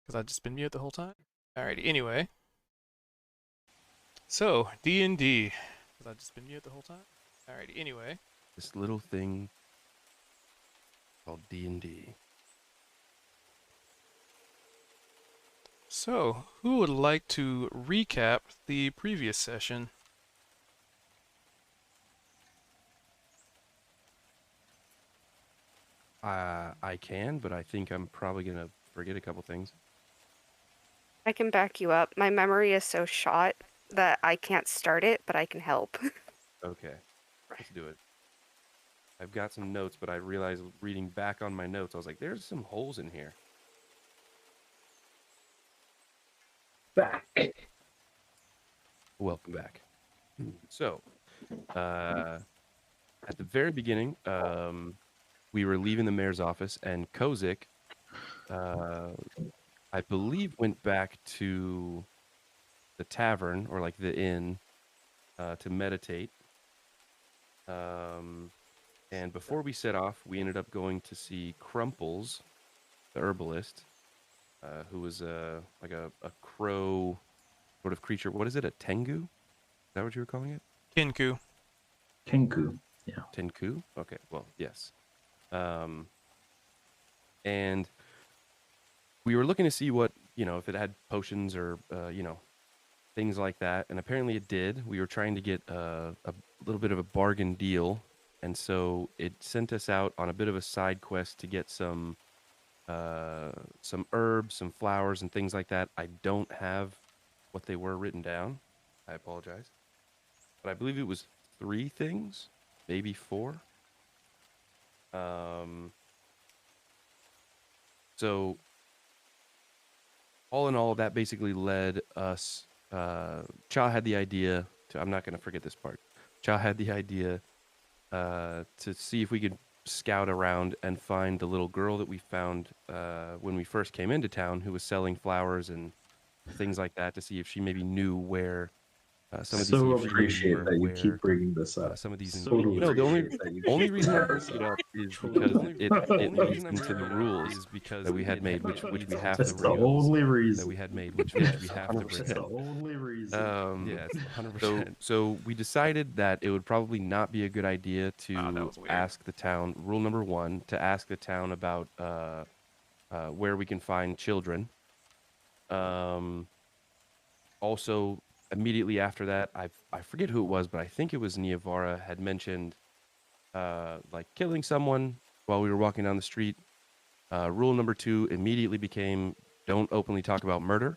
Because I've just been mute the whole time. Alrighty, anyway. So, D&D. Because I've just been mute the whole time. Alrighty, anyway. This little thing called D&D. So, who would like to recap the previous session? I can, but I think I'm probably going to forget a couple things. I can back you up. My memory is so shot that I can't start it, but I can help. Okay, let's do it. I've got some notes, but I realized reading back on my notes, I was like, there's some holes in here. Back. Welcome back. So, at the very beginning, we were leaving the mayor's office, and Kozik, I believe, went back to the tavern, or like the inn, to meditate. And before we set off, we ended up going to see Crumples, the herbalist, who was like a crow sort of creature. What is it, a tengu? Is that what you were calling it? Kinku. Kenku. Yeah. Tenku? Okay, well, yes. And we were looking to see what, if it had potions or, things like that. And apparently it did. We were trying to get a little bit of a bargain deal. And so it sent us out on a bit of a side quest to get some herbs, some flowers, and things like that. I don't have what they were written down. I apologize. But I believe it was 3 things, maybe 4. So all in all, that basically led us. Cha had the idea to. I'm not going to forget this part. Cha had the idea to see if we could scout around and find the little girl that we found when we first came into town, who was selling flowers and things like that, to see if she maybe knew where some of these. So if she maybe knew appreciate that you where, keep bringing this up. some of these. Totally No, the appreciate that you only keep reason I'm bringing this bringing it up. up is Totally. because it leads into the rules that we had made, which we have That's to the bring only that reason. we had made, which we have to bring. That's the only reason. Yeah, it's 100%. So we decided that it would probably not be a good idea to Wow, that was weird. ask the town. Rule number 1: to ask the town about where we can find children. Also, immediately after that, I forget who it was, but I think it was Niavara had mentioned like killing someone while we were walking down the street. Rule number 2 immediately became don't openly talk about murder.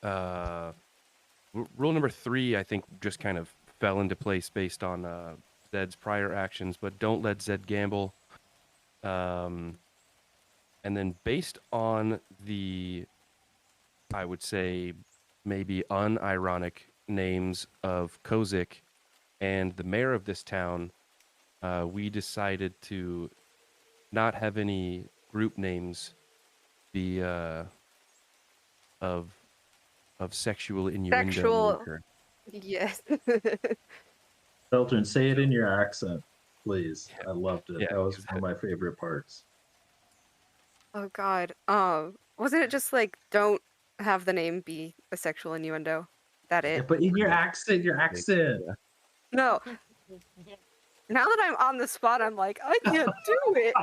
Rule number 3, I think, just kind of fell into place based on Zed's prior actions, but don't let Zed gamble. And then based on the, I would say, maybe unironic names of Kozik and the mayor of this town, we decided to not have any group names be of sexual innuendo. Sexual- nature. Yes. Beltran, say it in your accent, please. Yeah. I loved it. Yeah, That was use one of my favorite parts. Oh God. Wasn't it just like don't have the name be a sexual innuendo? That Yeah, it? but in your accent, Yeah. No. Now that I'm on the spot, I'm like, I can't do it.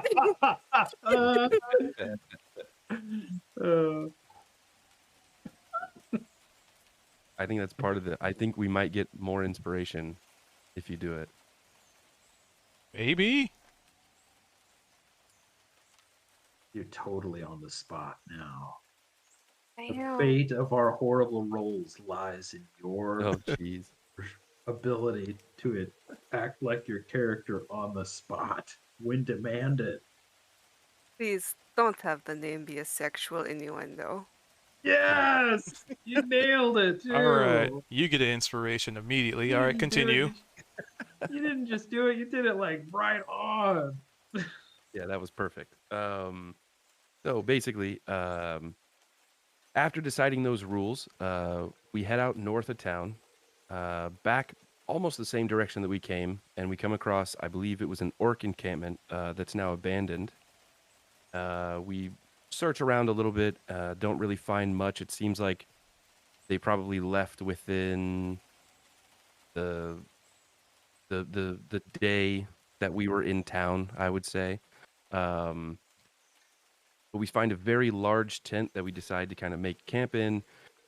I think that's part of the. I think we might get more inspiration if you do it. Maybe? You're totally on the spot now. The Damn. fate of our horrible roles lies in your Oh, jeez. ability to act like your character on the spot when demanded. Please don't have the name be a sexual innuendo. Yes, you nailed it too. Alright, you get an inspiration immediately. You Alright, didn't do it, continue. You didn't just do it; you did it like right on. Yeah, that was perfect. So basically, after deciding those rules, we head out north of town, back almost the same direction that we came, and we come across, I believe it was an orc encampment that's now abandoned. We search around a little bit. Don't really find much. It seems like they probably left within the the day that we were in town, I would say. Um, but we find a very large tent that we decide to kind of make camp in.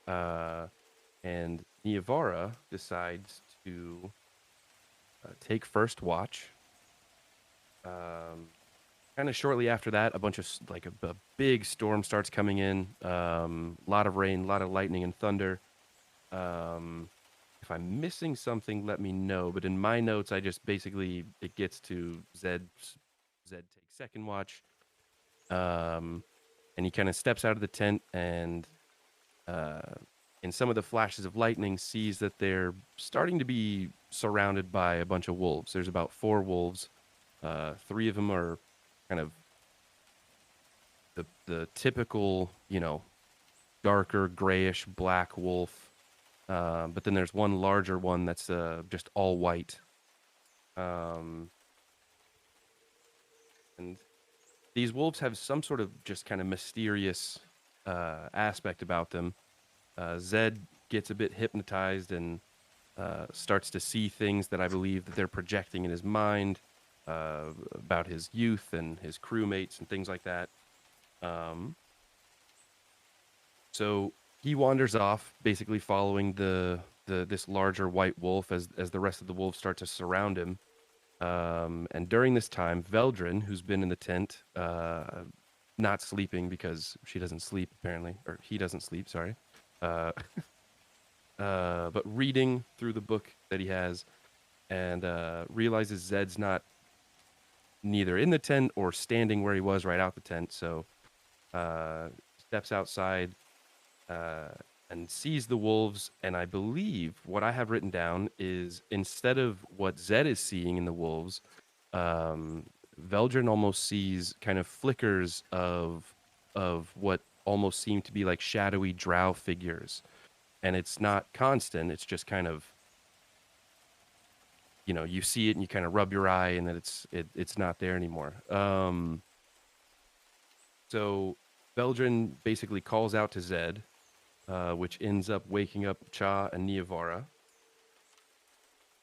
And Niavara decides to take first watch. Kind of shortly after that, a bunch of a big storm starts coming in. A lot of rain, a lot of lightning and thunder. If I'm missing something, let me know. But in my notes, I just basically it gets to Zed takes second watch, and he kind of steps out of the tent and in some of the flashes of lightning sees that they're starting to be surrounded by a bunch of wolves. There's about 4 wolves. 3 of them are kind of the typical, darker grayish black wolf. But then there's one larger one that's just all white. And these wolves have some sort of just kind of mysterious aspect about them. Zed gets a bit hypnotized and starts to see things that I believe that they're projecting in his mind about his youth and his crewmates and things like that. So he wanders off, basically following this larger white wolf as the rest of the wolves start to surround him. And during this time, Veldrin, who's been in the tent, not sleeping because she doesn't sleep apparently, or he doesn't sleep, sorry. But reading through the book that he has and realizes Zed's not neither in the tent or standing where he was right out the tent. So steps outside and sees the wolves. And I believe what I have written down is instead of what Zed is seeing in the wolves, Veldrin almost sees kind of flickers of what almost seem to be like shadowy drow figures. And it's not constant. It's just kind of, you see it and you kind of rub your eye and then it's not there anymore. So Veldrin basically calls out to Zed, which ends up waking up Cha and Niavara.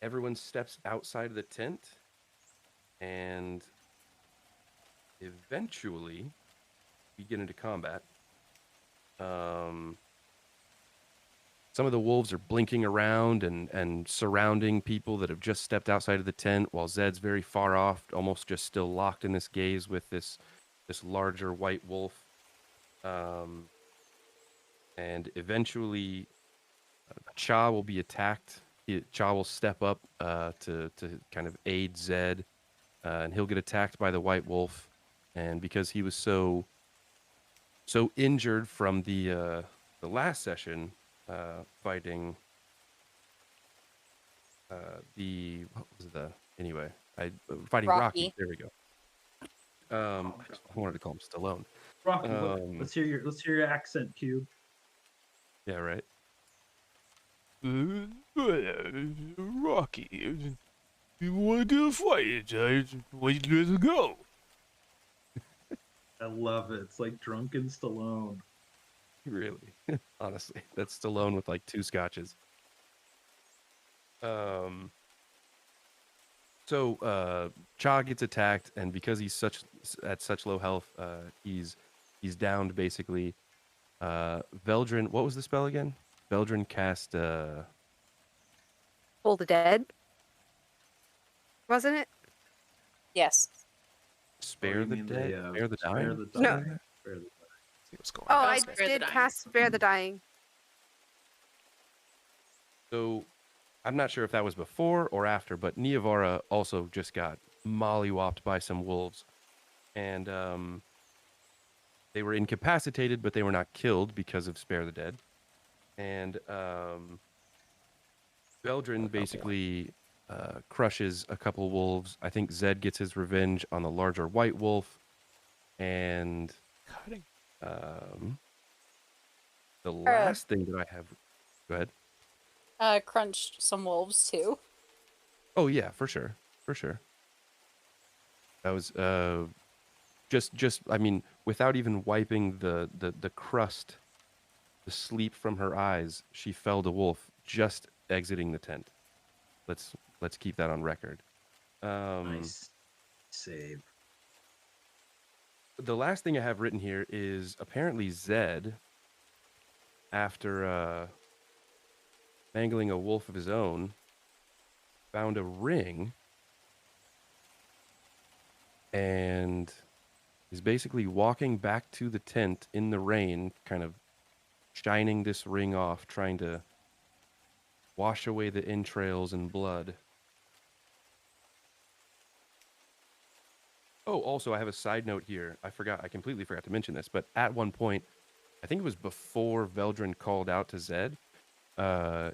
Everyone steps outside of the tent and eventually we get into combat. Some of the wolves are blinking around and surrounding people that have just stepped outside of the tent, while Zed's very far off, almost just still locked in this gaze with this larger white wolf. And eventually, Cha will be attacked. Cha will step up to kind of aid Zed, and he'll get attacked by the white wolf. And because he was so injured from the last session, fighting fighting Rocky. There we go. I wanted to call him Stallone. Rocky, let's hear your accent cube. Yeah, right. Rocky, you want to fight? Let's go. I love it. It's like drunken Stallone. Really, honestly, that's Stallone with like 2 scotches. So Cha gets attacked, and because he's at such low health, he's downed basically. Veldrin, what was the spell again? Veldrin cast Toll the Dead, wasn't it? Yes. Spare the Dead, Spare the Dying. Spare the No. Dying. Spare the Dying. See what's going Oh, on. I Spare the did Dying. cast Spare the Dying. So I'm not sure if that was before or after, but Niavara also just got mollywopped by some wolves, and they were incapacitated, but they were not killed because of Spare the Dead. And Veldrin basically crushes a couple wolves. I think Zed gets his revenge on the larger white wolf, and Cutting. the last thing that I have. Go ahead. Crunched some wolves too. Oh yeah, for sure. That was just I mean, without even wiping the crust, the sleep from her eyes, she felled a wolf just exiting the tent. Let's keep that on record. Nice save. The last thing I have written here is apparently Zed, after mangling a wolf of his own, found a ring and is basically walking back to the tent in the rain, kind of shining this ring off, trying to wash away the entrails and blood. Oh, also, I have a side note here. I completely forgot to mention this, but at one point, I think it was before Veldrin called out to Zed,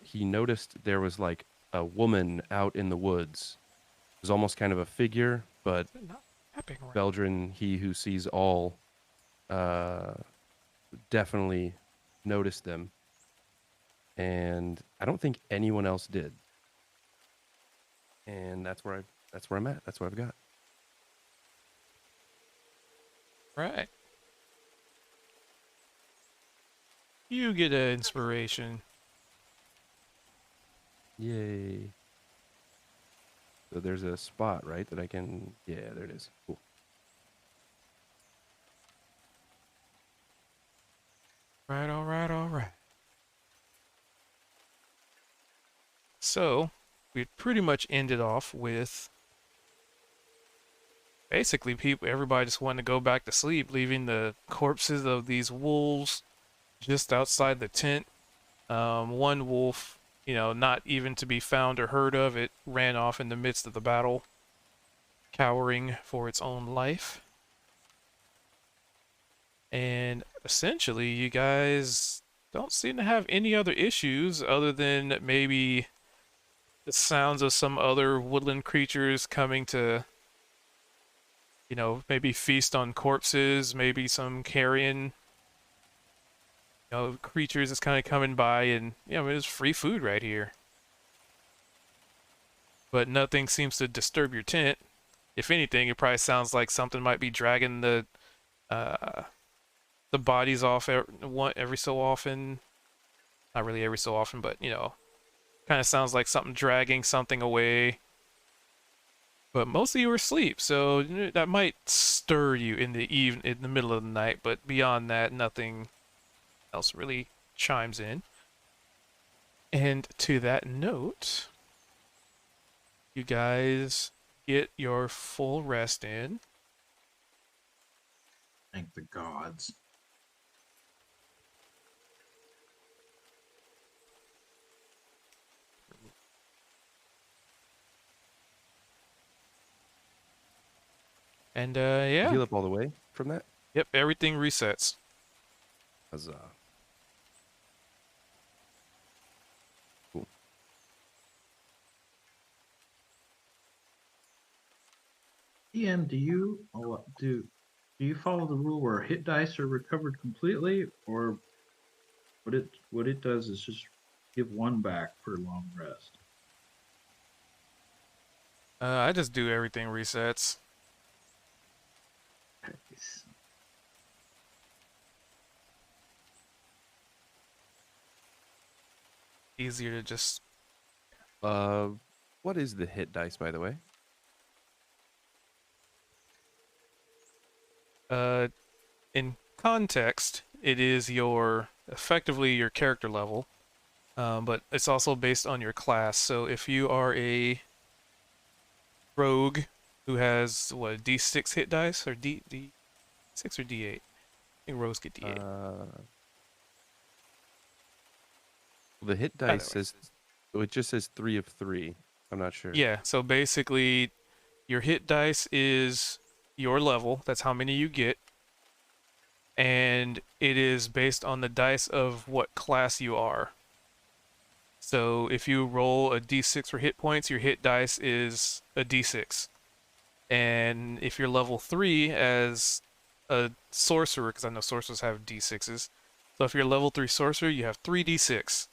he noticed there was like a woman out in the woods. It was almost kind of a figure, but Not happening right. Veldrin, he who sees all, definitely noticed them. And I don't think anyone else did. And that's where I'm at. That's what I've got. Right. You get an inspiration. Yay. So there's a spot, right, that I can... Yeah, there it is. Cool. Right, all right, all right. So, we pretty much ended off with basically everybody just wanted to go back to sleep, leaving the corpses of these wolves just outside the tent. One wolf, not even to be found or heard of, it ran off in the midst of the battle, cowering for its own life. And essentially, you guys don't seem to have any other issues other than maybe the sounds of some other woodland creatures coming to, maybe feast on corpses, maybe some carrion, creatures that's kind of coming by, and, there's free food right here. But nothing seems to disturb your tent. If anything, it probably sounds like something might be dragging the bodies off every so often. Not really every so often, but, kind of sounds like something dragging something away. But most of you are asleep, so that might stir you in the middle of the night, but beyond that, nothing else really chimes in. And to that note, you guys get your full rest in. Thank the gods. And Heal yeah, up all the way from that? yep, everything resets. Huzzah. Cool. Ian, do you follow the rule where hit dice are recovered completely, or what it does is just give one back for long rest? I just do everything resets. Nice. Easier to just... What is the hit dice, by the way? In context, it is effectively your character level, but it's also based on your class. So if you are a rogue who has, what, D6 hit dice, or D6 or D8? I think rogues get D8. The hit Either dice way. says... It just says 3 of 3. I'm not sure. Yeah, so basically, your hit dice is your level. That's how many you get. And it is based on the dice of what class you are. So if you roll a d6 for hit points, your hit dice is a d6. And if you're level 3 as a sorcerer, because I know sorcerers have d6s, so if you're level 3 sorcerer, you have 3d6.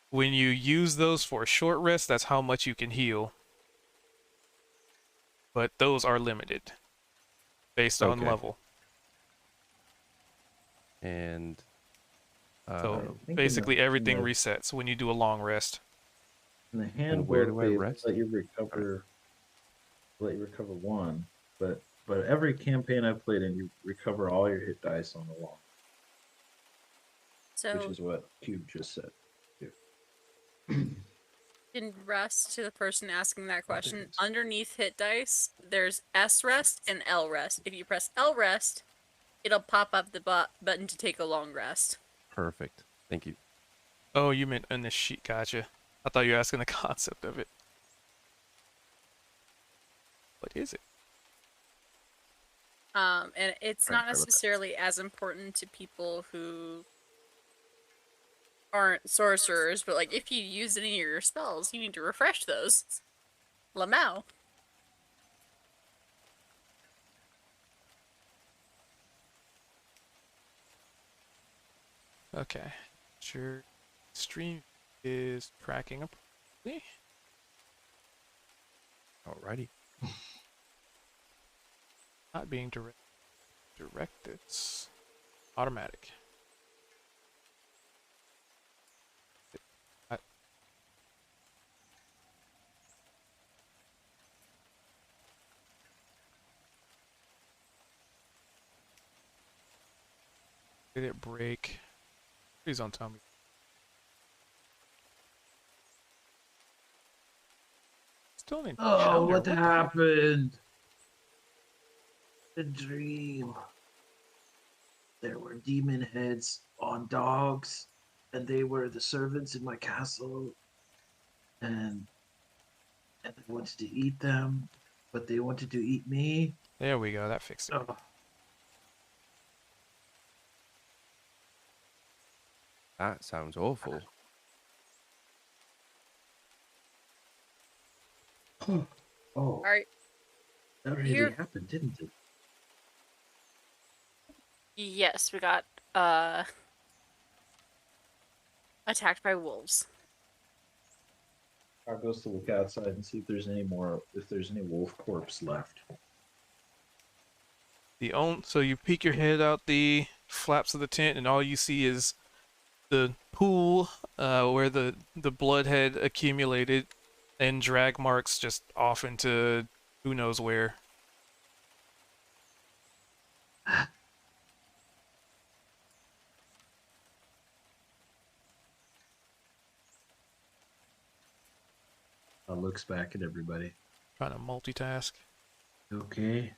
When you use those for a short rest, that's how much you can heal. But those are limited. based on Okay. level. And So think in basically the- in everything the- resets when you do a long rest. In the And where handbook, do I they rest? let you recover one, but every campaign I've played in, you recover all your hit dice on the wall, which So is what Cube just said. in rest, to the person asking that question, Difference. underneath hit dice, there's S rest and L rest. If you press L rest, it'll pop up the button to take a long rest. perfect. Thank you. Oh, you meant in this sheet. Gotcha. I thought you were asking the concept of it. What is it? And it's Right, not sorry about that. necessarily as important to people who aren't sorcerers, but like if you use any of your spells, you need to refresh those. Lamau. Okay. Sure. Stream is tracking appropriately. Alrighty. Not being directed. It's automatic. I- Did it break? Please don't tell me. Still in Oh, what the happened? The dream. There were demon heads on dogs, and they were the servants in my castle. And I wanted to eat them, but they wanted to eat me. There we go. That fixed it. Oh, That sounds awful. oh, Alright, that really here- happened, didn't it? yes, we got attacked by wolves. Our goes to look outside and see if there's any wolf corpse left. So you peek your head out the flaps of the tent, and all you see is the pool where the blood had accumulated, and drag marks just off into who knows where. Looks back at everybody. Trying to multitask. Okay.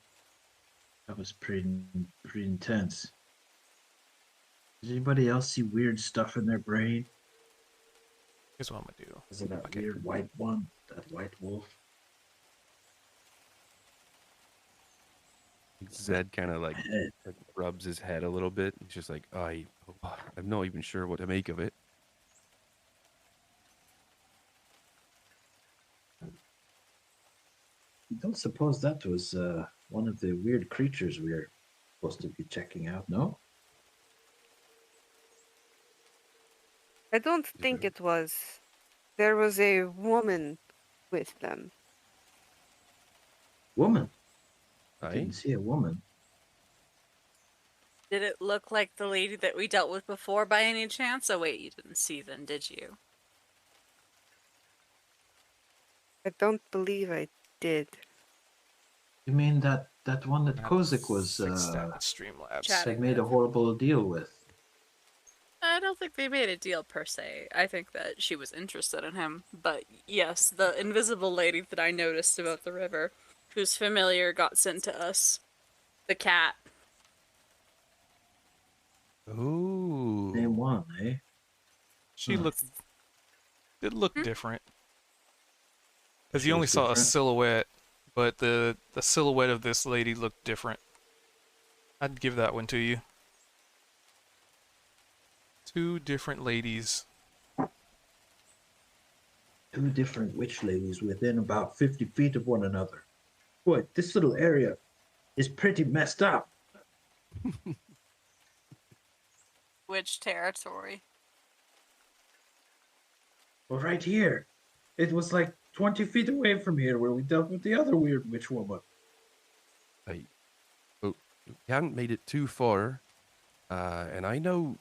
That was pretty intense. Does anybody else see weird stuff in their brain? Here's what I'm gonna do. Is it that Okay. weird white one? That white wolf? Zed kind of like Head. rubs his head a little bit. He's just like, I'm not even sure what to make of it. You don't suppose that was one of the weird creatures we are supposed to be checking out, no? I don't think it was. There was a woman with them. Woman. I Aye? didn't see a woman. Did it look like the lady that we dealt with before by any chance? Oh wait, you didn't see them, did you? I don't believe I did. You mean that one that Kozik was Fix that with Streamlabs. Chat. they made a horrible deal with? I don't think they made a deal per se. I think that she was interested in him. But yes, the invisible lady that I noticed about the river, whose familiar got sent to us. The cat. Ooh. Same one, eh? She Huh. did look different. Because She you only was saw a different? silhouette, but the silhouette of this lady looked different. I'd give that one to you. Two different ladies. Two different witch ladies within about 50 feet of one another. Boy, this little area is pretty messed up. Which territory? Well, right here. It was like 20 feet away from here where we dealt with the other weird witch woman. Aye. Oh, we haven't made it too far, and I know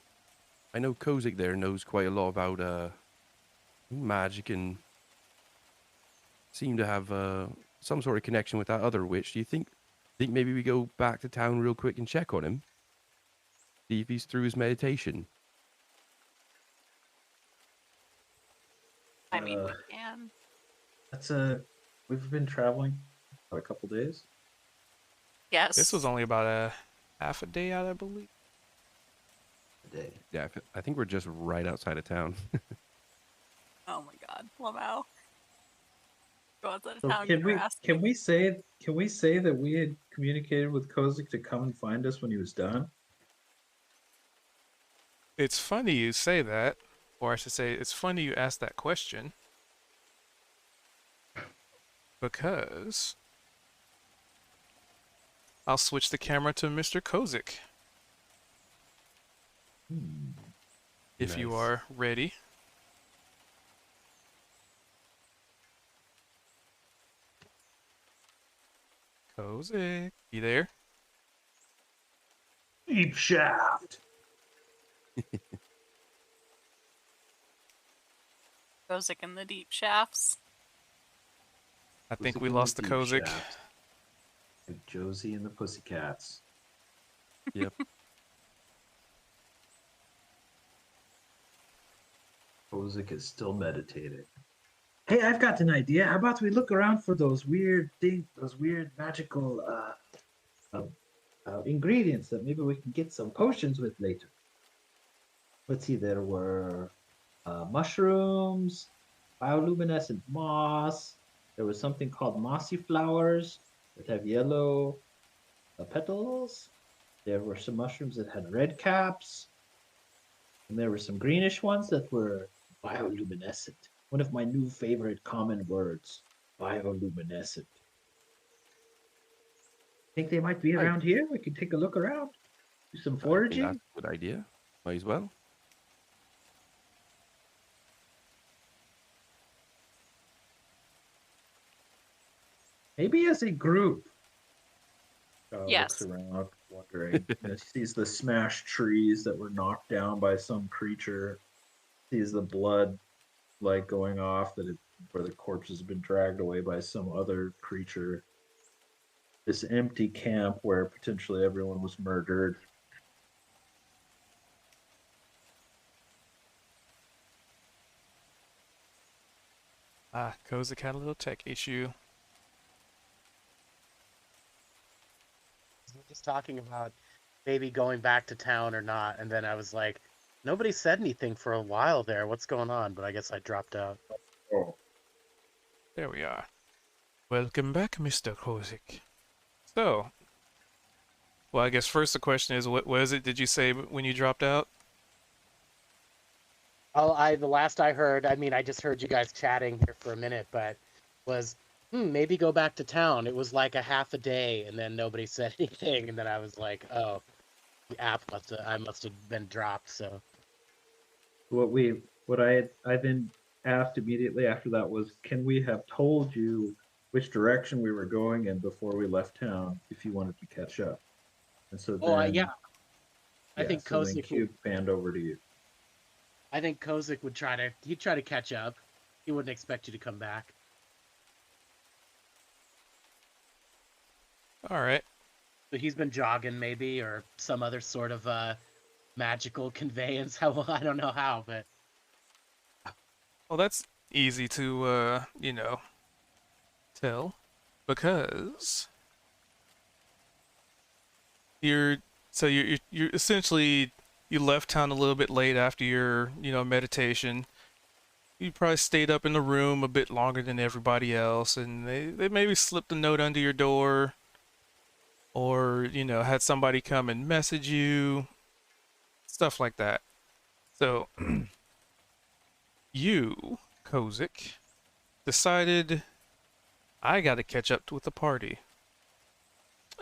Kozik there knows quite a lot about magic and seem to have some sort of connection with that other witch. Do you think maybe we go back to town real quick and check on him? See if he's through his meditation. I mean, we Uh, can. That's we've been traveling for a couple days. Yes. This was only about a half a day out, I believe. A day. Yeah, I think we're just right outside of town. Oh my god, Lamau. Go outside of So town, can get we harassed. can we say that we had communicated with Kozik to come and find us when he was done? It's funny you say that, or I should say, it's funny you ask that question. Because I'll switch the camera to Mr. Kozik if you Nice. are ready. Kozik, you there? Deep shaft. Kozik in the deep shafts. I think Kozik we in lost the deep Kozik. shaft. Like Josie and the Pussycats. Yep. Kozik is still meditating. Hey, I've got an idea. How about we look around for those weird magical ingredients that maybe we can get some potions with later. Let's see, there were mushrooms, bioluminescent moss. There was something called mossy flowers that have yellow petals. There were some mushrooms that had red caps. And there were some greenish ones that were bioluminescent. One of my new favorite common words, bioluminescent. Think they might be Right. around here? We could take a look around. Do some I think foraging. that's a good idea. Might as well. Maybe as a group. Yes. Looks around, wondering. Sees the smashed trees that were knocked down by some creature. Sees the blood like going off where the corpse has been dragged away by some other creature. This empty camp where potentially everyone was murdered. Ah, Kozik had a little tech issue. We were just talking about maybe going back to town or not, and then I was like, nobody said anything for a while there. What's going on? But I guess I dropped out. Oh, There we are. Welcome back, Mr. Kozik. So, well, I guess first the question is, what was it did you say when you dropped out? The last I heard, I mean, I just heard you guys chatting here for a minute, but was maybe go back to town. It was like a half a day, and then nobody said anything, and then I was like, oh, the app I must have been dropped. So what I then asked immediately after that was, can we have told you which direction we were going in before we left town if you wanted to catch up? And so then, yeah, I think so then Kozik. Cube panned over to you. I think Kozik would try to catch up. He wouldn't expect you to come back. All right. So he's been jogging maybe, or some other sort of magical conveyance. I don't know how, but Well, that's easy to, tell, because you're essentially, you left town a little bit late after your, meditation. You probably stayed up in the room a bit longer than everybody else, and they maybe slipped a note under your door, or, had somebody come and message you, stuff like that. So, you, Kozik, decided I got to catch up with the party.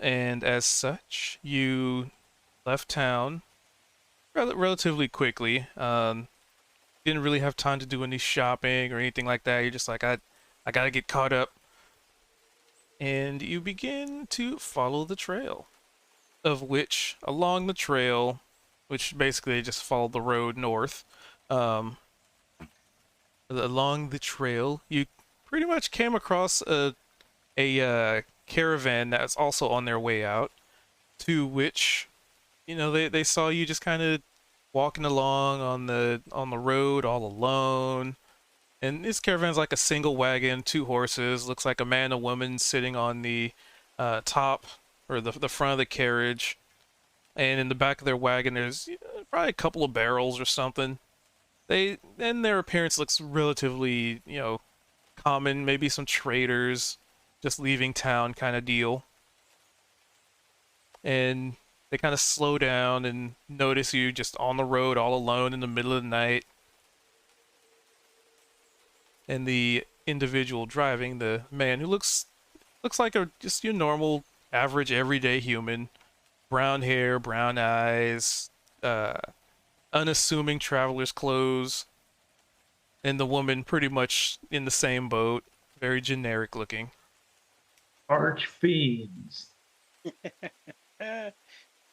And as such, you left town relatively quickly. Didn't really have time to do any shopping or anything like that. You're just like, I got to get caught up. And you begin to follow the trail. of which along the trail, which basically just followed the road north, um, along the trail, you pretty much came across a caravan that's also on their way out, to which, they saw you just kind of walking along on the road all alone. And this caravan's like a single wagon, 2 horses. Looks like a man and a woman sitting on the top or the front of the carriage. And in the back of their wagon, there's probably a couple of barrels or something. Their appearance looks relatively, common. Maybe some traders just leaving town kind of deal. And they kind of slow down and notice you just on the road all alone in the middle of the night. And the individual driving, the man who looks like just your normal, average, everyday human, brown hair, brown eyes, unassuming traveler's clothes, and the woman pretty much in the same boat, very generic looking. Arch fiends.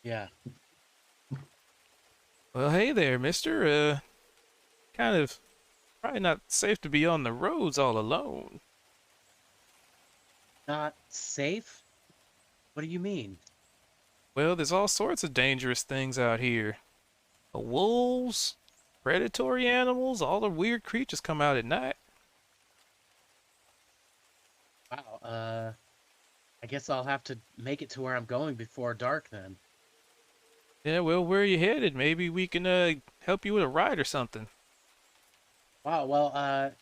Yeah. Well, hey there, mister. Kind of probably not safe to be on the roads all alone. Not safe? What do you mean? Well, there's all sorts of dangerous things out here. Wolves, predatory animals, all the weird creatures come out at night. Wow, I guess I'll have to make it to where I'm going before dark then. Yeah, well, where are you headed? Maybe we can help you with a ride or something. Wow, well,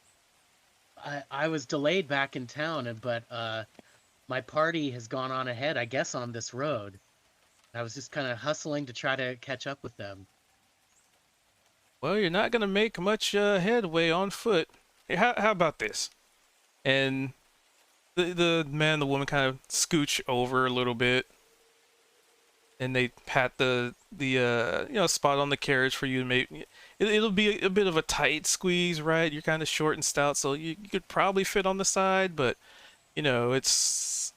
I was delayed back in town, but my party has gone on ahead, I guess, on this road. I was just kind of hustling to try to catch up with them. Well, you're not gonna make much headway on foot. Hey, how about this? And the man and the woman kind of scooch over a little bit, and they pat the spot on the carriage for you to make. It'll be a bit of a tight squeeze, right? You're kind of short and stout, so you could probably fit on the side, but it's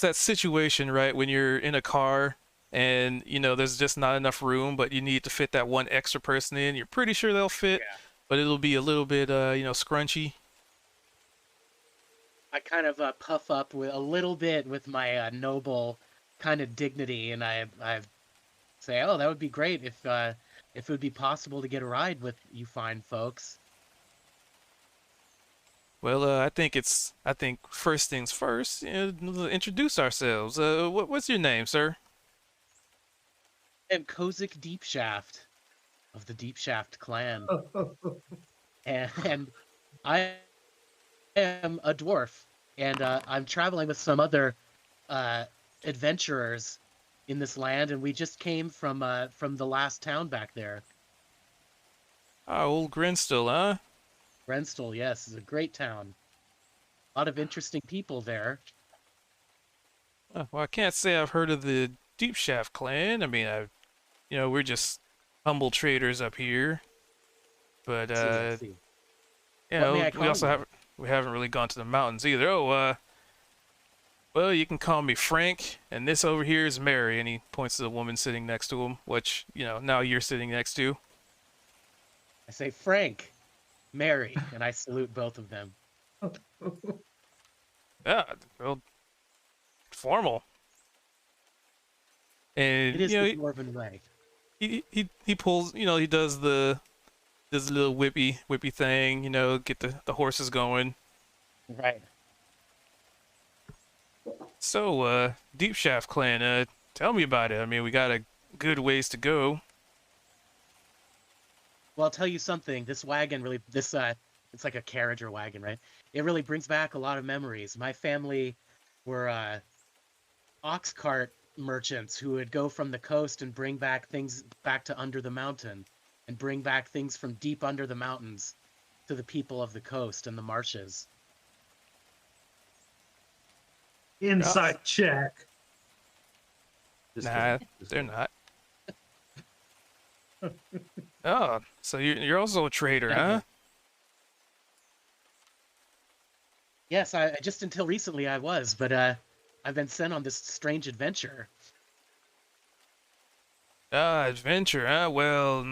that situation, right? When you're in a car and there's just not enough room, but you need to fit that one extra person in. You're pretty sure they'll fit, but it'll be a little bit scrunchy. I kind of puff up with a little bit with my noble kind of dignity, and I say, "Oh, that would be great if it would be possible to get a ride with you fine folks." Well, I think first things first, introduce ourselves. What's your name, sir? I'm Kozik Deepshaft of the Deepshaft clan, and I am a dwarf, and I'm traveling with some other adventurers in this land, and we just came from the last town back there. Ah, old Grinstall, huh? Renstall, yes, is a great town. A lot of interesting people there. Well, I can't say I've heard of the Deep Shaft clan. I mean, we're just humble traders up here. But I see. you What may I we call also you? haven't really gone to the mountains either. Oh, well, you can call me Frank, and this over here is Mary, and he points to the woman sitting next to him, which now you're sitting next to. I say Frank, Mary, and I salute both of them. Yeah, well, formal. And It is the dwarven way. he pulls, he does the little whippy thing, get the horses going. Right. So, Deep Shaft clan, tell me about it. I mean, we got a good ways to go. Well, I'll tell you something. This wagon really, it's like a carriage or wagon, right? It really brings back a lot of memories. My family were ox cart merchants who would go from the coast and bring back things back to under the mountain, and bring back things from deep under the mountains to the people of the coast and the marshes. Insight check. Just Nah, kidding. Just they're kidding. not. Oh, so you're also a trader, huh? Yes, I just until recently I was, but I've been sent on this strange adventure. Adventure, huh? Well,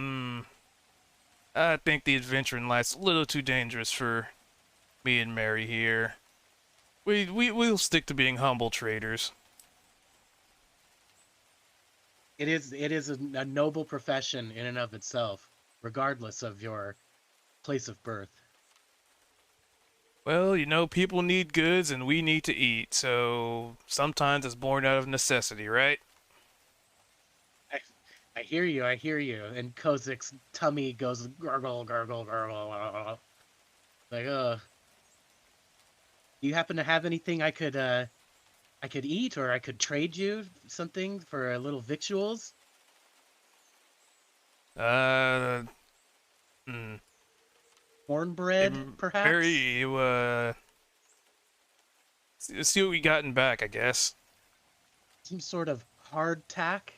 I think the adventure in life's a little too dangerous for me and Mary here. We'll stick to being humble traders. It is a noble profession in and of itself, regardless of your place of birth. Well, people need goods and we need to eat, so sometimes it's born out of necessity, right? I hear you, I hear you. And Kozik's tummy goes gurgle, gurgle, gurgle. Like, do you happen to have anything I could eat, or I could trade you something for a little victuals? Uh, hmm. Cornbread, perhaps? Mary, you, see what we got in back, I guess. Some sort of hardtack?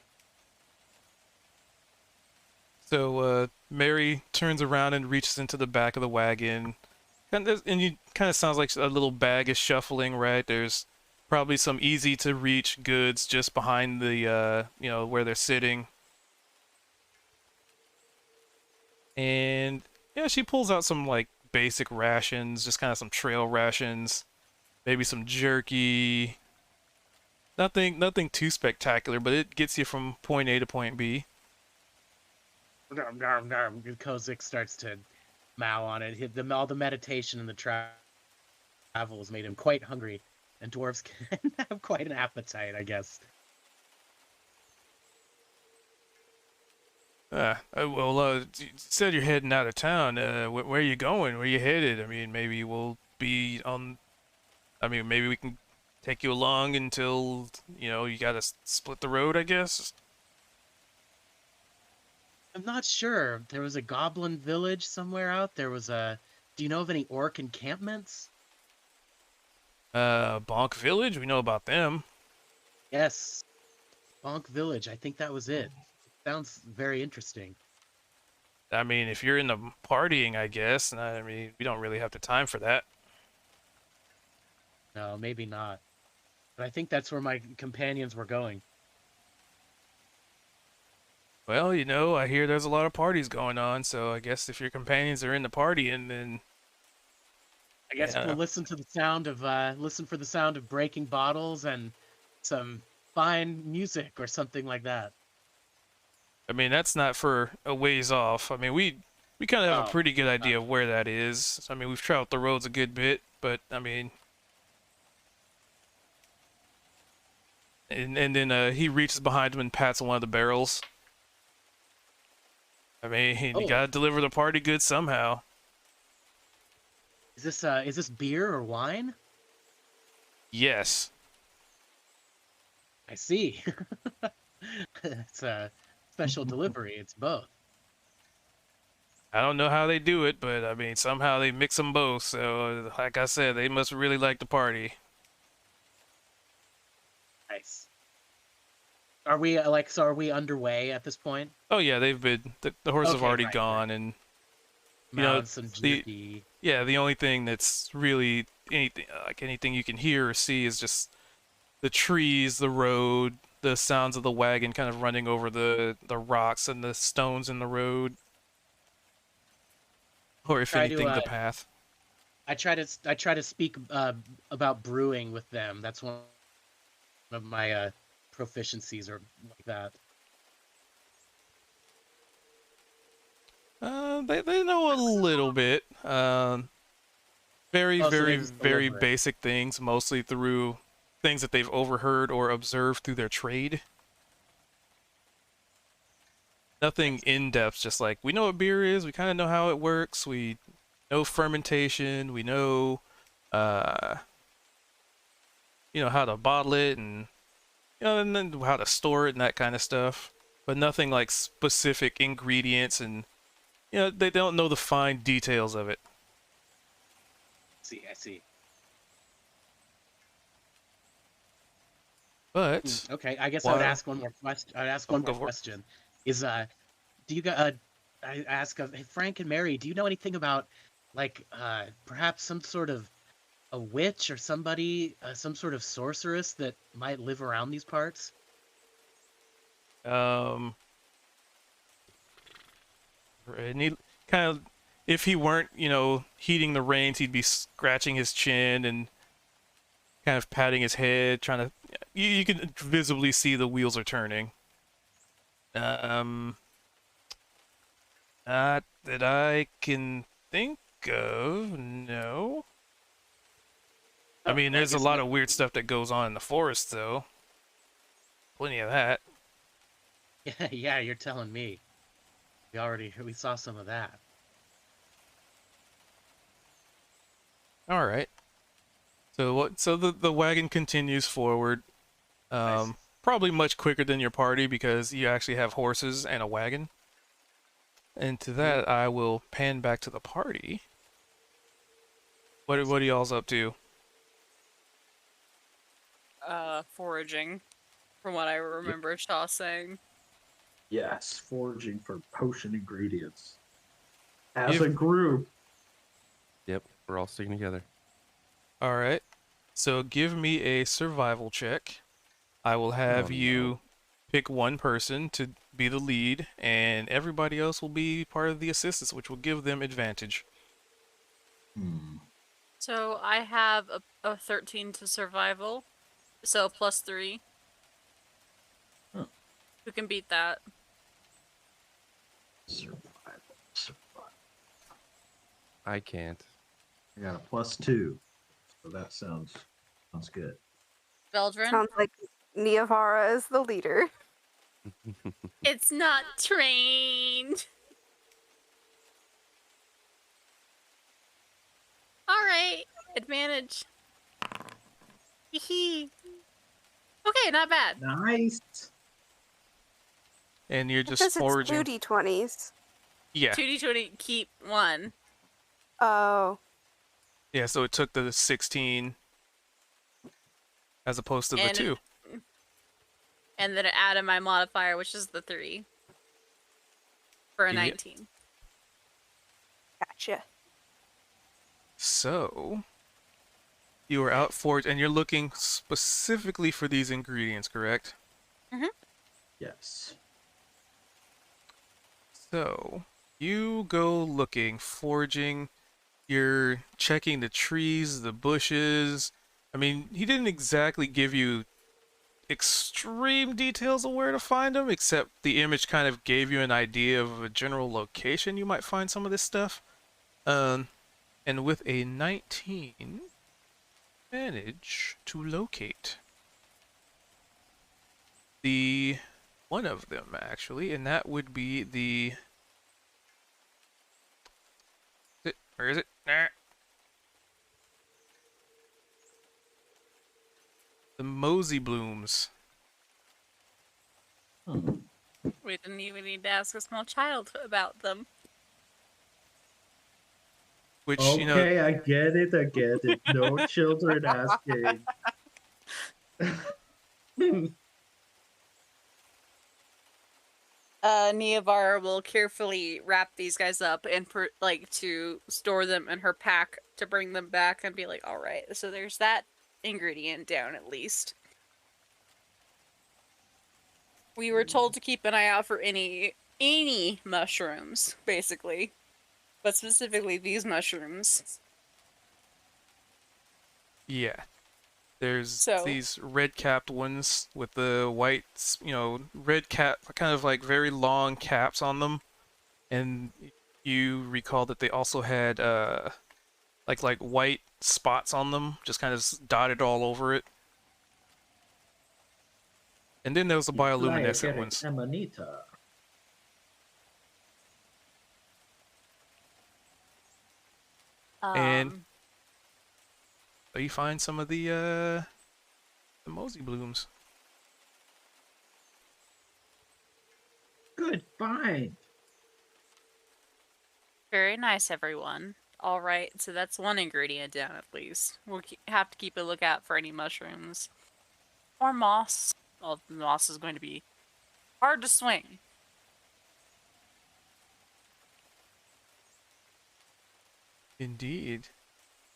So, Mary turns around and reaches into the back of the wagon. And you kind of sounds like a little bag is shuffling, right? There's probably some easy to reach goods just behind the, where they're sitting. And yeah, she pulls out some like basic rations, just kind of some trail rations, maybe some jerky. Nothing too spectacular, but it gets you from point A to point B. Kozik starts to mow on it. All the meditation and the travel has made him quite hungry, and dwarves can have quite an appetite, I guess. You said you're heading out of town. Where are you going? Where are you headed? I mean, maybe we'll be on. I mean, maybe we can take you along until you gotta split the road, I guess. I'm not sure. There was a goblin village somewhere out. There was a. Do you know of any orc encampments? Bonk Village. We know about them. Yes. Bonk Village. I think that was it. Sounds very interesting. I mean, if you're into partying, I guess. And I mean, we don't really have the time for that. No, maybe not. But I think that's where my companions were going. Well, I hear there's a lot of parties going on, so I guess if your companions are into partying, then I guess yeah. we'll listen for the sound of breaking bottles and some fine music or something like that. I mean, that's not for a ways off. I mean, we kind of have a pretty good idea of where that is. I mean, we've traveled the roads a good bit, but I mean, and then he reaches behind him and pats one of the barrels. I mean, you gotta deliver the party goods somehow. Is this beer or wine? Yes. I see. It's a special delivery. It's both. I don't know how they do it, but I mean, somehow they mix them both. So, like I said, they must really like the party. Nice. Are we are we underway at this point? Oh yeah, they've been the horses have Okay, already right, gone, and Mount some the jerky. the only thing that's really anything you can hear or see is just the trees, the road, the sounds of the wagon kind of running over the rocks and the stones in the road, or if Try to, anything, the path. I try to speak about brewing with them. That's one of my proficiencies or like that. They know a little bit. Very, Oh, so they very, just very deliver it. basic things, mostly through things that they've overheard or observed through their trade. Nothing in depth, just like we know what beer is, we kind of know how it works, we know fermentation, we know, how to bottle it and then how to store it and that kind of stuff. But nothing like specific ingredients and they don't know the fine details of it. I see. But Okay, I guess I would Wow. ask one more question. I'd ask Oh, one go more for it. question. Is do you guys? I ask of hey, Frank and Mary. Do you know anything about, like, perhaps some sort of a witch or somebody, some sort of sorceress that might live around these parts? Um, and he kind of, if he weren't, heating the reins, he'd be scratching his chin and kind of patting his head, trying to. You can visibly see the wheels are turning. Um, Not that I can think of, no. I mean, there's a guess lot that- of weird stuff that goes on in the forest, though. Plenty of that. Yeah, yeah, you're telling me. We saw some of that. All right. So what? So the wagon continues forward. Nice. Probably much quicker than your party because you actually have horses and a wagon. And to that, I will pan back to the party. What are y'all's up to? Foraging, from what I remember Shaw saying. Yes, foraging for potion ingredients. As Give- a group. Yep, we're all sticking together. All right. So give me a survival check. I will have Oh, you no. pick one person to be the lead, and everybody else will be part of the assistance, which will give them advantage. So I have a 13 to survival, so +3. Huh. Who can beat that? Survival. I can't. I got a +2. So that sounds good. Veldrin? Sounds like Niavara is the leader. It's not trained. Alright, advantage. Hee. Okay, not bad. Nice. And you're It just says it's foraging. 2d20s. Yeah, 2d20, keep 1. Oh, yeah. So it took the 16 as opposed to the And- 2. And then add in my modifier, which is the 3. For a Yeah. 19. gotcha. So you are out foraging, and you're looking specifically for these ingredients, correct? Yes. So you go looking, foraging. You're checking the trees, the bushes. I mean, he didn't exactly give you extreme details of where to find them, except the image kind of gave you an idea of a general location you might find some of this stuff. And with a 19, manage to locate the one of them actually, and that would be the. Where is it? Nah. The Mosey Blooms. We didn't even need to ask a small child about them. Which, Okay, I get it. No children asking. Niavar will carefully wrap these guys up and to store them in her pack to bring them back and be like, all right, so there's that ingredient down at least. We were told to keep an eye out for any mushrooms, basically, but specifically these mushrooms. Yeah. There's So- these red-capped ones with the white, red cap, kind of like very long caps on them. And you recall that they also had like white spots on them, just kind of dotted all over it. And then there was the bioluminescent ones. Amanita. And- So you find some of the Mosey Blooms. Good find. Very nice, everyone. All right, so that's one ingredient down at least. We'll have to keep a lookout for any mushrooms or moss. Well, the moss is going to be hard to swing. Indeed.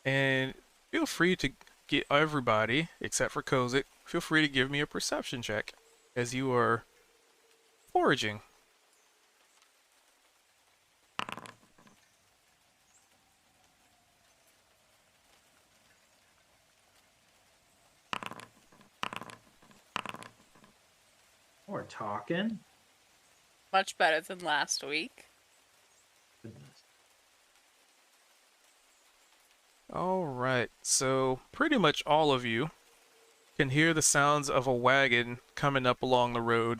And feel free to get everybody, except for Kozik, feel free to give me a perception check as you are foraging. We're talking. Much better than last week. Goodness. All right, so pretty much all of you can hear the sounds of a wagon coming up along the road.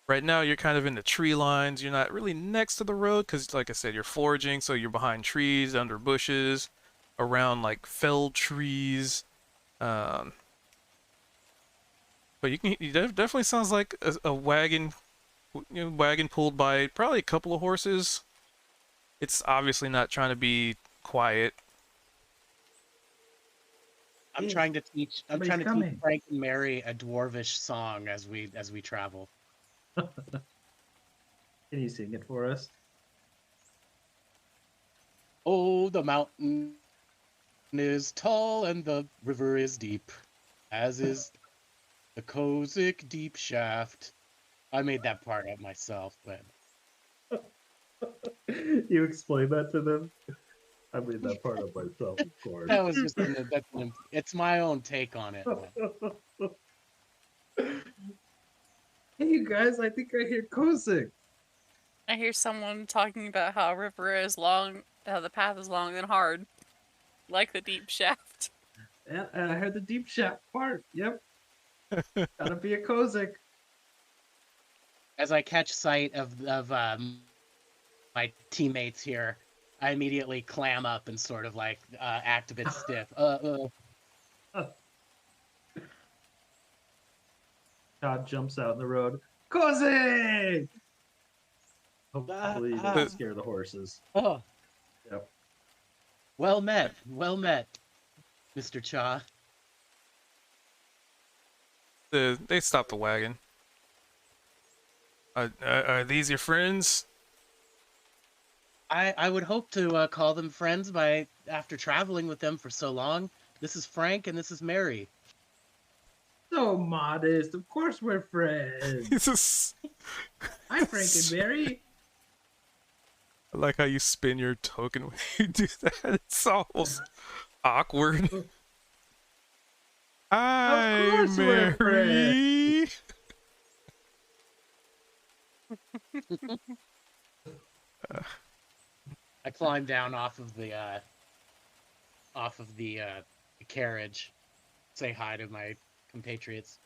Right now, you're kind of in the tree lines. You're not really next to the road because, like I said, you're foraging, so you're behind trees, under bushes, around like felled trees. Um, but definitely sounds like a wagon, wagon pulled by probably a couple of horses. It's obviously not trying to be quiet. I'm Hey, trying to teach. I'm somebody's trying to coming. teach Frank and Mary a dwarvish song as we travel. Can you sing it for us? Oh, the mountain is tall and the river is deep, as is the Kozik deep shaft. I made that part up myself, but You explain that to them? I made that part of myself, of course. that was just it's my own take on it. but- Hey, you guys, I think I hear Kozik. I hear someone talking about how a river is long, how the path is long and hard, like the deep shaft. And I heard the deep shaft part. Yep. Gotta be a Kozik. As I catch sight of my teammates here, I immediately clam up and sort of like act a bit stiff. Todd jumps out in the road. Kozik! Hopefully, he doesn't scare the horses. Oh. Yep. Well met, Mr. Cha. They stopped the wagon. Are these your friends? I would hope to call them friends after traveling with them for so long. This is Frank and this is Mary. So modest. Of course we're friends. Jesus. Hi, Frank and Mary. I like how you spin your token when you do that. It's almost awkward. Hi, course we're Mary. I climb down off of the carriage, say hi to my compatriots.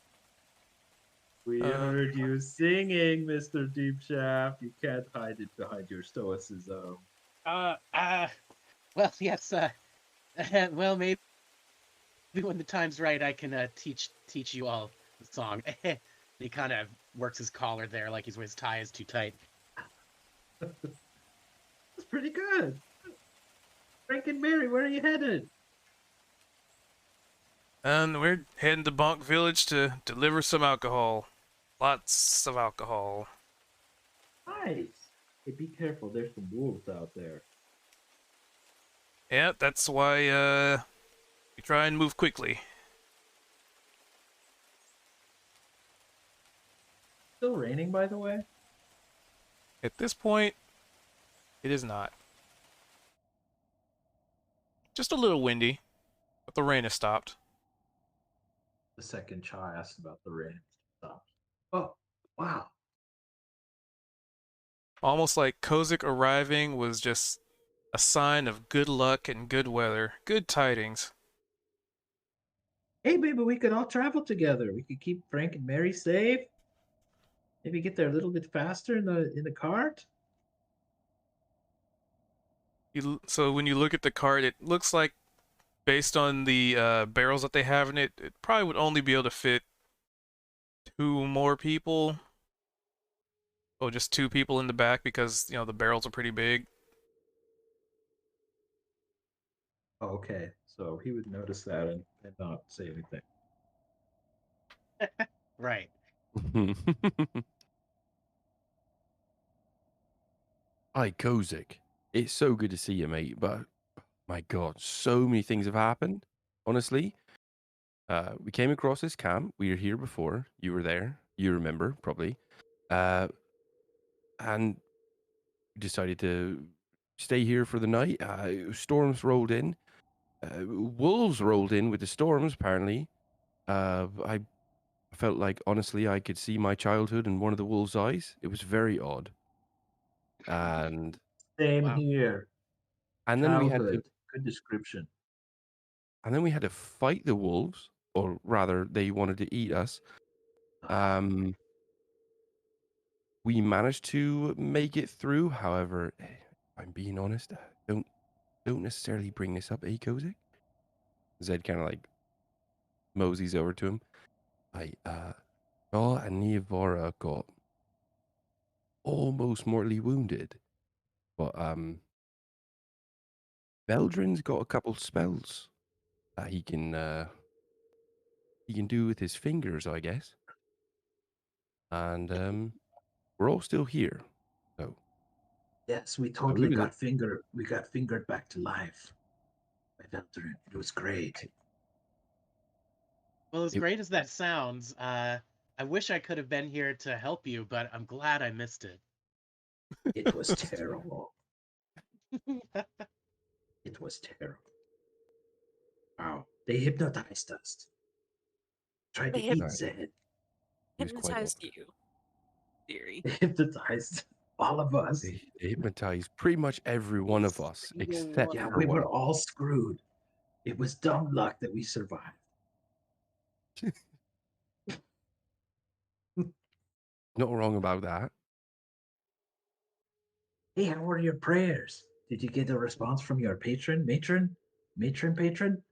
We heard you singing, Mr. Deep Shaft. You can't hide it behind your stoicism. Well, yes. Well, maybe when the time's right, I can teach you all the song. He kind of works his collar there, like his tie is too tight. That's pretty good. Frank and Mary, where are you headed? And we're heading to Bonk Village to deliver some alcohol. Lots of alcohol. Nice. Hey, be careful. There's some wolves out there. Yeah, that's why we try and move quickly. Still raining, by the way? At this point, it is not. Just a little windy, but the rain has stopped. The second Cha asked about the rain. Stopped. Oh, wow. Almost like Kozik arriving was just a sign of good luck and good weather, good tidings. Hey, maybe we could all travel together. We could keep Frank and Mary safe. Maybe get there a little bit faster in the cart. So when you look at the cart, it looks like, based on the barrels that they have in it, it probably would only be able to fit 2 more people. Oh, just 2 people in the back because, the barrels are pretty big. Oh, okay. So he would notice that and not say anything. Right. Hi, Kozik. It's so good to see you, mate. But my God, so many things have happened. honestly, we came across this camp. We were here before. You were there. You remember, probably. And we decided to stay here for the night. Storms rolled in. Wolves rolled in with the storms, apparently. I felt like, honestly, I could see my childhood in one of the wolves' eyes. It was very odd. And Same Wow. here. then we had to Childhood. Good description. fight the wolves, or rather, they wanted to eat us. Um, we managed to make it through. However, if I'm being honest, don't necessarily bring this up, Kozik? Zed kind of like moseys over to him. Shaw and Niavara got almost mortally wounded, but Beldrin's got a couple spells that he can do with his fingers, I guess. And we're all still here. So Yes, we we totally was got fingered. We got fingered back to life by Veltrin. It was great. Well, as It- great as that sounds, I wish I could have been here to help you, but I'm glad I missed it. It was terrible. It was terrible. Wow. They hypnotized us. Tried to They eat Right. Zed. It was quite Hypnotized odd. you, theory. They hypnotized all of us. They hypnotized pretty much every one of us, Single except one. Yeah, for we one. were all screwed. It was dumb luck that we survived. Not wrong about that. Hey, how were your prayers? Did you get a response from your patron? Matron? Patron?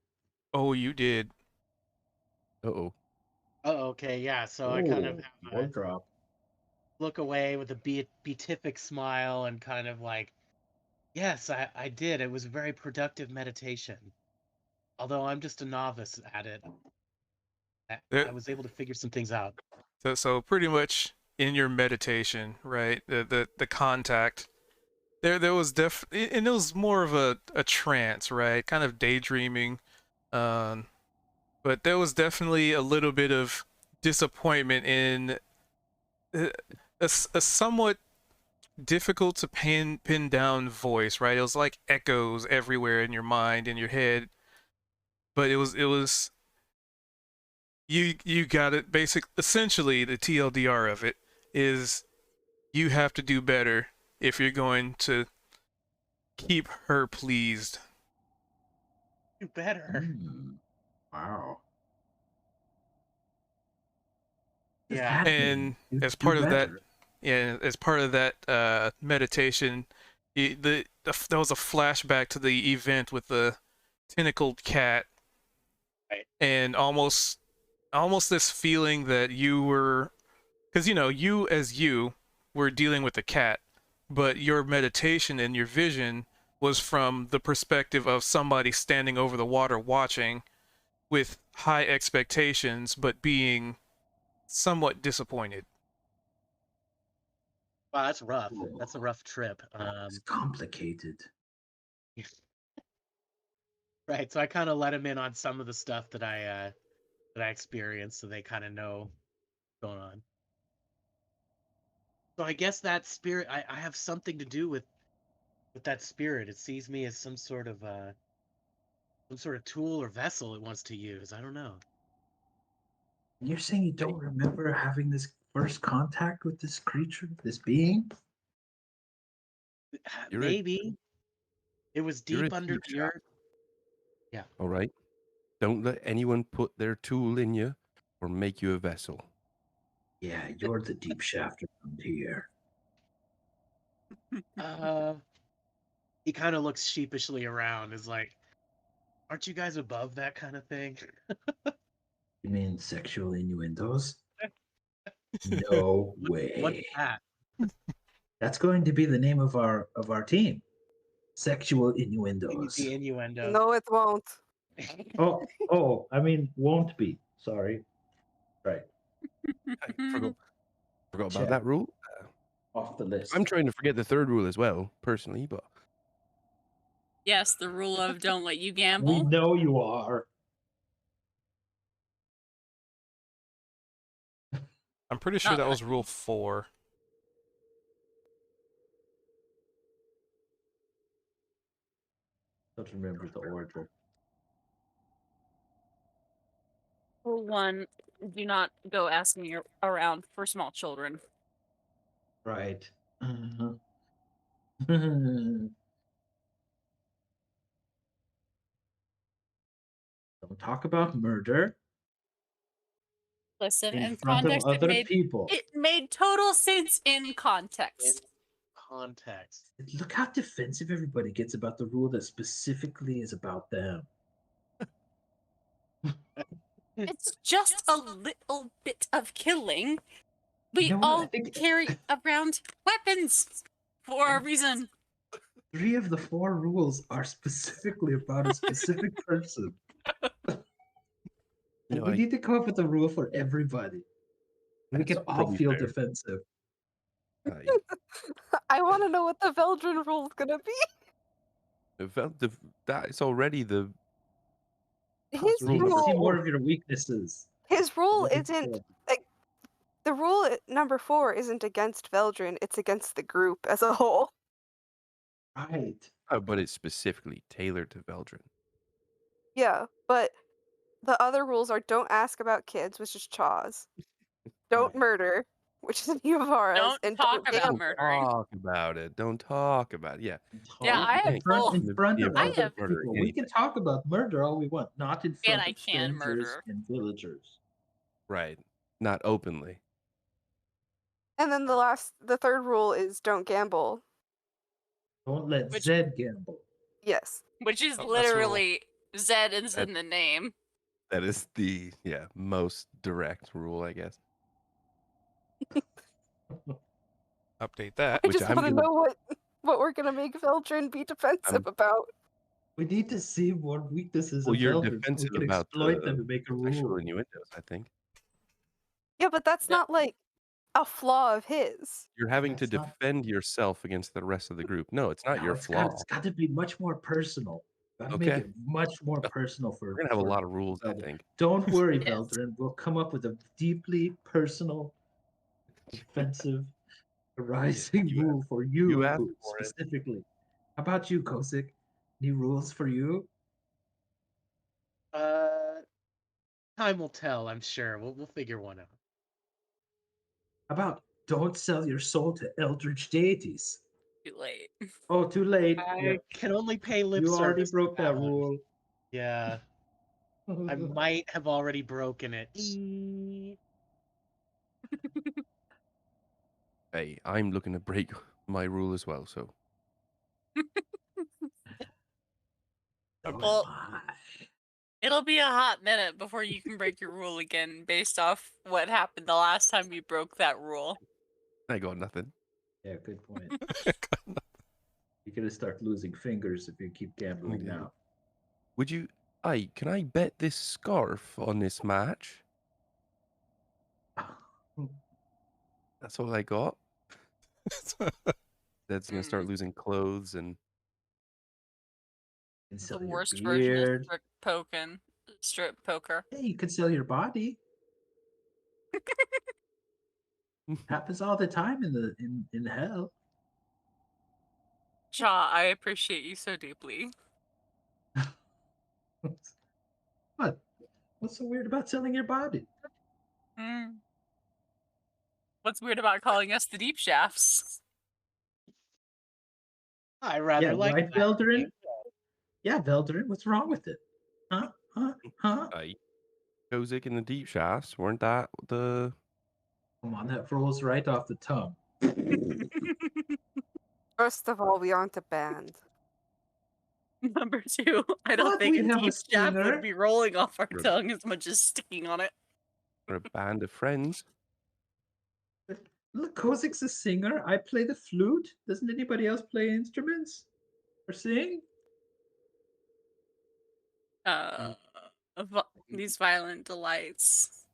Oh, you did. Uh-oh. Oh, okay, yeah. So I kind of Ooh, have word a drop. look away with a beatific smile and kind of like, yes, I did. It was a very productive meditation. Although I'm just a novice at it, There- I was able to figure some things out. So pretty much in your meditation, right? The contact. There was and it was more of a trance, right? Kind of daydreaming. But there was definitely a little bit of disappointment in a somewhat difficult to pin down voice, right? It was like echoes everywhere in your mind, in your head. But it was you got it. Essentially the TLDR of it is you have to do better if you're going to keep her pleased. You better. Hmm. Wow. Yeah. And You as do part of that, better. yeah, as part of that meditation, there was a flashback to the event with the tentacled cat, Right. and almost this feeling that you were, because you as you were dealing with the cat, but your meditation and your vision was from the perspective of somebody standing over the water watching with high expectations but being somewhat disappointed. Wow, that's rough. That's a rough trip. It's complicated. Right. So I kind of let them in on some of the stuff that I experienced, so they kind of know what's going on. So I guess that spirit, I have something to do with that spirit. It sees me as some sort of tool or vessel it wants to use. I don't know. You're saying you don't remember having this first contact with this creature, this being? You're a- Maybe it was you're a deep under deep the shot. earth. All right? Don't let anyone put their tool in you or make you a vessel. Yeah, you're the deep shaft around here. He kind of looks sheepishly around. Is like, aren't you guys above that kind of thing? You mean sexual innuendos? No What's way. that? That's going to be the name of our team. Sexual Maybe innuendos. the innuendo. No, it won't. Oh, I mean won't be. Sorry. Right. I forgot about Check. that rule. Off the list. I'm trying to forget the third rule as well, personally, but Yes, the rule of don't let you We gamble. know you are. I'm pretty sure Not that that I- was rule 4. Don't remember the order. Rule 1, do not go asking around for small children. Right. Don't talk about murder Listen, in in front of context, other people. it made total sense in In context. context. Look how defensive everybody gets about the rule that specifically is about them. It's just a little bit of killing. We You know what? I all think- carry around weapons for a reason. 3 of the 4 rules are specifically about a specific person. No, We need to come up with a rule for everybody. We can That's all probably feel fair. defensive. I want to know what the Veldrin rule is gonna be. That's already the His We need to rule see rule, more of your weaknesses. his rule Look at isn't that. like the rule number 4 isn't against Veldrin. It's against the group as a whole. Right. but it's specifically tailored to Veldrin. Yeah, but the other rules are don't ask about kids, which is Chaw's. Don't Right. murder, which is Yuvara's. Don't and talk about gamble. murdering. Talk about it. Don't talk about it. Yeah. Yeah, I have in front, full- in front of I other have- people. We can talk about murder all we want, not in front I of can strangers murder. and villagers. Right. Not openly. And then the third rule is don't gamble. Don't let Which- Zed gamble. Yes. Which is Oh, that's a rule. literally Zed is in the name. That is the most direct rule, I guess. Update that. I Which just I'm want to gonna- know what we're gonna make Veldrin be defensive about. We need to see what weaknesses Well, of you're Veldrin so we defensive can about exploit the them to make a Sexual rule. innuendos, I think. Yeah, but that's Yeah. not like a flaw of his. You're having to That's not- defend yourself against the rest of the group. No, it's not No, your it's flaw. got to be much more personal. Gotta make Okay. it much more personal for. We're gonna have a for lot of rules, I Veldrin. think. Don't worry, Yes. Veldrin. We'll come up with a deeply personal, defensive, arising You- rule for you, you asked for it. specifically. How about you, Kosik? Any rules for you? Time will tell. I'm sure we'll figure one out. How about don't sell your soul to eldritch deities? Too late. Oh, too late. I Yeah, can only pay lip you already service to broke that one. rule. Yeah, I might have already broken it. Hey, I'm looking to break my rule as well, so So Well- am I. It'll be a hot minute before you can break your rule again based off what happened the last time you broke that rule. I got nothing. Yeah, good point. You're gonna start losing fingers if you keep gambling Yeah. now. Would you can I bet this scarf on this match? That's all I got. That's gonna start losing clothes and You can The sell your worst version beard. of strip poker. Hey, you could sell your body. Happens all the time in hell. Cha, I appreciate you so deeply. What? What's so weird about selling your body? Hmm. What's weird about calling us the deep shafts? I rather Yeah, like right, that. Veldrin? Yeah, Veldrin, what's wrong with it? Huh? Huh? Kozik and the deep shafts weren't that the Come on, that rolls right off the tongue. First of all, we aren't a band. Number 2, I don't What? think We a have a deep shaft singer? would be rolling off our Right. tongue as much as sticking on it. or a band of friends? Look, Kozik's a singer. I play the flute. Doesn't anybody else play instruments or sing? These violent delights.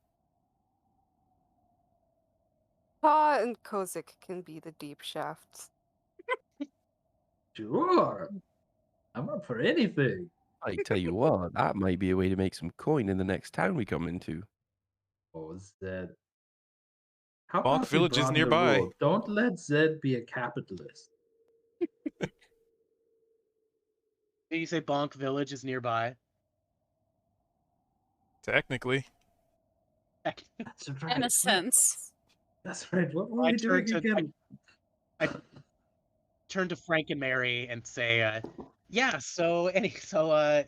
Chaw and Kozik can be the deep shafts. Sure. I'm up for anything. I tell you what, that might be a way to make some coin in the next town we come into. Oh, is that How Bonk about we Village is broaden the nearby. rule? Don't let Zed be a capitalist. Did you say Bonk Village is nearby? Technically. That's right. In a What- sense. That's right. What were I we doing turned to- again? I turn to Frank and Mary and say, "Yeah, so you know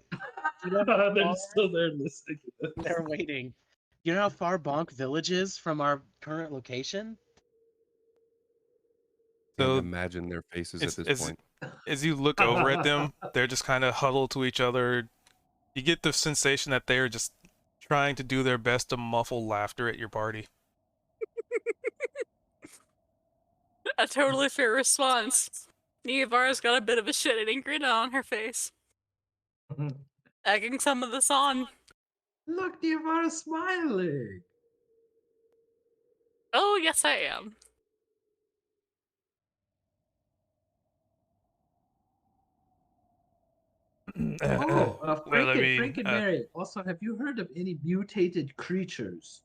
how They're far still there listening. they're waiting? You know how far Bonk Village is from our current location?" Can't So imagine their faces at it's, this as, point. as you look over at them, they're just kind of huddled to each other. You get the sensation that they're just trying to do their best to muffle laughter at your party. A totally fair response. Niavara's got a bit of a shit-eating grin on her face, egging some of this on. Look, Niavara's smiling. Oh, yes, I am. Oh, well, I mean, Frank and Mary. Also, have you heard of any mutated creatures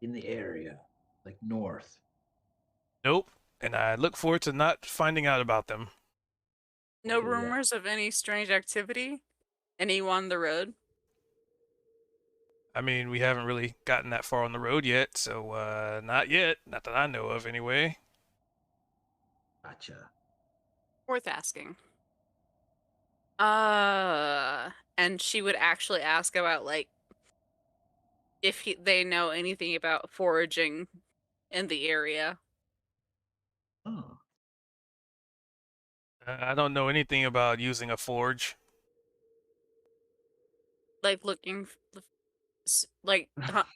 in the area, like north? nope. And I look forward to not finding out about them. No Okay, yeah. rumors of any strange activity? Anyone on the road? I mean, we haven't really gotten that far on the road yet, so not yet. Not that I know of, anyway. Gotcha. Worth asking. And she would actually ask about, like, if they know anything about foraging in the area. Oh, I don't know anything about using a forge. Like, looking, like,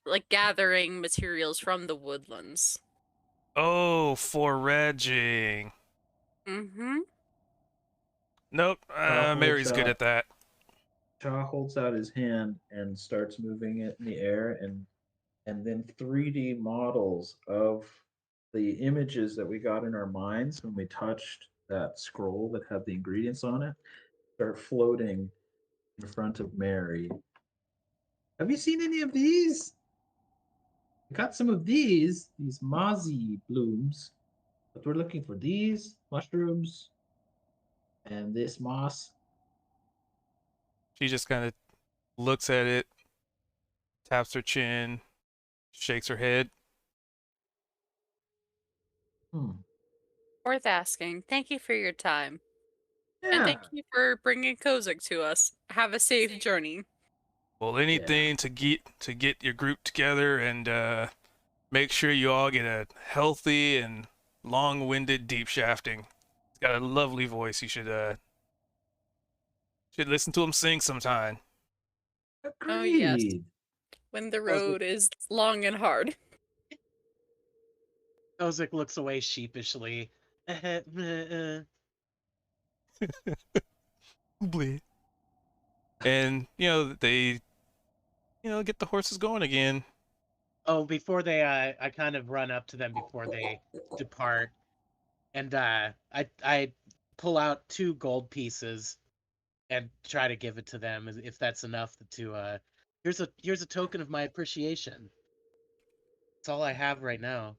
like gathering materials from the woodlands. Oh, foraging. Mm-hmm. Nope. Mary's good at that. Shaw holds out his hand and starts moving it in the air, and then 3D models of the images that we got in our minds when we touched that scroll that had the ingredients on it start floating in front of Mary. Have you seen any of these? We got some of these Mozzie blooms, but we're looking for these mushrooms and this moss. She just kind of looks at it, taps her chin, shakes her head. Hmm. Worth asking. Thank you for your time. And Yeah. thank you for bringing Kozik to us. Have a safe journey. Well, anything to get your group together and make sure you all get a healthy and long-winded deep shafting. He's got a lovely voice. You should listen to him sing sometime. Agreed. Oh, yes. When the road is long and hard. Kozik looks away sheepishly. Bleed. And they get the horses going again. Oh, before they, I kind of run up to them before they depart, and I pull out 2 gold pieces and try to give it to them if that's enough to here's a token of my appreciation. That's all I have right now.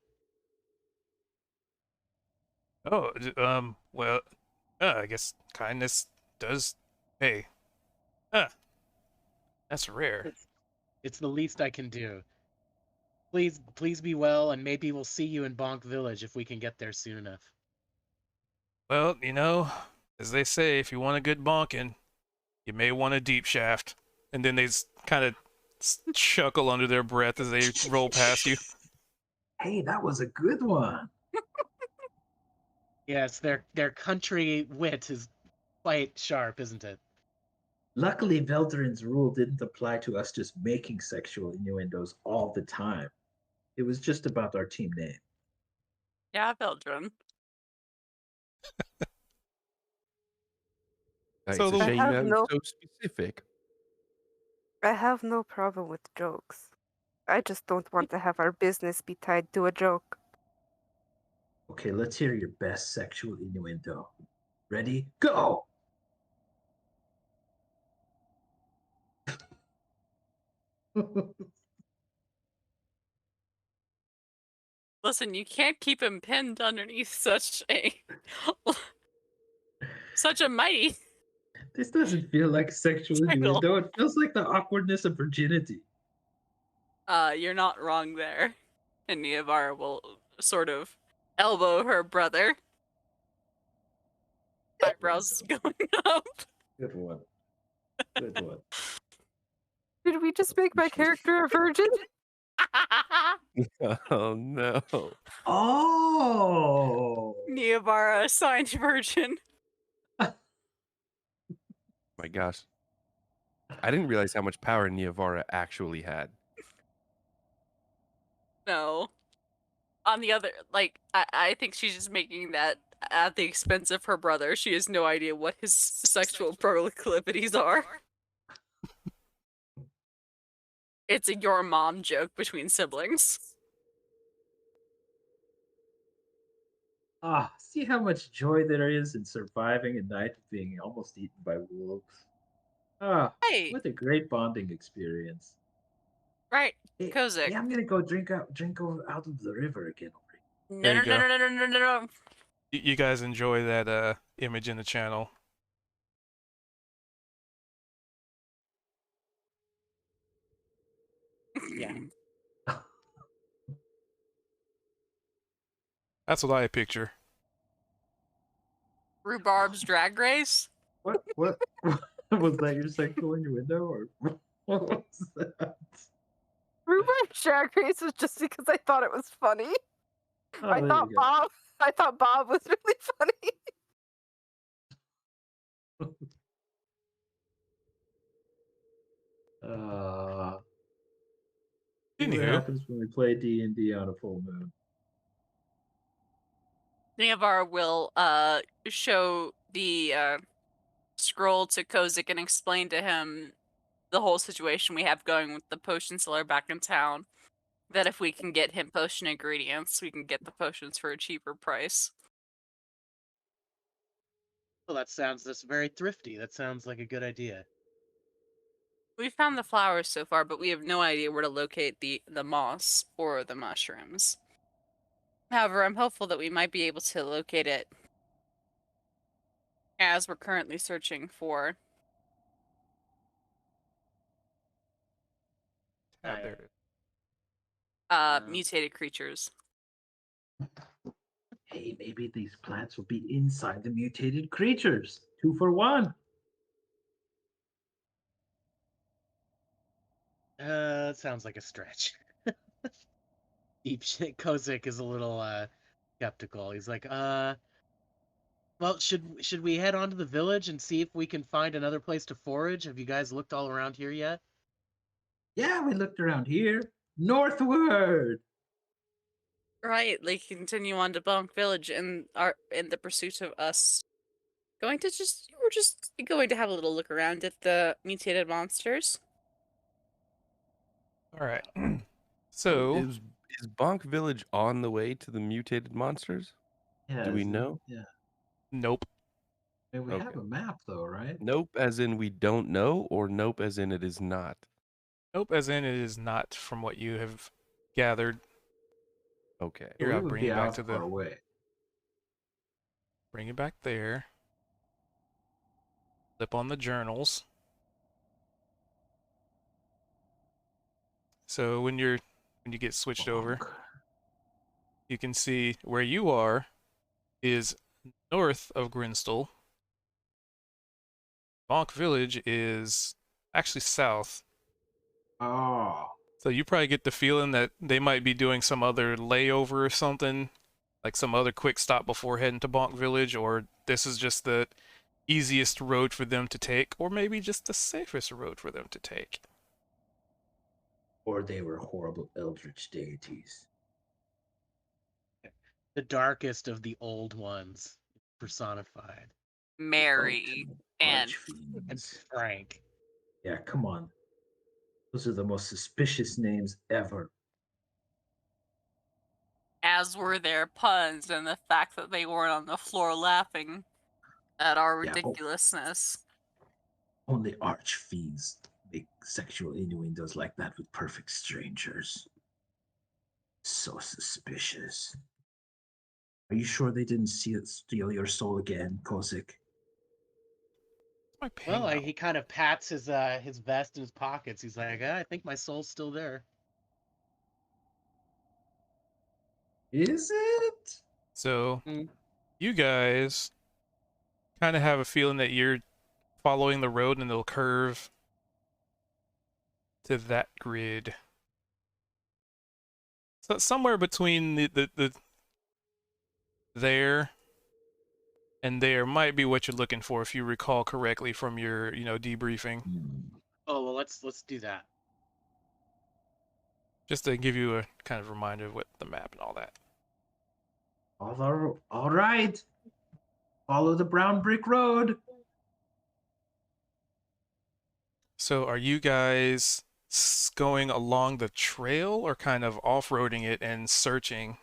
Oh, well, I guess kindness does pay. That's rare. It's the least I can do. Please be well, and maybe we'll see you in Bonk Village if we can get there soon enough. Well, as they say, if you want a good bonking, you may want a deep shaft. And then they kind of chuckle under their breath as they roll past you. Hey, that was a good one. Yes, their country wit is quite sharp, isn't it? Luckily, Veldrin's rule didn't apply to us just making sexual innuendos all the time. It was just about our team name. Yeah, Veldrin. So It's a the- shame I have that was no- so specific. I have no problem with jokes. I just don't want to have our business be tied to a joke. Okay, let's hear your best sexual innuendo. Ready? Go! Listen, you can't keep him pinned underneath such a such a mighty This doesn't feel like sexual Tickle. innuendo. It feels like the awkwardness of virginity. You're not wrong there. And Neavara will sort of elbow her brother. Eyebrows going up. Good one. Good one. Did we just make my character a virgin? Oh no. Oh! Neavara assigned virgin. My gosh. I didn't realize how much power Neavara actually had. No. On the other, like, I think she's just making that at the expense of her brother. She has no idea what his sexual proclivities are. It's a your mom joke between siblings. Ah, see how much joy there is in surviving a night of being almost eaten by wolves. Ah, Hey, what a great bonding experience. right, Hey, Kozik. hey, I'm gonna go drink out of the river again. No, There no, you no, go. no, no, no, no, no. You guys enjoy that image in the channel. Yeah. That's what I picture. Rhubarb's drag race? What was that your sexual innuendo or what was that? Rhubarb drag race was just because I thought it was funny. Oh, I there thought you go. Bob was really funny. See what Anywho, happens when we play D&D on a full moon. Neavara will show the scroll to Kozik and explain to him the whole situation we have going with the potion seller back in town. That if we can get him potion ingredients, we can get the potions for a cheaper price. Well, that's very thrifty. That sounds like a good idea. We found the flowers so far, but we have no idea where to locate the moss or the mushrooms. However, I'm hopeful that we might be able to locate it as we're currently searching for. there it is. Mutated creatures. Hey, maybe these plants will be inside the mutated creatures. 2 for 1. That sounds like a stretch. Deep shit. Kozik is a little skeptical. He's like, well, should we head on to the village and see if we can find another place to forage? Have you guys looked all around here yet? Yeah, we looked around here. Northward. Right, they continue on to Bonk Village in the pursuit of us. We're just going to have a little look around at the mutated monsters. All right. So Is Bonk Village on the way to the mutated monsters? Yeah, Do we isn't it? know? Yeah. nope. I mean, we have Okay. a map though, right? Nope, as in we don't know, or nope, as in it is not. Nope, as in it is not from what you have gathered. Okay. Here, we I'll would bring be you back out to far the away. bring it back there. Flip on the journals. So when you get switched over, Bonk. you can see where you are is north of Grinstall. Bonk Village is actually south. Oh, So you probably get the feeling that they might be doing some other layover or something, like some other quick stop before heading to Bonk Village, or this is just the easiest road for them to take, or maybe just the safest road for them to take. or they were horrible eldritch deities. The darkest of the old ones personified. Mary Ultimate and And archfiends. Frank. Yeah, come on. Those are the most suspicious names ever. as were their puns and the fact that they weren't on the floor laughing at our Yeah, oh. ridiculousness. Only archfiends make sexual innuendos like that with perfect strangers. So suspicious. Are you sure they didn't steal your soul again, Kozik? My Well, pen he kind of pats his vest in his pockets. He's like, I think my soul's still there. Is it? So Mm. you guys kind of have a feeling that you're following the road and it'll curve to that grid. So somewhere between the there and there might be what you're looking for if you recall correctly from your, debriefing. Oh well, let's do that. Just to give you a kind of reminder of what the map and all that. All right. Follow the brown brick road. So are you guys going along the trail or kind of off-roading it and searching?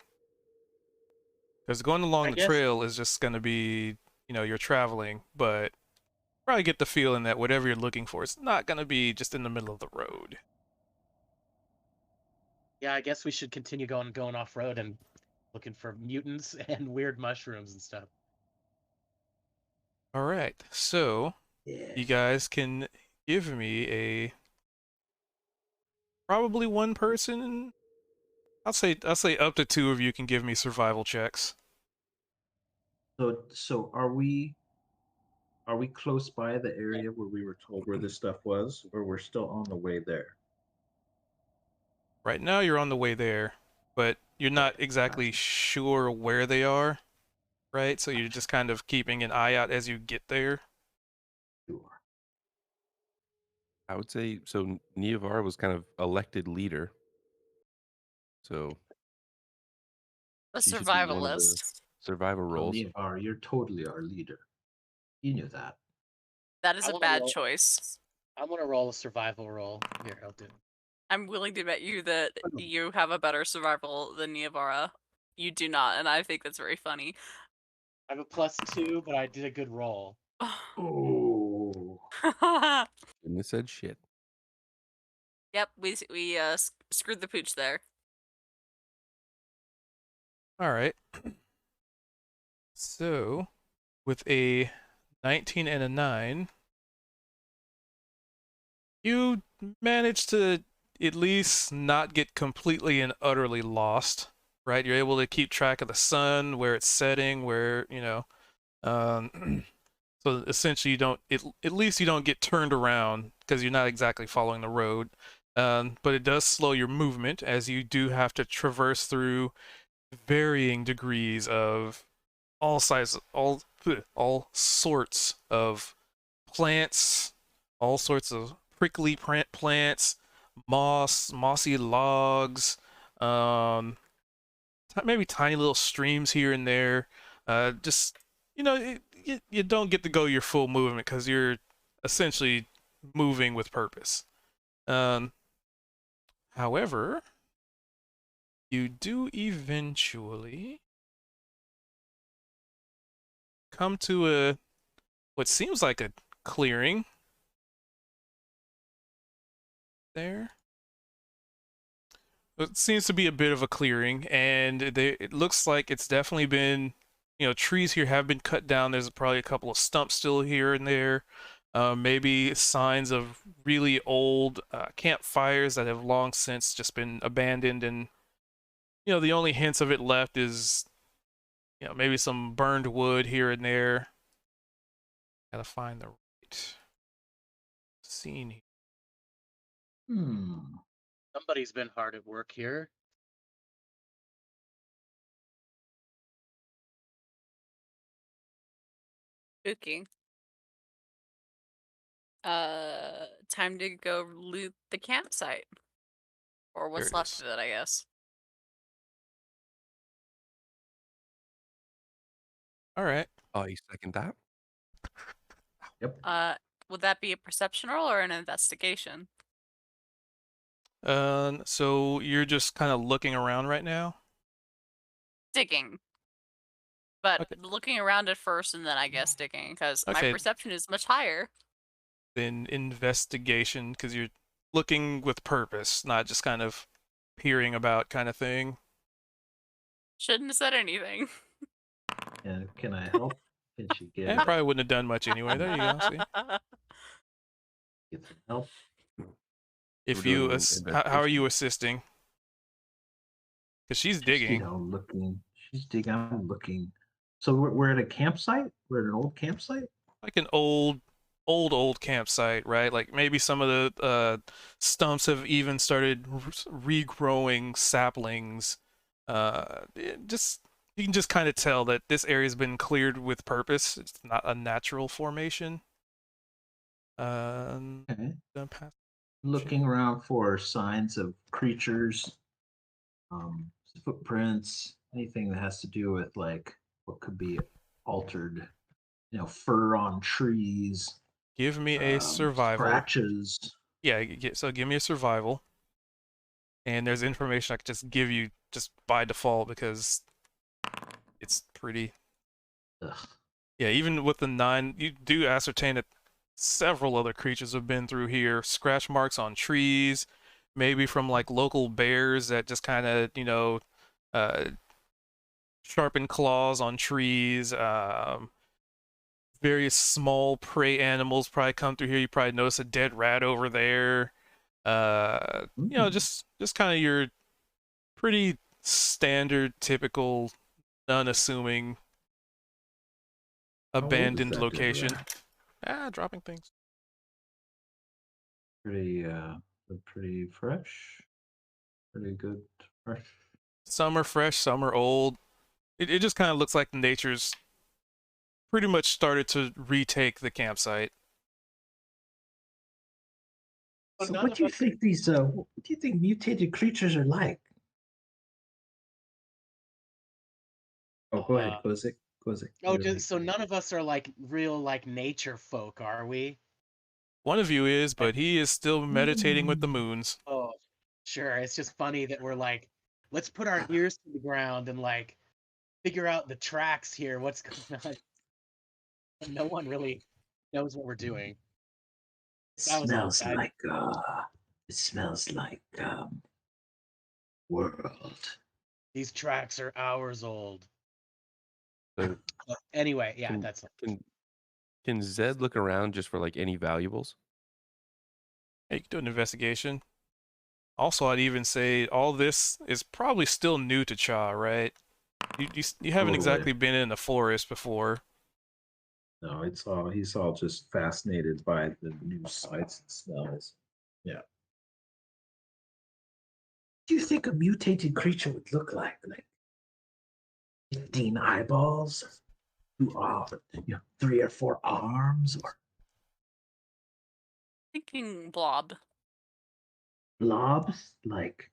Because going along I the guess- trail is just going to be, you're traveling, but probably get the feeling that whatever you're looking for is not going to be just in the middle of the road. Yeah, I guess we should continue going off road and looking for mutants and weird mushrooms and stuff. All right, so Yeah. you guys can give me probably one person. I'll say up to two of you can give me survival checks. So are we close by the area where we were told where this stuff was, or we're still on the way there? Right now you're on the way there, but you're not exactly Gotcha. sure where they are, right? So you're just kind of keeping an eye out as you get there. Sure. I would say so. Neovar was kind of elected leader, so A she should be one of the survivalist. survival roles. You're totally our leader. You knew that. That is I a wanna bad roll- choice. I'm gonna roll a survival roll. Here, I'll do it. I'm willing to bet you that you have a better survival than Niavara. You do not, and I think that's very funny. I have a +2, but I did a good roll. Oh. And it said shit. Yep, we screwed the pooch there. All right. So, with a 19 and a 9, you managed to at least not get completely and utterly lost, right? You're able to keep track of the sun, where it's setting, where, so essentially you don't, at least you don't get turned around because you're not exactly following the road. But it does slow your movement as you do have to traverse through varying degrees of all sizes, all sorts of plants, all sorts of prickly plants, mossy logs, maybe tiny little streams here and there. Just you don't get to go your full movement because you're essentially moving with purpose. However, you do eventually come to what seems like a clearing there. It seems to be a bit of a clearing, and it looks like it's definitely been, trees here have been cut down. There's probably a couple of stumps still here and there. Maybe signs of really old campfires that have long since just been abandoned, and the only hints of it left is maybe some burned wood here and there. Gotta find the right scene here. Somebody's been hard at work here. Spooky. Time to go loot the campsite. Or what's it left is. of it, I guess. All right. Oh, you second that? Would that be a perception roll or an investigation? So you're just kind of looking around right now? Digging. But Okay. looking around at first and then I guess digging, because my Okay. perception is much higher. Then investigation, because you're looking with purpose, not just kind of peering about kind of thing. Shouldn't have said anything. And can I help? Can she I get probably wouldn't have done much anyway. There you go. See, get some help? if doing you, an how are you investigation. assisting? Because she's Just, digging. looking. She's digging. I'm looking. So we're at a campsite. We're at an old campsite. Like an old campsite, right? Like maybe some of the stumps have even started regrowing saplings. Just you can just kind of tell that this area's been cleared with purpose. It's not a natural formation. Okay. Gonna pass- Looking around for signs of creatures, footprints, anything that has to do with like what could be altered, fur on trees, Give me a survival. scratches. Yeah, so give me a survival. And there's information I could just give you just by default because it's pretty. Ugh. Yeah, even with the 9, you do ascertain that several other creatures have been through here. Scratch marks on trees, maybe from like local bears that just kind of, sharpen claws on trees. Various small prey animals probably come through here. You probably notice a dead rat over there. Mm. Just kind of your pretty standard, typical, unassuming How old is abandoned that dead location. rat? Dropping things. Pretty fresh. Pretty good fresh. Some are fresh, some are old. It just kind of looks like nature's pretty much started to retake the campsite. So what do you think these what do you think mutated creatures are like? Oh, go ahead, Kozik. Kozik. Oh, so none of us are like real like nature folk, are we? One of you is, Like, but he is still meditating with the moons. oh, sure. It's just funny that we're like, let's put our ears to the ground and like figure out the tracks here. What's going on? No one really knows what we're doing. That was all. It smells like world. These tracks are hours old. So Anyway, yeah, can, that's can Zed look around just for like any valuables? Yeah, you can do an investigation. Also, I'd even say all this is probably still new to Cha, right? You haven't Totally. exactly been in the forest before. No, he's all just fascinated by the new sights and smells. Yeah. Do you think a mutated creature would look like? Like 15 eyeballs? 3 or 4 arms, or Thinking blob. blobs? Like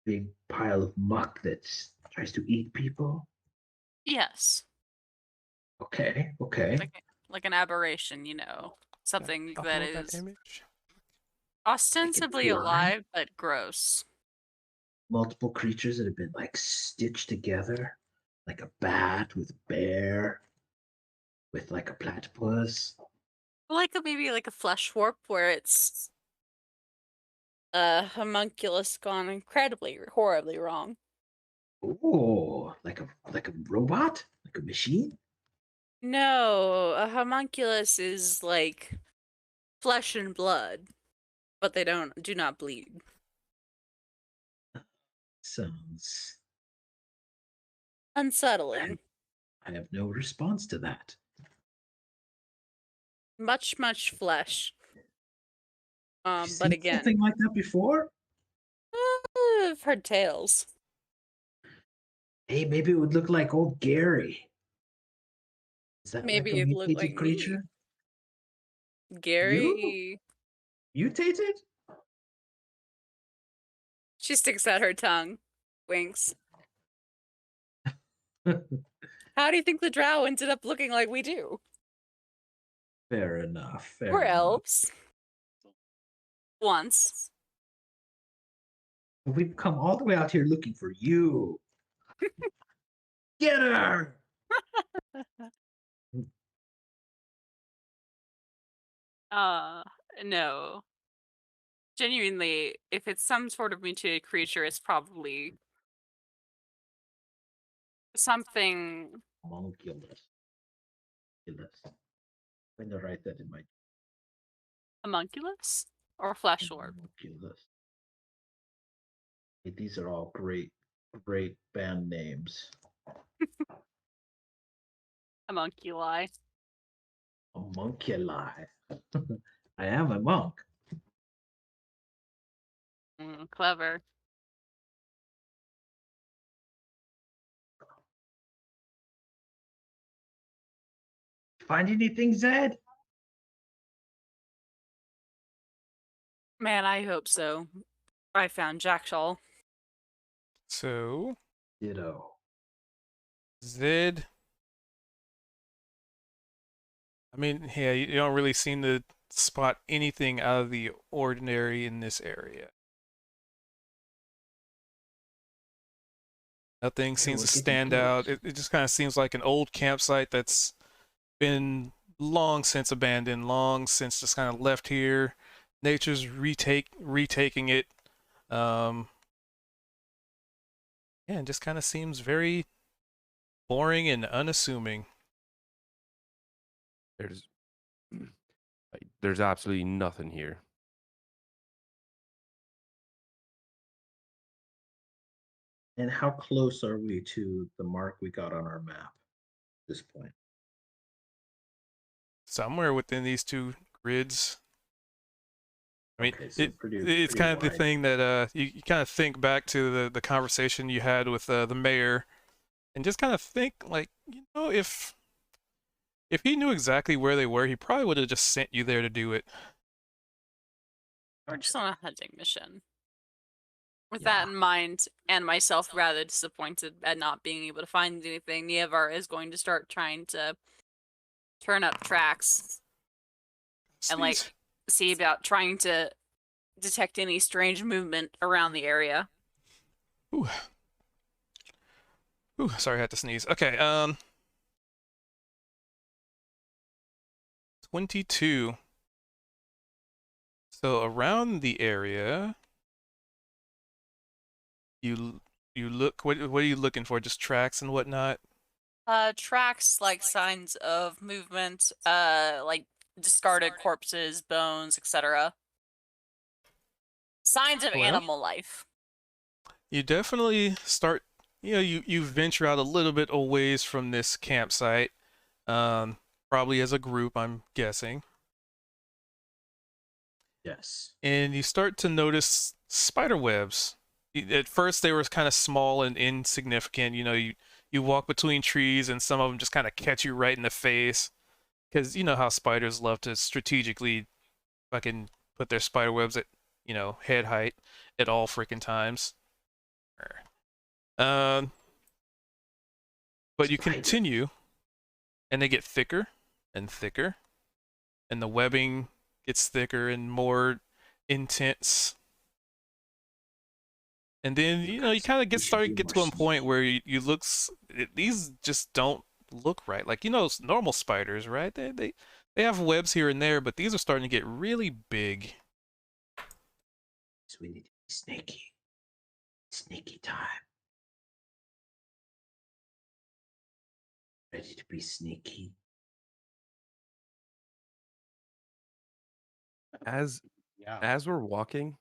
big pile of muck that tries to eat people? Yes. Okay. Like an aberration, something that Upload that is image. ostensibly fly? alive but gross. Multiple creatures that have been like stitched together, like a bat with a bear, with like a platypus. Maybe like a flesh warp where it's homunculus gone incredibly horribly wrong. Oh, like a robot, like a machine. No, a homunculus is like flesh and blood, but they do not bleed. Sounds. Unsettling. I have no response to that. Much flesh. You've But seen again, something like that before? I've heard tales. Hey, maybe it would look like old Gary. Is that Maybe like a it looked mutated like creature? me. Gary. Mutated? She sticks out her tongue. Winks. How do you think the drow ended up looking like we do? Fair enough. We're elves. Once. We've come all the way out here looking for you. Get her! No. Genuinely, if it's some sort of mutated creature, it's probably something Homunculus. Homunculus. I'm going to write that in my homunculus or flesh orb. homunculus. Hey, these are all great, great band names. Homunculi. Homunculi. I am a monk. Clever. Find anything, Zed? Man, I hope so. I found Jackshall. So, Ditto. Zed. I mean, yeah, you don't really seem to spot anything out of the ordinary in this area. Nothing Okay, seems we're to getting stand out. close. It just kind of seems like an old campsite that's been long since abandoned, long since just kind of left here. Nature's retaking it. Yeah, it just kind of seems very boring and unassuming. There's there's absolutely nothing here. And how close are we to the mark we got on our map at this point? Somewhere within these two grids. I mean, Okay, so it's pretty kind of the wide. thing that you kind of think back to the conversation you had with the mayor, and just kind of think like, you know, if he knew exactly where they were, he probably would have just sent you there to do it. We're just on a hunting mission. With Yeah. that in mind, and myself rather disappointed at not being able to find anything, Nievar is going to start trying to turn up tracks and like Sneeze. see about trying to detect any strange movement around the area. Ooh. Ooh, sorry, I had to sneeze. Okay, 22. So around the area, you look. What are you looking for? Just tracks and whatnot. Tracks like signs of movement, like discarded corpses, bones, etc. Signs of Well, animal life. you definitely start. You know, you venture out a little bit away from this campsite. Probably as a group, I'm guessing. Yes. And you start to notice spider webs. At first, they were kind of small and insignificant. You know, you walk between trees, and some of them just kind of catch you right in the face, because you know how spiders love to strategically fucking put their spider webs at, you know, head height at all freaking times. Um, but you Spider. continue, and they get thicker and thicker, and the webbing gets thicker and more intense. And then, you know, you kind of We should be get more to a point sneaky. where these just don't look right. Like, you know, normal spiders, right? They have webs here and there, but these are starting to get really big. So we need to be sneaky. Sneaky time. Ready to be sneaky. As Yeah. as we're walking,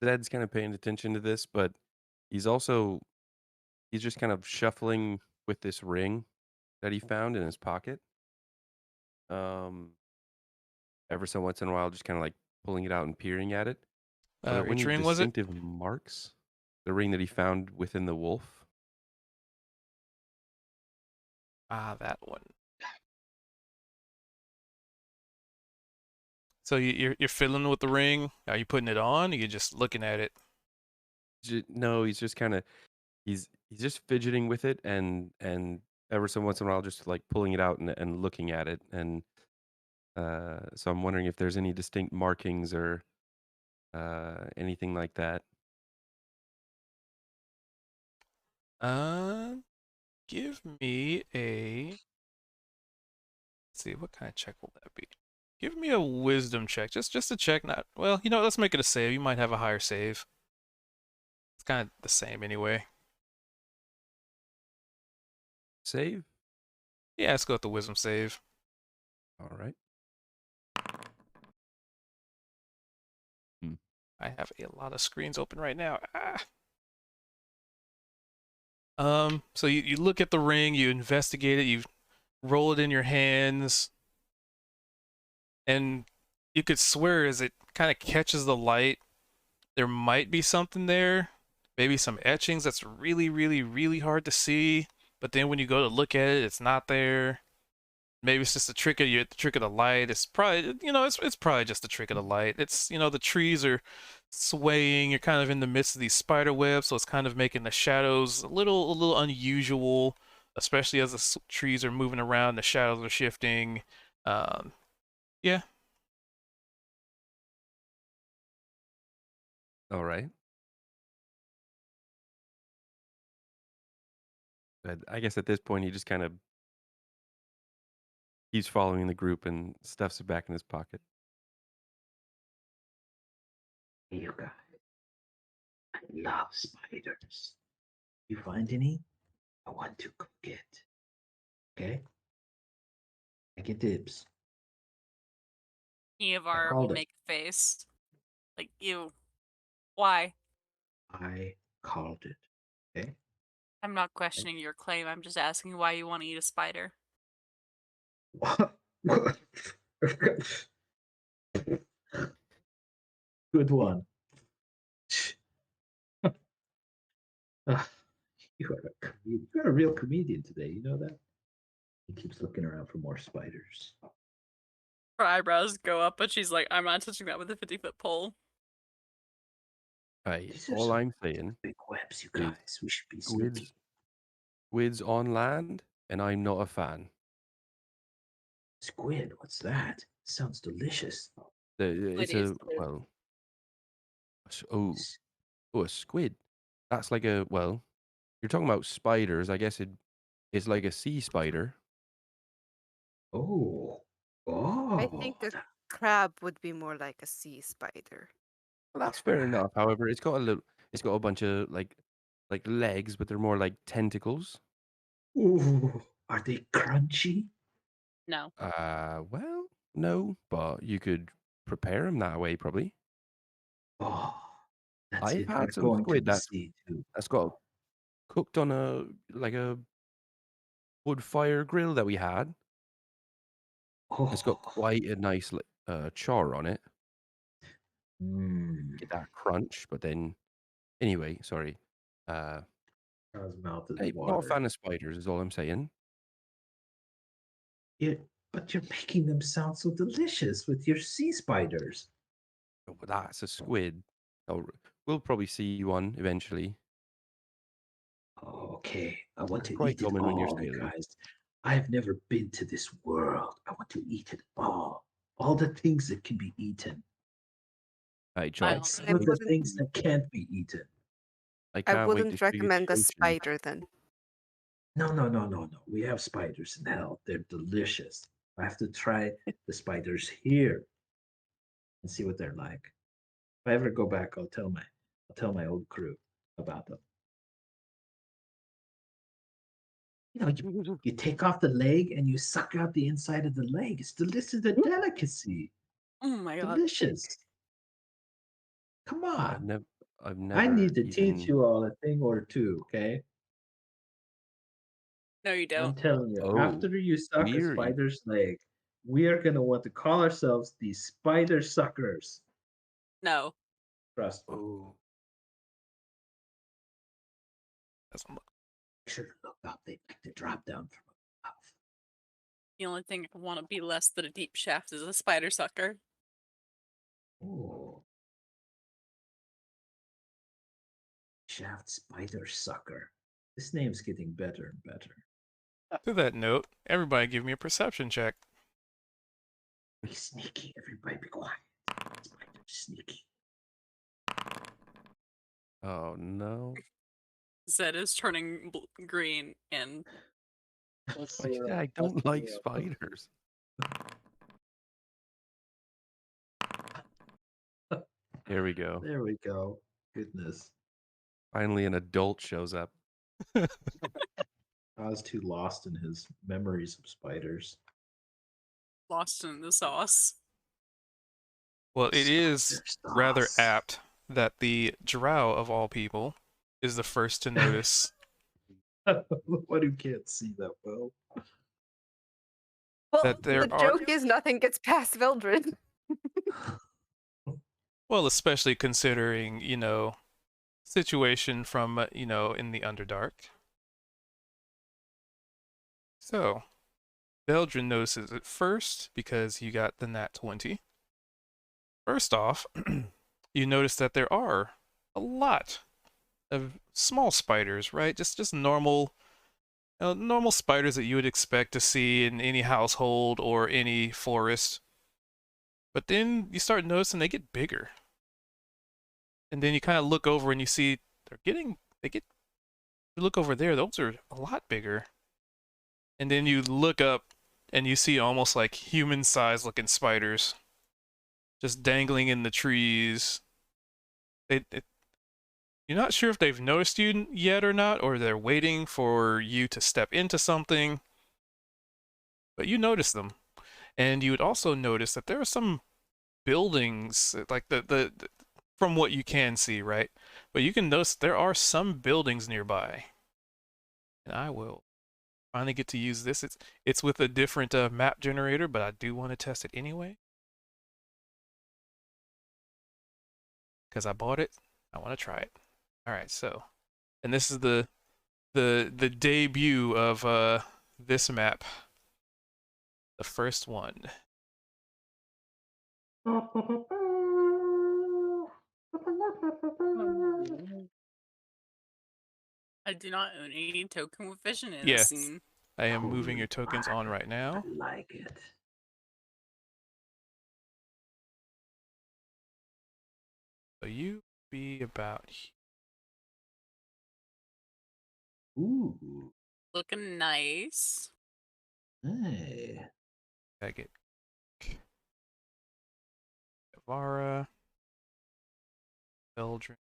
Zed's kind of paying attention to this, but he's just kind of shuffling with this ring that he found in his pocket. Ever so once in a while, just kind of like pulling it out and peering at it. Are there Which any ring was it? distinctive marks? The ring that he found within the wolf? Ah, that one. So you're fiddling with the ring? Are you putting it on? Or are you just looking at it? No, he's just kind of he's just fidgeting with it and ever so once in a while just like pulling it out and looking at it and so I'm wondering if there's any distinct markings or anything like that. Give me a. Let's see, what kind of check will that be? Give me a wisdom check, just a check. Not well, you know. Let's make it a save. You might have a higher save. It's kind of the same anyway. Save. Yeah, let's go with the wisdom save. All right. I have a lot of screens open right now. So you look at the ring, you investigate it, you roll it in your hands, and you could swear as it kind of catches the light, there might be something there, maybe some etchings that's really, really, really hard to see. But then when you go to look at it, it's not there. Maybe it's just a trick of the trick of the light. It's probably it's probably just a trick of the light. It's the trees are swaying. You're kind of in the midst of these spider webs, so it's kind of making the shadows a little unusual, especially as the trees are moving around. The shadows are shifting. Yeah. All right. But I guess at this point he just kind of keeps following the group and stuffs it back in his pocket. Hey, you guys. I love spiders. You find any? I want to cook it. Okay? I get dibs. Eovar will called it. make a face. Like, ew. Why? I called it. Okay? I'm not questioning your claim. I'm just asking why you want to eat a spider. Good one. You're a real comedian today. You know that? He keeps looking around for more spiders. Her eyebrows go up, but she's like, I'm not touching that with a 50-foot pole. Hey, These are all some I'm saying, big webs, you is guys. We should be sneaky. squids on land, and I'm not a fan. Squid, what's that? Sounds delicious. It's is a good. well. A squid. That's like a well. You're talking about spiders. I guess it's like a sea spider. Oh. I think Oh. a crab would be more like a sea spider. Well, that's fair enough. However, it's got a bunch of like legs, but they're more like tentacles. Ooh. Are they crunchy? No. Well, no, but you could prepare them that way probably. Oh. That's I've it. had We're some going to squid the sea too. that's got cooked on a wood fire grill that we had. It's got Oh. quite a nice char on it. Mm. Get that crunch, but then anyway, sorry. I was mouth is Hey, not a water. fan of spiders is all I'm saying. But you're making them sound so delicious with your sea spiders. Oh, but that's a squid. Oh, we'll probably see one eventually. Oh, okay, I want It's to quite eat it common when you're all, you sailing. guys. I've never been to this world. I want to eat it all. All the things that can be eaten. Hey, I John, don't Some I of the wouldn't- things that can't be eaten. I I can't wait to wouldn't show you recommend the a ocean. spider then. No. We have spiders in hell. They're delicious. I have to try the spiders here and see what they're like. If I ever go back, I'll tell my old crew about them. You take off the leg and you suck out the inside of the leg. It's delicious, a delicacy. Oh my god. Delicious. Come I've on. never, I've I never need to even. teach you all a thing or two, okay? No, you I'm don't. telling you, Oh, after you suck a weird. spider's leg, we are going to want to call ourselves the spider suckers. No. Trust me. Oh, Doesn't look. Make sure to look up. They like to drop down from above. The only thing I want to be less than a deep shaft is a spider sucker. Oh. Shaft spider sucker. This name's getting better and better. To that note, everybody give me a perception check. Be sneaky, everybody be quiet. Spider sneaky. oh no! Zed is turning green and Let's I see said what- I let's don't see like what- spiders. Here we go. There we go. Goodness. Finally, an adult shows up. I was too lost in his memories of spiders. Lost in the sauce. Well, it is Spider rather sauce. apt that the drow of all people is the first to notice. What who can't see that well? Well, That there the are- joke is nothing gets past Veldrin. Well, especially considering, situation from, in the Underdark. So, Veldrin notices it first because you got the nat 20. First off, you notice that there are a lot of small spiders, right? Just normal normal spiders that you would expect to see in any household or any forest. But then you start noticing they get bigger. And then you kind of look over and you see you look over there, those are a lot bigger. And then you look up and you see almost like human-sized looking spiders just dangling in the trees. You're not sure if they've noticed you yet or not, or they're waiting for you to step into something. But you notice them. And you would also notice that there are some buildings, like the from what you can see, right? But you can notice there are some buildings nearby. And I will finally get to use this. It's with a different map generator, but I do want to test it anyway. Because I bought it, I want to try it. All right, so, and this is the debut of this map, the first one. I do not own any token with vision in Yes. this scene. I am moving your tokens on right now. I like it. So you be about Ooh. Looking nice. Hey. I get Vara, Eldrin,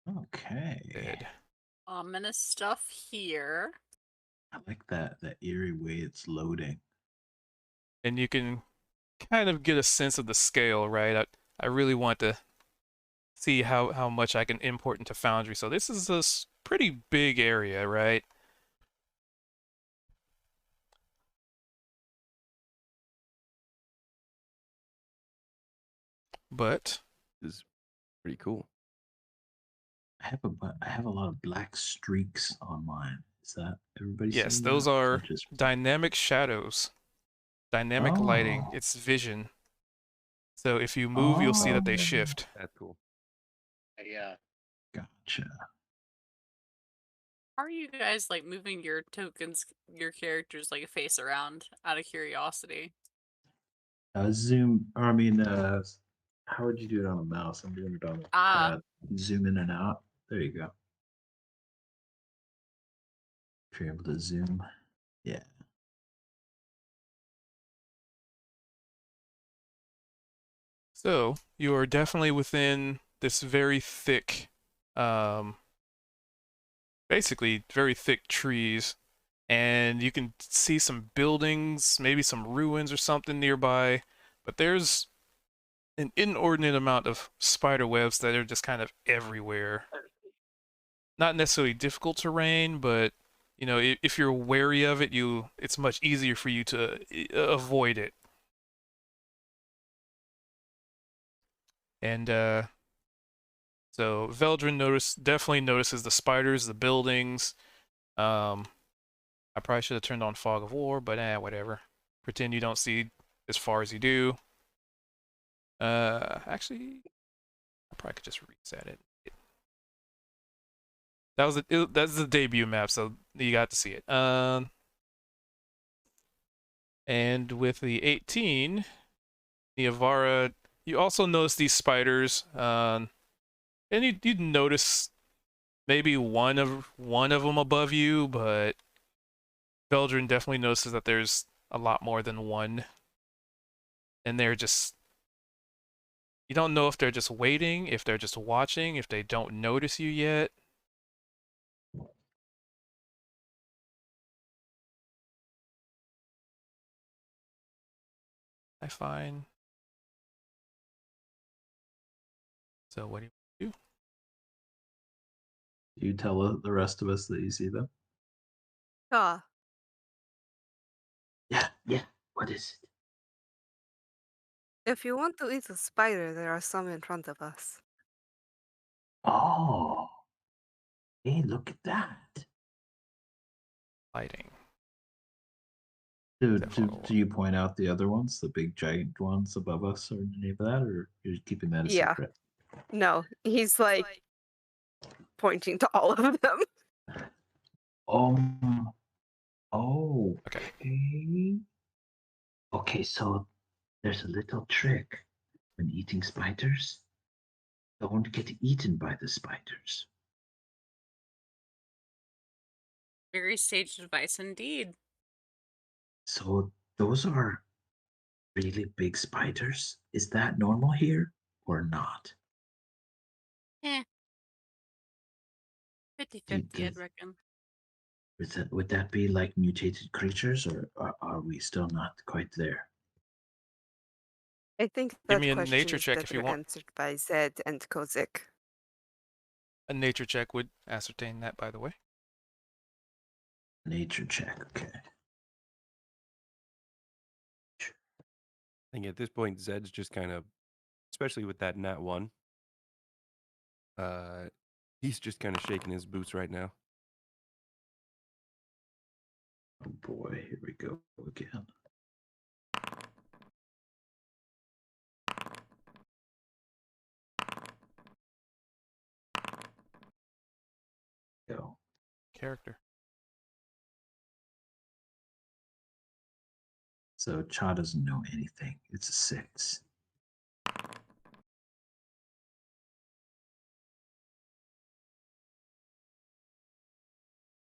Okay. dead. Ominous stuff here. I like that eerie way it's loading. And you can kind of get a sense of the scale, right? I really want to see how much I can import into Foundry. So this is a pretty big area, right? But This is pretty cool. I have a lot of black streaks on mine. Is that everybody? yes, seeing those that? Or are just dynamic shadows, dynamic lighting. Oh. It's vision. So if you move, you'll see that they Oh. shift. That's cool. Yeah. Gotcha. How are you guys like moving your tokens, your characters like face around out of curiosity? Zoom. Or I mean, how would you do it on a mouse? I'm doing it on a Ah. pad. Zoom in and out. There you go. If you're able to zoom, yeah. So you are definitely within this very thick, basically very thick trees, and you can see some buildings, maybe some ruins or something nearby, but there's an inordinate amount of spider webs that are just kind of everywhere. Not necessarily difficult terrain, but if you're wary of it, it's much easier for you to avoid it. And so Veldrin definitely notices the spiders, the buildings. I probably should have turned on Fog of War, but whatever. Pretend you don't see as far as you do. Actually, I probably could just reset it. That's the debut map, so you got to see it. And with the 18, Niavara, you also notice these spiders, and you'd notice maybe one of them above you, but Veldrin definitely notices that there's a lot more than one, and you don't know if they're just waiting, if they're just watching, if they don't notice you yet. I find. So what do you do? You tell the rest of us that you see them. Ah, Yeah. What is it? if you want to eat a spider, there are some in front of us. Oh, hey, look at that. Lighting. Do Definitely. you point out the other ones, the big giant ones above us, or any of that, or you're keeping that a Yeah. secret? No, he's like pointing to all of them. Okay. Okay. Okay, so there's a little trick when eating spiders. Don't get eaten by the spiders. Very sage advice indeed. So those are really big spiders. Is that normal here or not? Eh, 50-50, I'd reckon. Would that be like mutated creatures, or are we still not quite there? I think Give that me a question nature is check if you better want. answered by Zed and Kozik. A nature check would ascertain that, by the way. Nature check. Okay. I think at this point, Zed's just kind of, especially with that nat 1, he's just kind of shaking his boots right now. Oh boy, here we go again. Go. Character. So Cha doesn't know anything. It's a 6.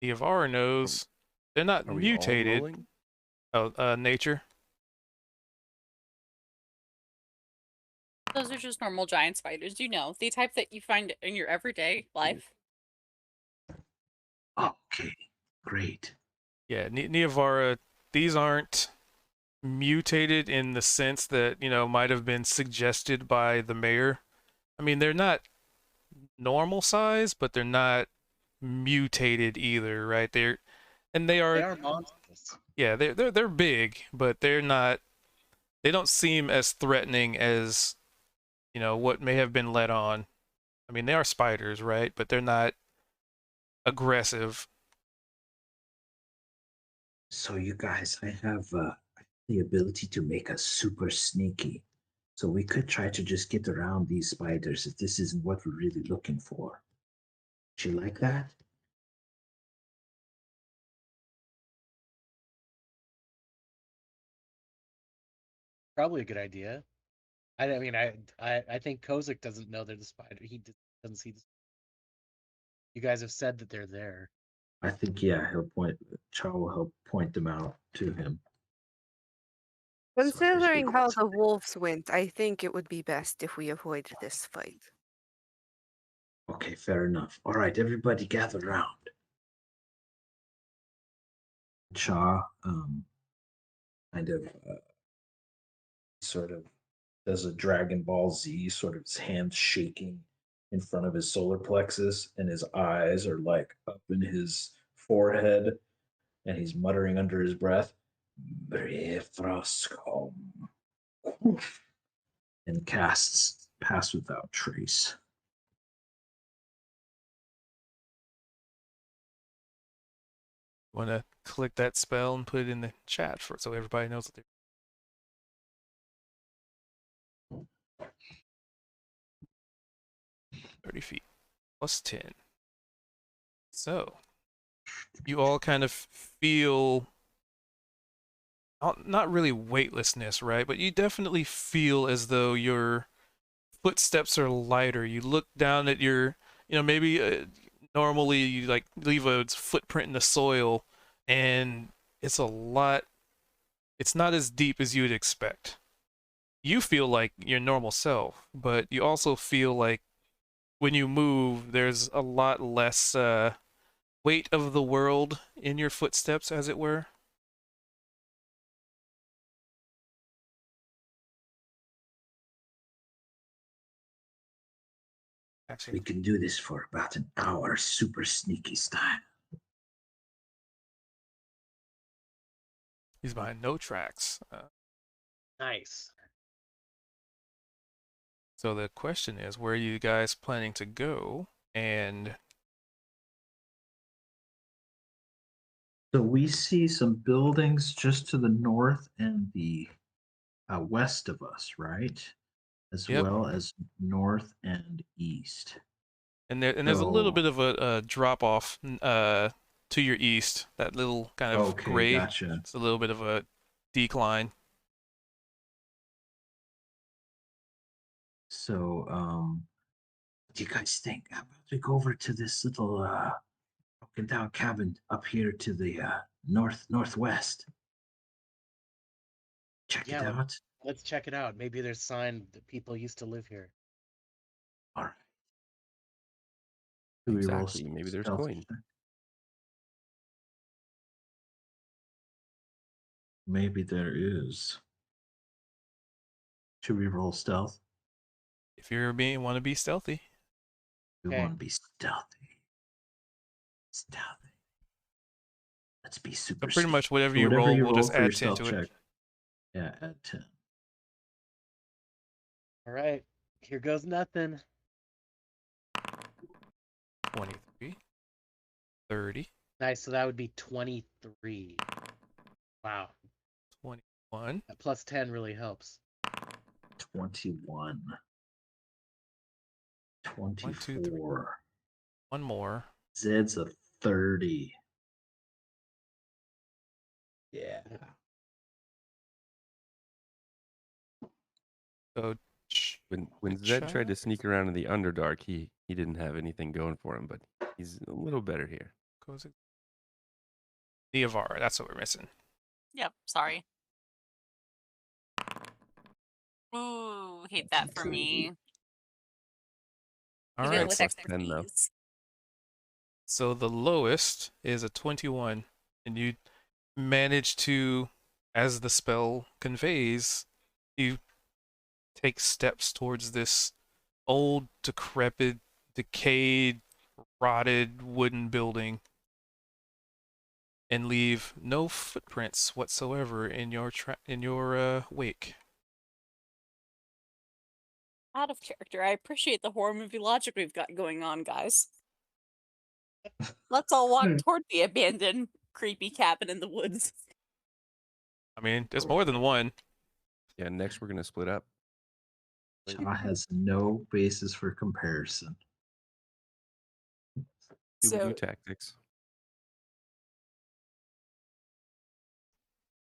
The Avara knows they're not Are we all mutated. rolling? Oh, nature. Those are just normal giant spiders, you know, the type that you find in your everyday life. Okay, great. Yeah, Neavara, these aren't mutated in the sense that, might have been suggested by the mayor. I mean, they're not normal size, but they're not mutated either, right? They They are are monsters. yeah, they're big, but they're not, they don't seem as threatening as, what may have been let on. I mean, they are spiders, right? But they're not aggressive. So you guys, I have the ability to make us super sneaky. So we could try to just get around these spiders if this isn't what we're really looking for. Do you like that? Probably a good idea. I mean, I think Kozik doesn't know they're the spider. He doesn't see the. You guys have said that they're there. I think, yeah, he'll point, Cha will help point them out to him. So there's Considering big how ones. the wolves went, I think it would be best if we avoid this fight. Okay, fair enough. All right, everybody gather around. Cha kind of sort of does a Dragon Ball Z, sort of his hands shaking in front of his solar plexus, and his eyes are like up in his forehead, and he's muttering under his breath, Brefroscom, and casts Pass Without Trace. Want to click that spell and put it in the chat for so everybody knows what they're 30 feet plus 10. So you all kind of feel not really weightlessness, right? But you definitely feel as though your footsteps are lighter. You look down at your, maybe normally you like leave a footprint in the soil, and it's not as deep as you'd expect. You feel like your normal self, but you also feel like when you move, there's a lot less weight of the world in your footsteps, as it were. Actually, We can do this for about an hour, super sneaky style. he's behind no tracks. Nice. So the question is, where are you guys planning to go? And So we see some buildings just to the north and the west of us, right? As Yep. well as north and east. there's a little So- bit of a drop off to your east. That little kind of Okay, grade. gotcha. It's a little bit of a decline. So, what do you guys think? How about we go over to this little broken down cabin up here to the northwest? Check Yeah, it out. let's check it out. Maybe there's sign that people used to live here. All right. Do we roll Exactly. Maybe there's stealth coin. check? Maybe there is. Should we roll stealth? If you're want to be stealthy, We Okay. want to be stealthy. Stealthy. Let's be so super. pretty much sneaky. whatever So you whatever roll, you we'll roll just for your add 10 stealth to it. check. Yeah, add 10. All right, here goes nothing. 23, 30, Nice, so that would be 23. Wow, 21. that plus 10 really helps. 21. 1, 2, 3. 24. One more. Zed's a 30. Yeah. So When Zed tried to sneak around in the Underdark, he didn't have anything going for him, but he's a little better here. goes Neovar, that's what we're missing. Yep, sorry. Ooh, hate that for me. All Even right, with plus 10 though. expertise. so the lowest is a 21, and you manage to, as the spell conveys, you take steps towards this old, decrepit, decayed, rotted wooden building and leave no footprints whatsoever in your wake. Out of character. I appreciate the horror movie logic we've got going on, guys. Let's all walk toward the abandoned, creepy cabin in the woods. I mean, there's more than one. Yeah, next we're gonna split up. Shaw has no basis for comparison. Scooby-Doo So, tactics.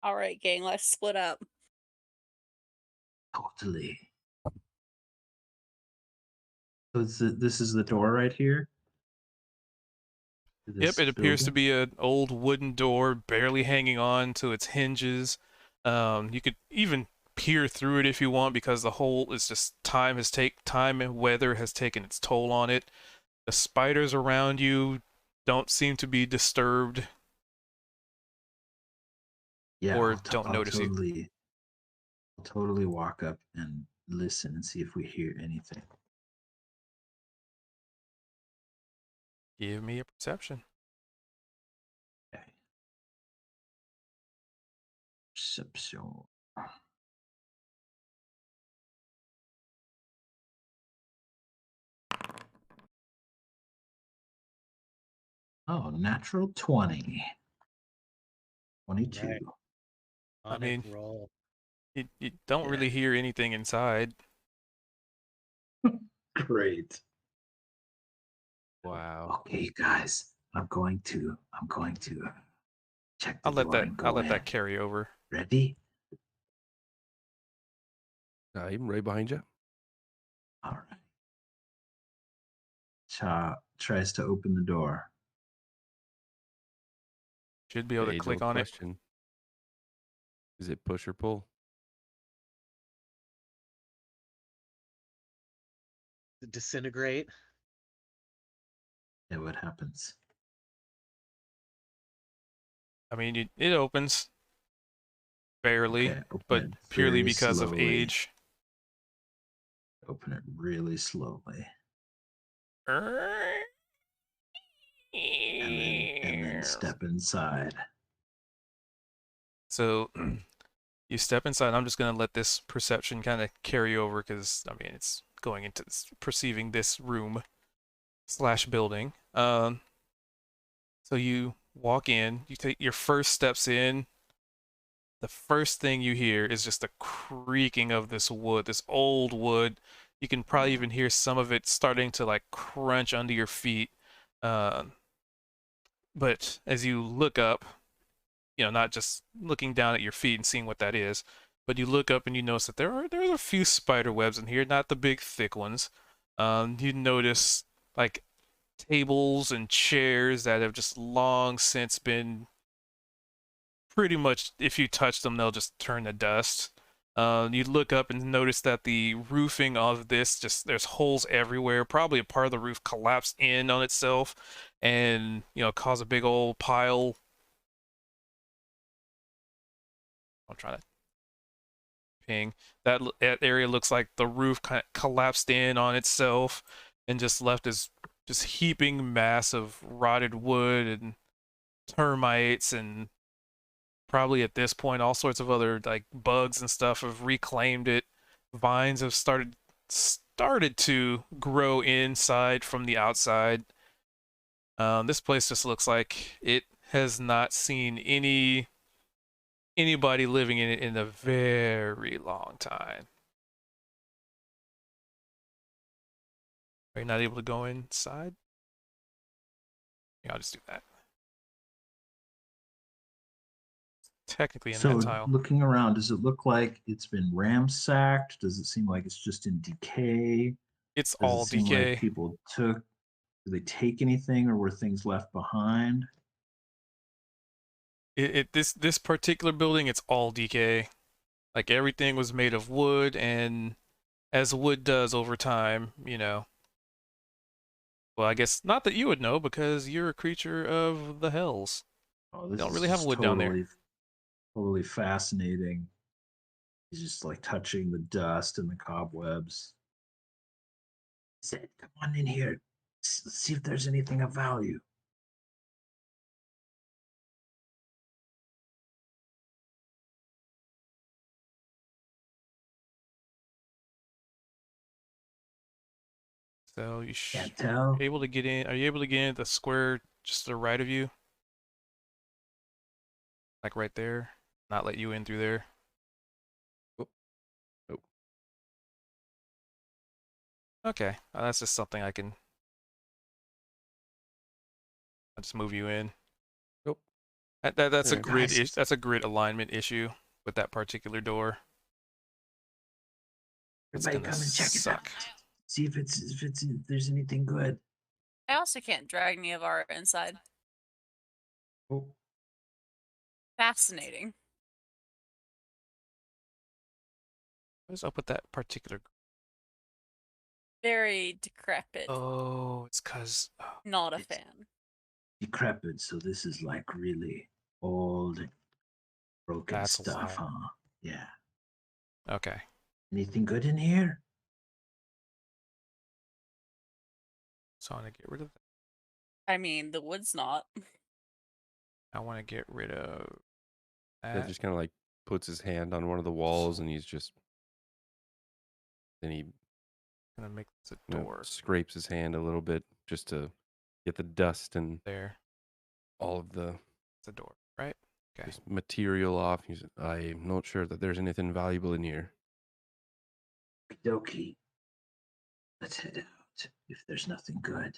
all right, gang, let's split up. Totally. So this is the door right here? To Yep, this it appears to building? be an old wooden door, barely hanging on to its hinges. You could even peer through it if you want, because the hole is just time and weather has taken its toll on it. The spiders around you don't seem to be disturbed. Yeah, or I'll don't notice you. I'll totally walk up and listen and see if we hear anything. Give me a perception. Okay. Perception. Oh, natural 20. 22. Right. I Sonic mean- roll. You don't Yeah. really hear anything inside. Great. Wow. Okay, guys. I'm going to check the I'll let door that and go in. carry over. Ready? I'm right behind you. All right. Cha tries to open the door. Should be able to Age-old click on it. question. Is it push or pull? Disintegrate. Yeah, what happens? I mean, it opens barely, Okay, open but it purely very because of slowly. age. Open it really slowly. and then step inside. So you step inside. I'm just gonna let this perception kind of carry over because I mean it's going into perceiving this room slash building. So you walk in. You take your first steps in. The first thing you hear is just the creaking of this wood, this old wood. You can probably even hear some of it starting to like crunch under your feet. But as you look up, not just looking down at your feet and seeing what that is, but you look up and you notice that there's a few spider webs in here, not the big thick ones. You notice like tables and chairs that have just long since been pretty much, if you touch them, they'll just turn to dust. You look up and notice that the roofing of this, there's holes everywhere. Probably a part of the roof collapsed in on itself and, caused a big old pile. I'm trying to ping. That area looks like the roof kind of collapsed in on itself and just left as just heaping mass of rotted wood and termites, and probably at this point all sorts of other like bugs and stuff have reclaimed it. Vines have started to grow inside from the outside. This place just looks like it has not seen anybody living in it in a very long time. Are you not able to go inside? Yeah, I'll just do that. Technically in So that tile. looking around, does it look like it's been ransacked? Does it seem like it's just in decay? It's Does all it seem decay. like people did they take anything or were things left behind? This particular building, it's all decay. Like everything was made of wood, and as wood does over time, Well, I guess not that you would know because you're a creature of the hells. Oh, this Don't is really have just wood down there. totally fascinating. He's just like touching the dust and the cobwebs. He said, "Come on in here. Let's see if there's anything of value." So Can't tell. able to get in. Are you able to get in the square just to the right of you? Like right there? Not let you in through there? Nope. Okay. That's just something I'll just move you in. Nope. That's a Alright. grid Guys. that's a grid alignment issue with that particular door. It's Everybody gonna come and check it out. suck. See if there's anything good. I also can't drag Niavara inside. Oh, Fascinating. What is up with that particular? Very decrepit. Oh, it's cause Not a it's- fan. decrepit, so this is like really old, broken That's stuff, why. huh? Yeah. Okay. Anything good in here? So I want to get rid of that. I mean, the wood's not. I want to get rid of That that. just kind of like puts his hand on one of the walls, and he's just. Then he Gonna make this a you know, door scrapes his hand a little bit just to get the dust and there. all of the It's a door, right? Okay. just material off. He's, I'm not sure that there's anything valuable in here. Okie. Let's head out if there's nothing good.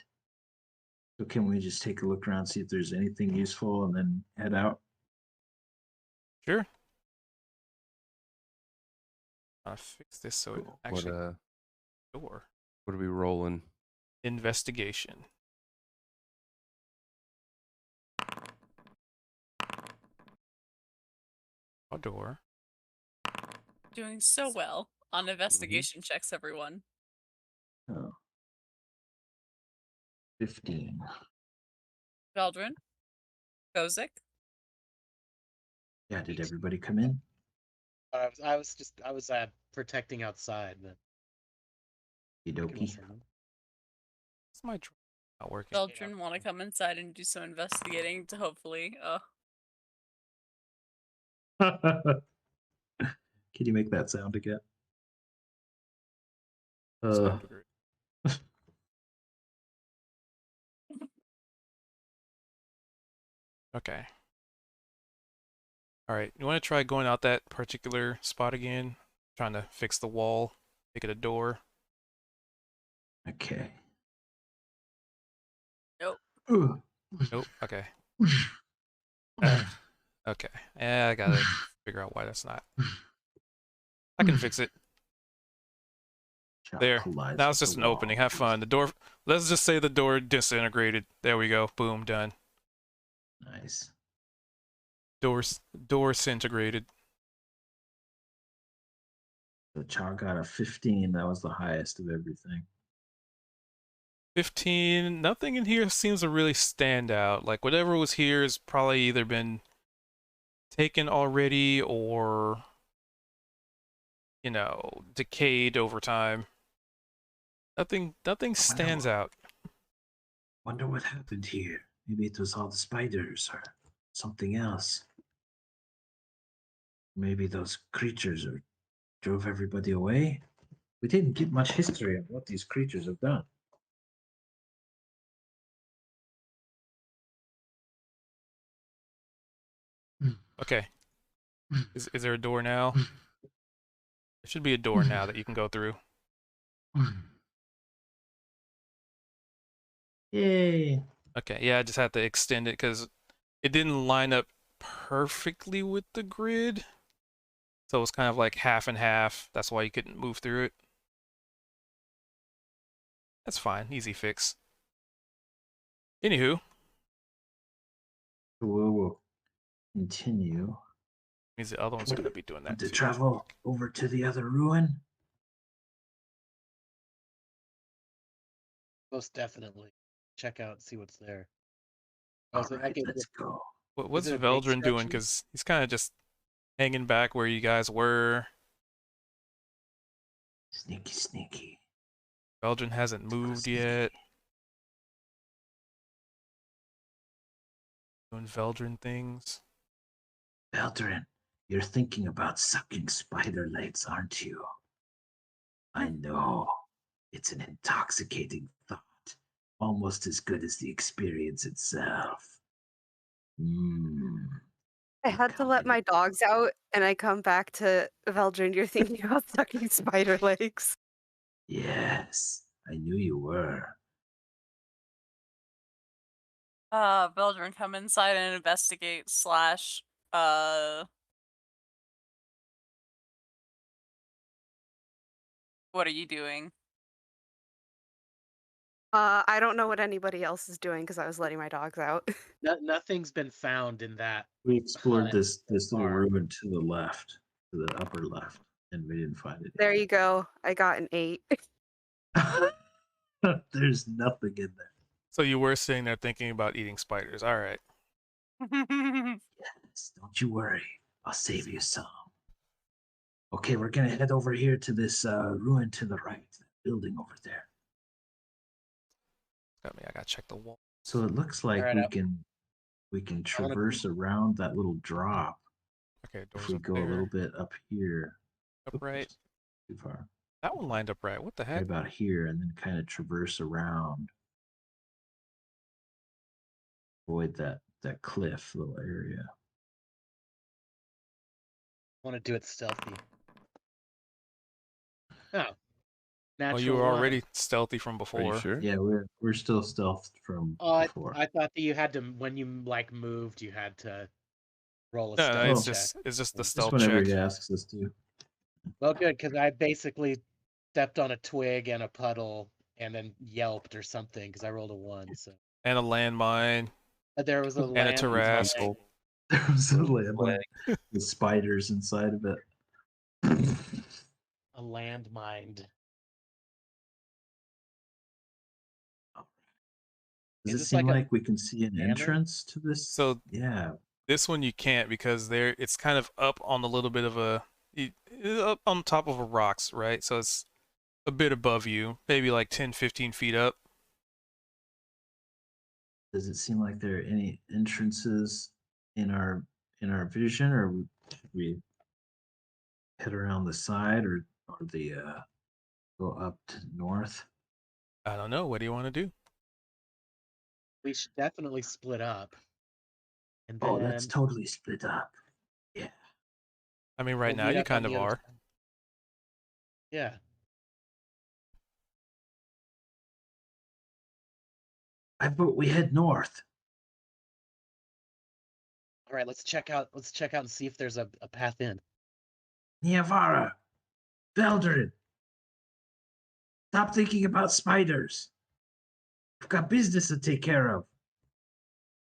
So can we just take a look around, see if there's anything useful, and then head out? Sure. I'll fix this so it Cool. actually What door. what are we rolling? Investigation. A door. Doing so well on investigation checks, everyone. Oh. 15. Veldrin? Kozik? Yeah, did everybody come in? I was protecting outside. But Okie dokie. my drone not working? Children want to come inside and do some investigating to hopefully. Can you make that sound again? Sound great. Okay. All right. You want to try going out that particular spot again? Trying to fix the wall, make it a door. Okay. Nope. Ugh. Nope. Okay. Okay. Yeah, I gotta figure out why that's not. I can fix it. Shot There. collides Now with it's just the an opening. wall. Have fun. The door. Let's just say the door disintegrated. There we go. Boom. Done. Nice. Door disintegrated. So Chow got a 15. That was the highest of everything. 15. Nothing in here seems to really stand out. Like whatever was here has probably either been taken already or, you know, decayed over time. Nothing stands out. Wonder what happened here. Maybe it was all the spiders or something else. Maybe those creatures drove everybody away. We didn't get much history of what these creatures have done. Okay. Is there a door now? There should be a door now that you can go through. Yay. Okay, yeah, I just had to extend it because it didn't line up perfectly with the grid. So it was kind of like half and half. That's why you couldn't move through it. That's fine. Easy fix. Anywho, We'll continue means the other one's going to be doing that to too. travel over to the other ruin. Most definitely. Check out, see what's there. All Also, right, let's go. What's it a big Veldrin doing? structure? Because he's kind of just hanging back where you guys were. Sneaky, sneaky. Veldrin hasn't moved yet. Doing Veldrin things. Veldrin, you're thinking about sucking spider legs, aren't you? I know. It's an intoxicating thought. Almost as good as the experience itself. Mmm. I had to let my dogs out, and I come back to Veldrin. You're thinking about sucking spider legs. Yes, I knew you were. Veldrin, come inside and investigate slash, what are you doing? I don't know what anybody else is doing because I was letting my dogs out. Nothing's been found in that. We explored Hunt this little far. ruin to the left, to the upper left, and we didn't find it. There you go. I got an 8. There's nothing in there. So you were sitting there thinking about eating spiders. All right. Yes, don't you worry. I'll save you some. Okay, we're gonna head over here to this ruin to the right, that building over there. Got me. I gotta check the wall. So it looks like Alright, we can traverse around that little drop Okay, if doors we up go there. a little bit up here. Oops, Upright. too far. That one lined up right. What the Right heck? about here, and then kind of traverse around. Avoid that cliff little area. I want to do it stealthy. Oh. Well, Natural you were one. already stealthy from Are before. you sure? Yeah, we're still stealthed from Oh, before. I thought that you had to, when you like moved, you had to roll a No, stealth it's check. just the Just stealth Just whenever check. he asks us to. Well, good, because I basically stepped on a twig and a puddle and then yelped or something because I rolled a 1. So And a landmine. there was a And a land Tarrasque. There was a landmine with spiders inside of it. a landmine. Does Is it this seem like a like we can see an banner? entrance to this? So Yeah. this one you can't because it's kind of up on a little bit of up on top of a rocks, right? So it's a bit above you, maybe like 10, 15 feet up. Does it seem like there are any entrances in our vision, or should we head around the side, or the go up to north? I don't know. What do you want to do? We should definitely split up, and Oh, let's then totally split up. Yeah. I mean, right we'll now meet you up on kind of the other are. side. Yeah. I vote we head north. All right. Let's check out. Let's check out and see if there's a path in. Niavara, Veldrin, stop thinking about spiders. I've got business to take care of.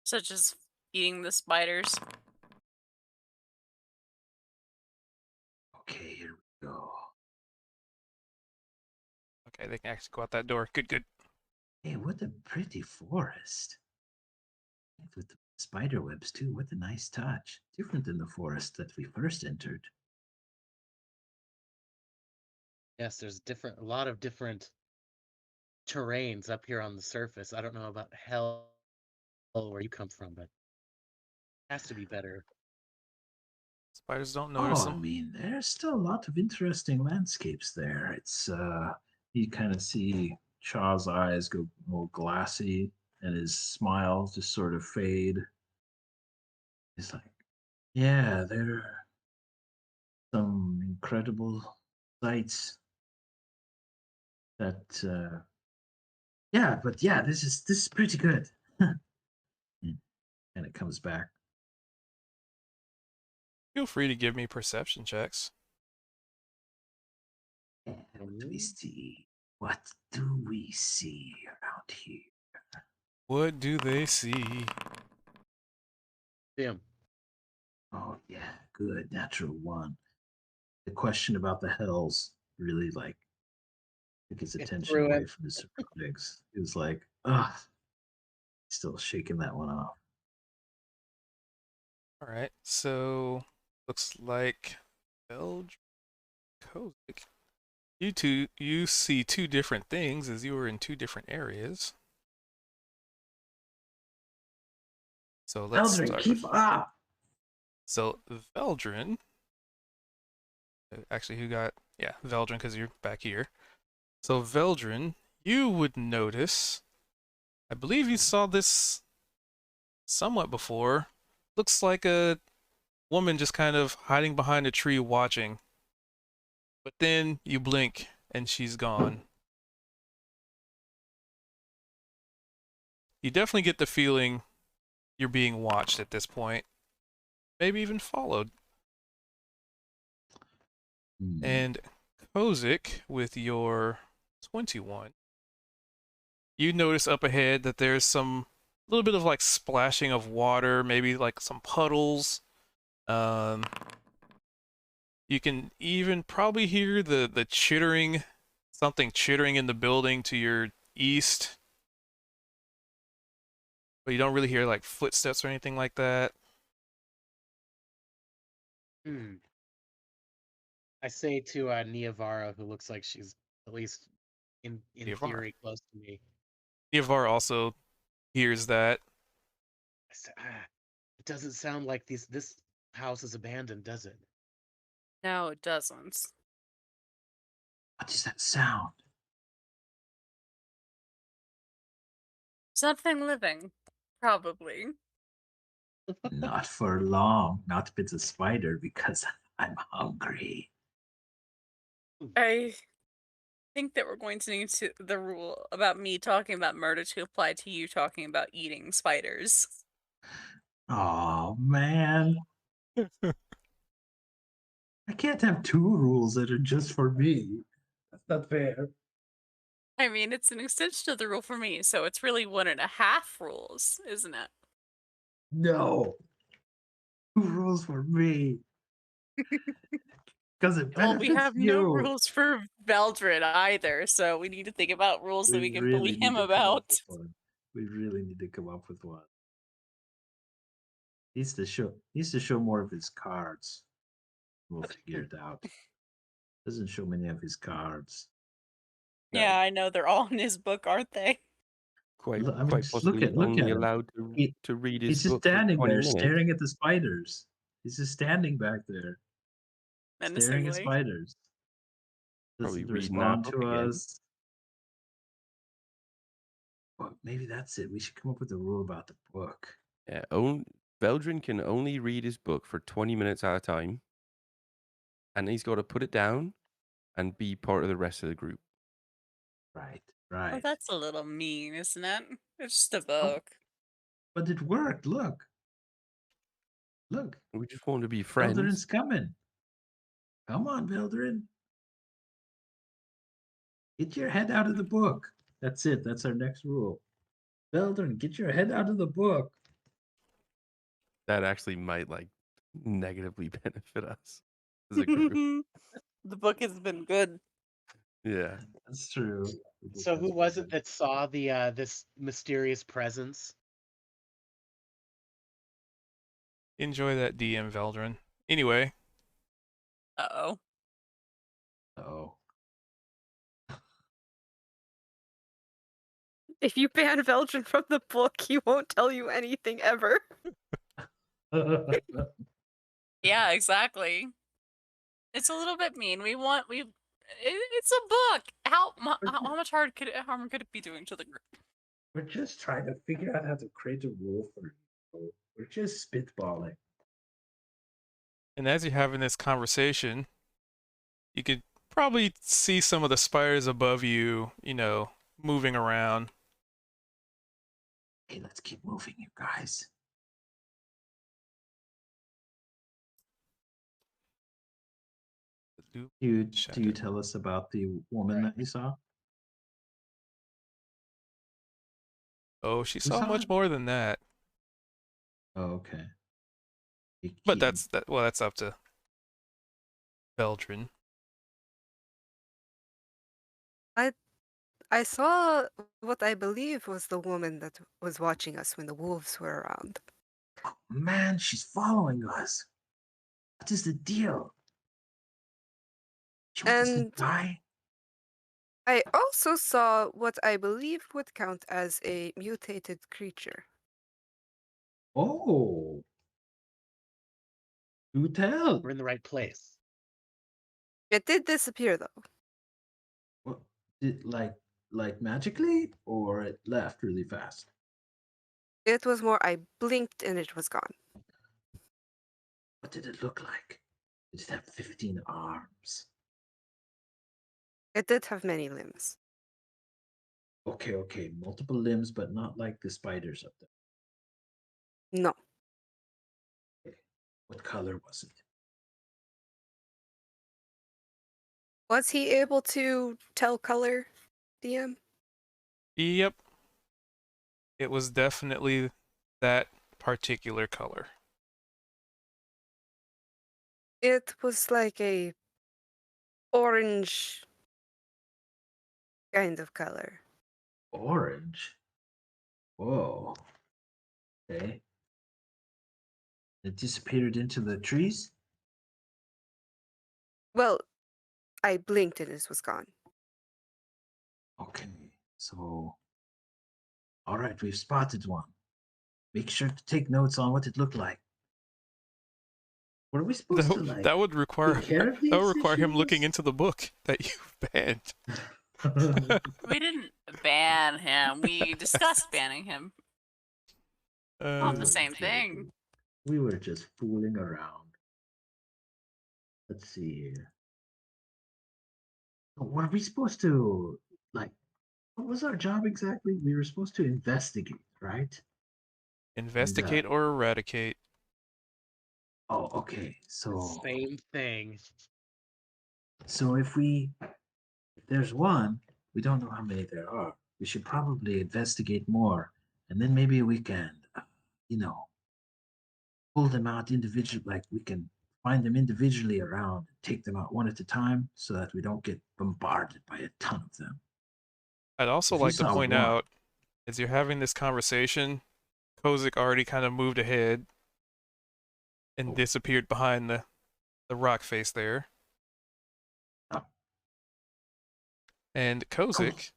Such as eating the spiders. Okay, here we go. Okay, they can actually go out that door. Good, good. Hey, what a pretty forest. With the spider webs too. What a nice touch. Different than the forest that we first entered. Yes, there's a lot of different terrains up here on the surface. I don't know about hell where you come from, but it has to be better. Spiders don't notice Oh, I them. mean, there's still a lot of interesting landscapes there. It's you kind of see Chaw's eyes go more glassy and his smile just sort of fade. He's like, yeah, there are some incredible sights that yeah, but yeah, this is pretty good. And it comes back. Feel free to give me perception checks. What do we see? What do we see around here? What do they see? Damn. Oh yeah, good. Natural one. The question about the hells really took his It attention threw away him. from his surroundings. He was like, ugh, still shaking that one off. All right, so looks like Belge Kozik. You see two different things as you were in two different areas. So let's Eldrin, start keep with up. so Veldrin. Actually, who got Veldrin because you're back here. So Veldrin, you would notice. I believe you saw this somewhat before. Looks like a woman just kind of hiding behind a tree watching. But then you blink and she's gone. You definitely get the feeling you're being watched at this point. Maybe even followed. And Kozik, with your 21, you notice up ahead that there's some little bit of like splashing of water, maybe like some puddles. You can even probably hear the chittering, something chittering in the building to your east. But you don't really hear like footsteps or anything like that. I say to Niavara, who looks like she's at least in Niavara. theory close to me. Niavar also hears that. I say, it doesn't sound like this house is abandoned, does it? No, it doesn't. What is that sound? Something living. Probably. Not for long. Not if it's a spider, because I'm hungry. I think that we're going to need the rule about me talking about murder to apply to you talking about eating spiders. Oh man. I can't have two rules that are just for me. That's not fair. I mean, it's an extension of the rule for me, so it's really 1.5 rules, isn't it? No. Two rules for me. Because it Well, benefits we have you. no rules for Veldred either, so we need to think about rules that we can bully really him need to come up about. with one. We really need to come up with one. Needs to show more of his cards. We'll figure it out. Doesn't show many of his cards. Yeah, I know they're all in his book, aren't they? quite I mean, quite just look possibly at only him. allowed He, to read his he's just book for standing 20 there, minutes. staring at the spiders. He's just standing back there, staring at Menacingly. spiders. Probably Doesn't reading that respond book to again. us. Well, maybe that's it. We should come up with a rule about the book. Yeah, Veldrin can only read his book for 20 minutes at a time, and he's got to put it down and be part of the rest of the group. Right, Well, right. that's a little mean, isn't it? It's just a Oh, book. but it worked. Look. Look. We just want to be Veldrin's friends. coming. Come on, Veldrin. Get your head out of the book. That's it. That's our next rule. Veldrin, get your head out of the book. That actually might like negatively benefit us as a group. The book has been good. Yeah. That's true. So who was it that saw the this mysterious presence? Enjoy that DM, Veldrin. Anyway, Uh-oh. Oh. If you ban Veldrin from the book, he won't tell you anything ever. Yeah, exactly. It's a little bit mean. It's a book. How much harm could it be doing to the group? We're just trying to figure out how to create a rule for you. We're just spitballing. and as you're having this conversation, you could probably see some of the spiders above you, moving around. Hey, let's keep moving, you guys. Do you Shadow. tell us about the woman that you saw? Oh, she Who saw saw much it? more than that. Oh, okay. But that's up to Veldrin. I saw what I believe was the woman that was watching us when the wolves were around. Oh, man, she's following us. What is the deal? She wants us to And die? I also saw what I believe would count as a mutated creature. Oh. Do tell. We're in the right place. It did disappear though. What, did like magically, or it left really fast? It was more I blinked and it was gone. What did it look like? Did it have 15 arms? It did have many limbs. Okay, multiple limbs, but not like the spiders up there. No. What color was it? Was he able to tell color, DM? Yep. It was definitely that particular color. It was like a orange kind of color. Orange. Whoa. Okay. It disappeared into the trees? Well, I blinked and it was gone. Okay, so. All right, we've spotted one. Make sure to take notes on what it looked like. What are we supposed to like? That would require take care of that would these require him looking issues? into the book that you banned. We didn't ban him. We discussed banning him. Not the Uh, same thing. We were just fooling around. Let's see here. Were we supposed to, like, what was our job exactly? We were supposed to investigate, right? investigate or eradicate. Oh, okay. So, Same thing. if there's one, we don't know how many there are. We should probably investigate more, and then maybe we can, pull them out individually. Like we can find them individually around, take them out one at a time, so that we don't get bombarded by a ton of them. I'd also If we like to saw point one- out, as you're having this conversation, Kozik already kind of moved ahead and Oh. disappeared behind the rock face there. Oh. And Kozik,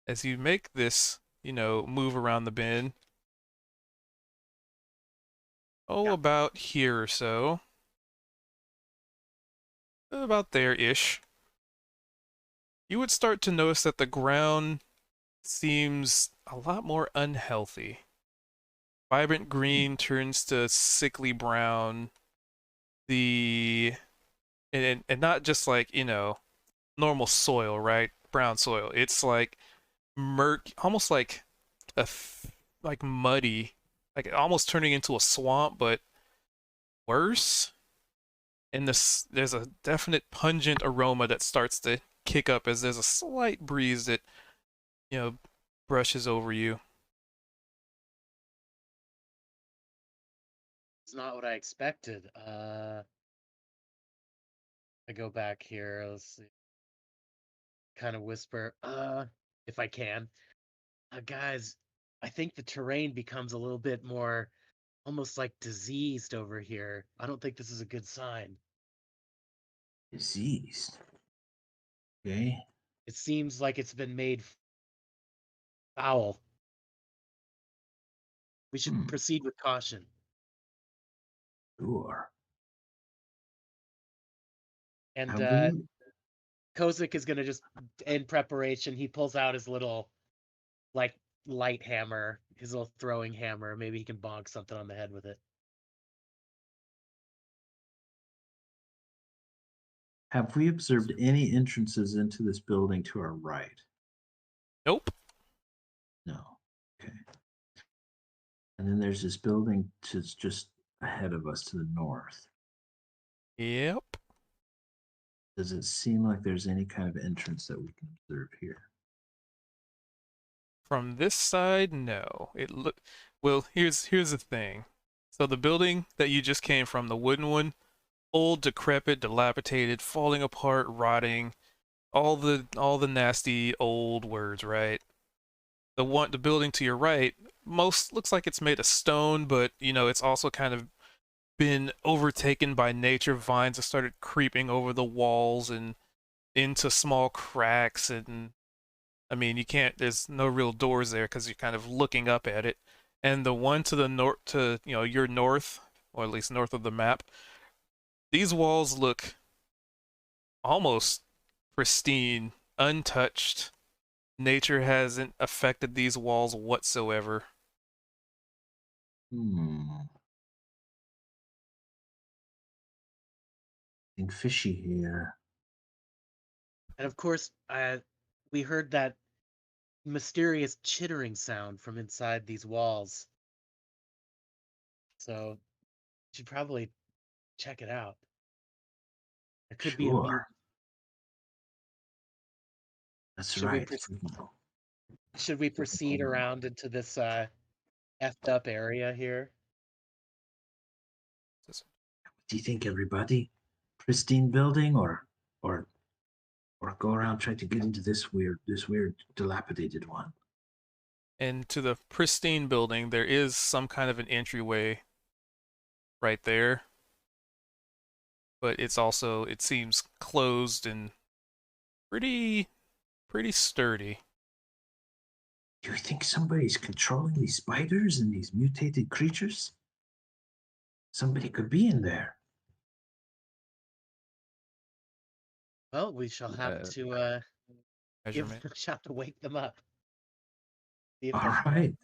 as you make this move around the bend. Oh, Yeah. about here or so. About there-ish. You would start to notice that the ground seems a lot more unhealthy. Vibrant green turns to sickly brown. The and not just like, normal soil, right? Brown soil. It's like almost like like muddy, like almost turning into a swamp, but worse. And there's a definite pungent aroma that starts to kick up as there's a slight breeze that, brushes over you. It's not what I expected. I go back here. Let's see. Kind of whisper, if I can. Guys, I think the terrain becomes a little bit more almost like diseased over here. I don't think this is a good sign. Diseased. Okay. It seems like it's been made foul. We should Hmm. proceed with caution. Sure. And Have we? Kozik is gonna just, in preparation, he pulls out his little, like, light hammer, his little throwing hammer. Maybe he can bonk something on the head with it. Have we observed any entrances into this building to our right? Nope. No. Okay. And then there's this building just ahead of us to the north. Yep. Does it seem like there's any kind of entrance that we can observe here? From this side, no. Well, here's the thing. So the building that you just came from, the wooden one, old, decrepit, dilapidated, falling apart, rotting, all the nasty old words, right? The building to your right, most looks like it's made of stone, but it's also kind of been overtaken by nature. Vines have started creeping over the walls and into small cracks, and I mean, there's no real doors there because you're kind of looking up at it. And the one to the north, your north, or at least north of the map, these walls look almost pristine, untouched. Nature hasn't affected these walls whatsoever. Something fishy here. And of course, we heard that mysterious chittering sound from inside these walls. So, you should probably check it out. There could be a Sure. mutant. That's Should we right. Should we proceed around into this effed up area here? What do you think, everybody? Pristine building or go around trying to get into this weird dilapidated one? And to the pristine building, there is some kind of an entryway right there. But it seems closed and pretty sturdy. Do you think somebody's controlling these spiders and these mutated creatures? Somebody could be in there. Well, we shall have to give Measurement. them a shot to wake them up. See if All they're- right.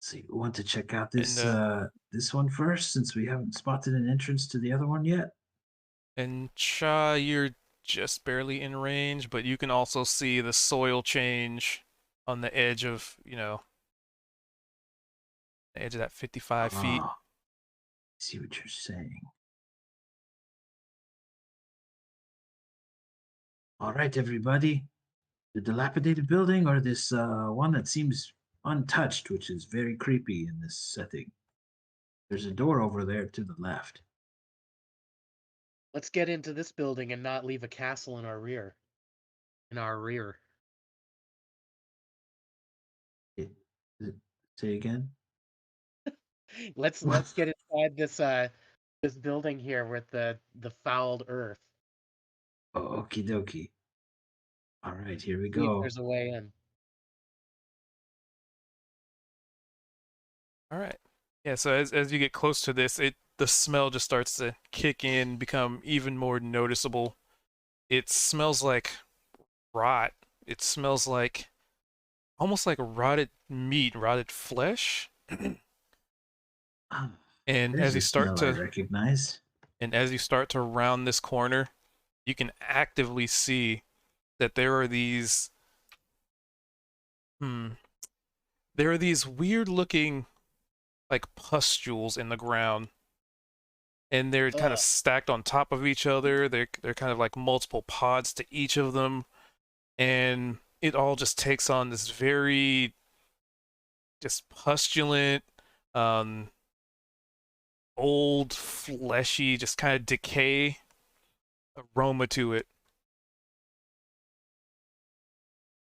So you want to check out this this one first, since we haven't spotted an entrance to the other one yet? And Cha, you're just barely in range, but you can also see the soil change on the edge of, the edge of that 55 feet. Ah, I see what you're saying. All right, everybody. The dilapidated building or this one that seems untouched, which is very creepy in this setting. There's a door over there to the left. Let's get into this building and not leave a castle in our rear. Say again? Let's get inside this building here with the fouled earth. Oh, okie dokie. All right, here we See if go. there's a way in. All right. Yeah, so as you get close to this, the smell just starts to kick in, become even more noticeable. It smells like rot. It smells like almost like rotted meat, rotted flesh. And There's as you a start smell I to recognize. round this corner, you can actively see that there are these weird looking like pustules in the ground, and they're kind of Ugh. stacked on top of each other. They're kind of like multiple pods to each of them, and it all just takes on this very just pustulent, um, old, fleshy, just kind of decay aroma to it.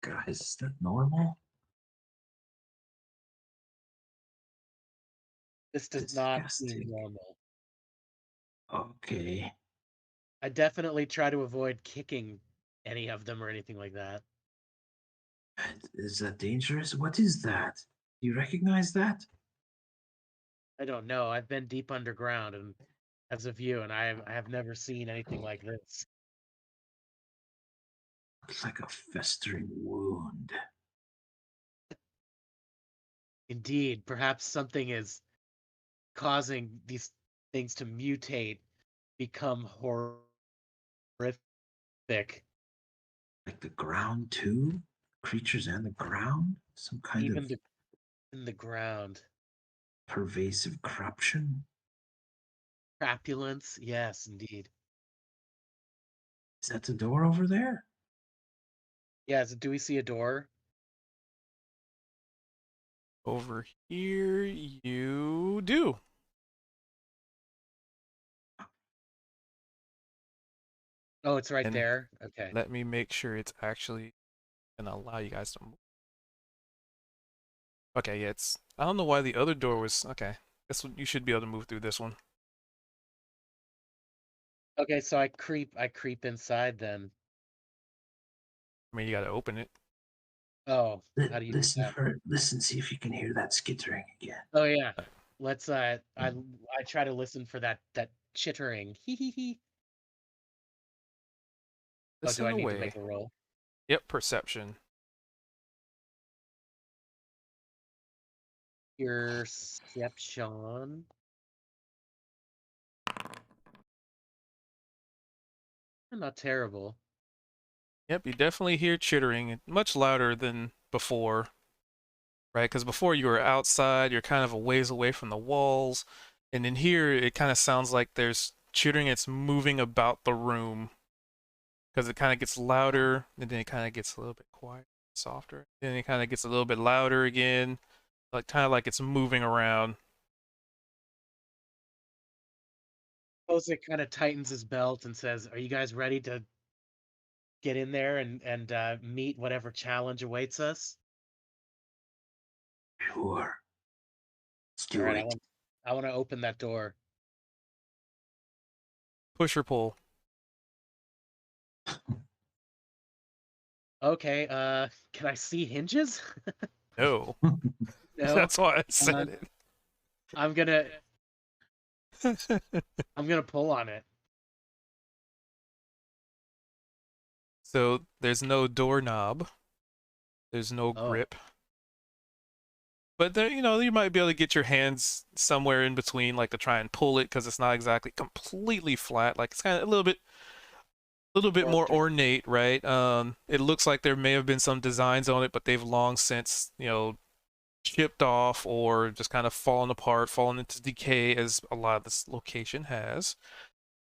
Guys, is that normal? This does not seem Disgusting. normal. Okay. I definitely try to avoid kicking any of them or anything like that. Is that dangerous? What is that? Do you recognize that? I don't know. I've been deep underground, and as of you, and I have never seen anything like this. Looks like a festering wound. Indeed, perhaps something is causing these things to mutate, become horrific. Like the ground too? Creatures and the ground? Some kind Even of in the ground. pervasive corruption? Crapulence, yes, indeed. Is that the door over there? Yeah, do we see a door? Over here, you do. Oh, it's right And there. Okay. let me make sure it's actually gonna allow you guys to move. Okay, yeah, it's. I don't know why the other door was. Okay, this one you should be able to move through this one. Okay, so I creep inside then. I mean, you gotta open it. Oh, how do you do Listen that? listen, see if you can hear that skittering again. Oh yeah. Let's I try to listen for that chittering. Hee hee hee. Oh, do Listen I need to make away. a roll? Yep, perception. Perception. Not terrible. Yep, you definitely hear chittering, much louder than before, right? Because before you were outside, you're kind of a ways away from the walls, and in here it kind of sounds like there's chittering. It's moving about the room because it kind of gets louder, and then it kind of gets a little bit quiet, softer. Then it kind of gets a little bit louder again, like kind of like it's moving around. Jose kind of tightens his belt and says, "Are you guys ready to get in there and meet whatever challenge awaits us?" Sure. Let's All do right, it. I want to open that door. Push or pull. Okay, can I see hinges? No, No. that's why I said I'm gonna it. pull on it. So there's no doorknob. There's no Oh. grip. But there, you might be able to get your hands somewhere in between, like to try and pull it, because it's not exactly completely flat. Like it's kind of a little bit more Sculpted. ornate, right? It looks like there may have been some designs on it, but they've long since, chipped off or just kind of fallen apart, fallen into decay, as a lot of this location has.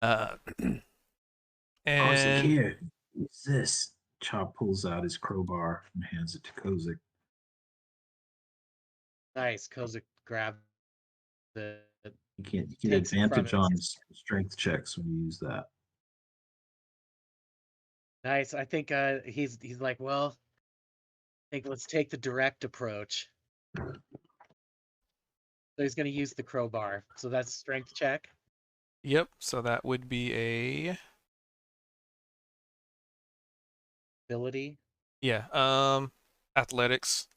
Kozik, And here. What's this? Chop pulls out his crowbar and hands it to Kozik. Nice. Kozik grabs it. You get Takes it from advantage him. on strength checks when you use that. Nice. I think he's like, well, I think let's take the direct approach. So he's gonna use the crowbar. So that's strength check. yep, so that would be a Ability. yeah, athletics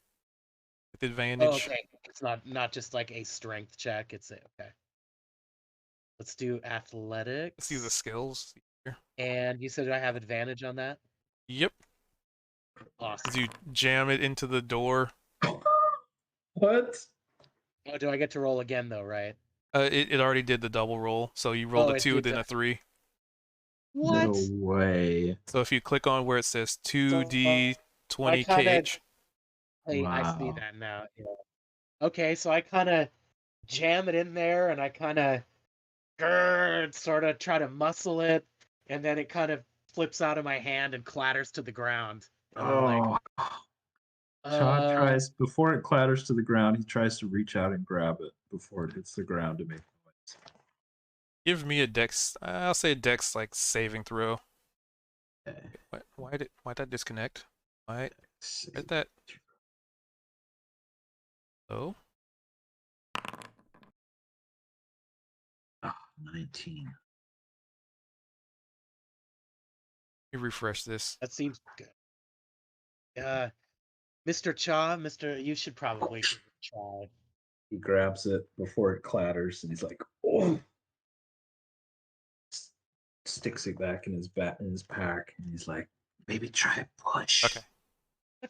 with Oh, advantage. okay. It's not just like a strength check. It's okay. Let's do athletics. Let's see the skills here. And you said I have advantage on that? Yep. Awesome. As you jam it into the door, What? Oh, do I get to roll again though, right? it already did the double roll. So you rolled Oh, a it 2, did then that. a 3. What? No way. So if you click on where it says 2d20 I kinda- KH, Hey, I see Wow. that now. Yeah. Okay, so I kind of jam it in there, and I kind of sort of try to muscle it, and then it kind of flips out of my hand and clatters to the ground. And I'm like, Shaw tries before it clatters to the ground. He tries to reach out and grab it before it hits the ground to make noise. give me a dex. I'll say a dex like saving throw. Okay. Why'd that disconnect? Why Save. did that? Oh, 19. you refresh this. that seems good. Mr. Cha, you should probably give it a try. He grabs it before it clatters, and he's like, "Oh!" Sticks it back in his pack, and he's like, "Maybe try a push. Okay.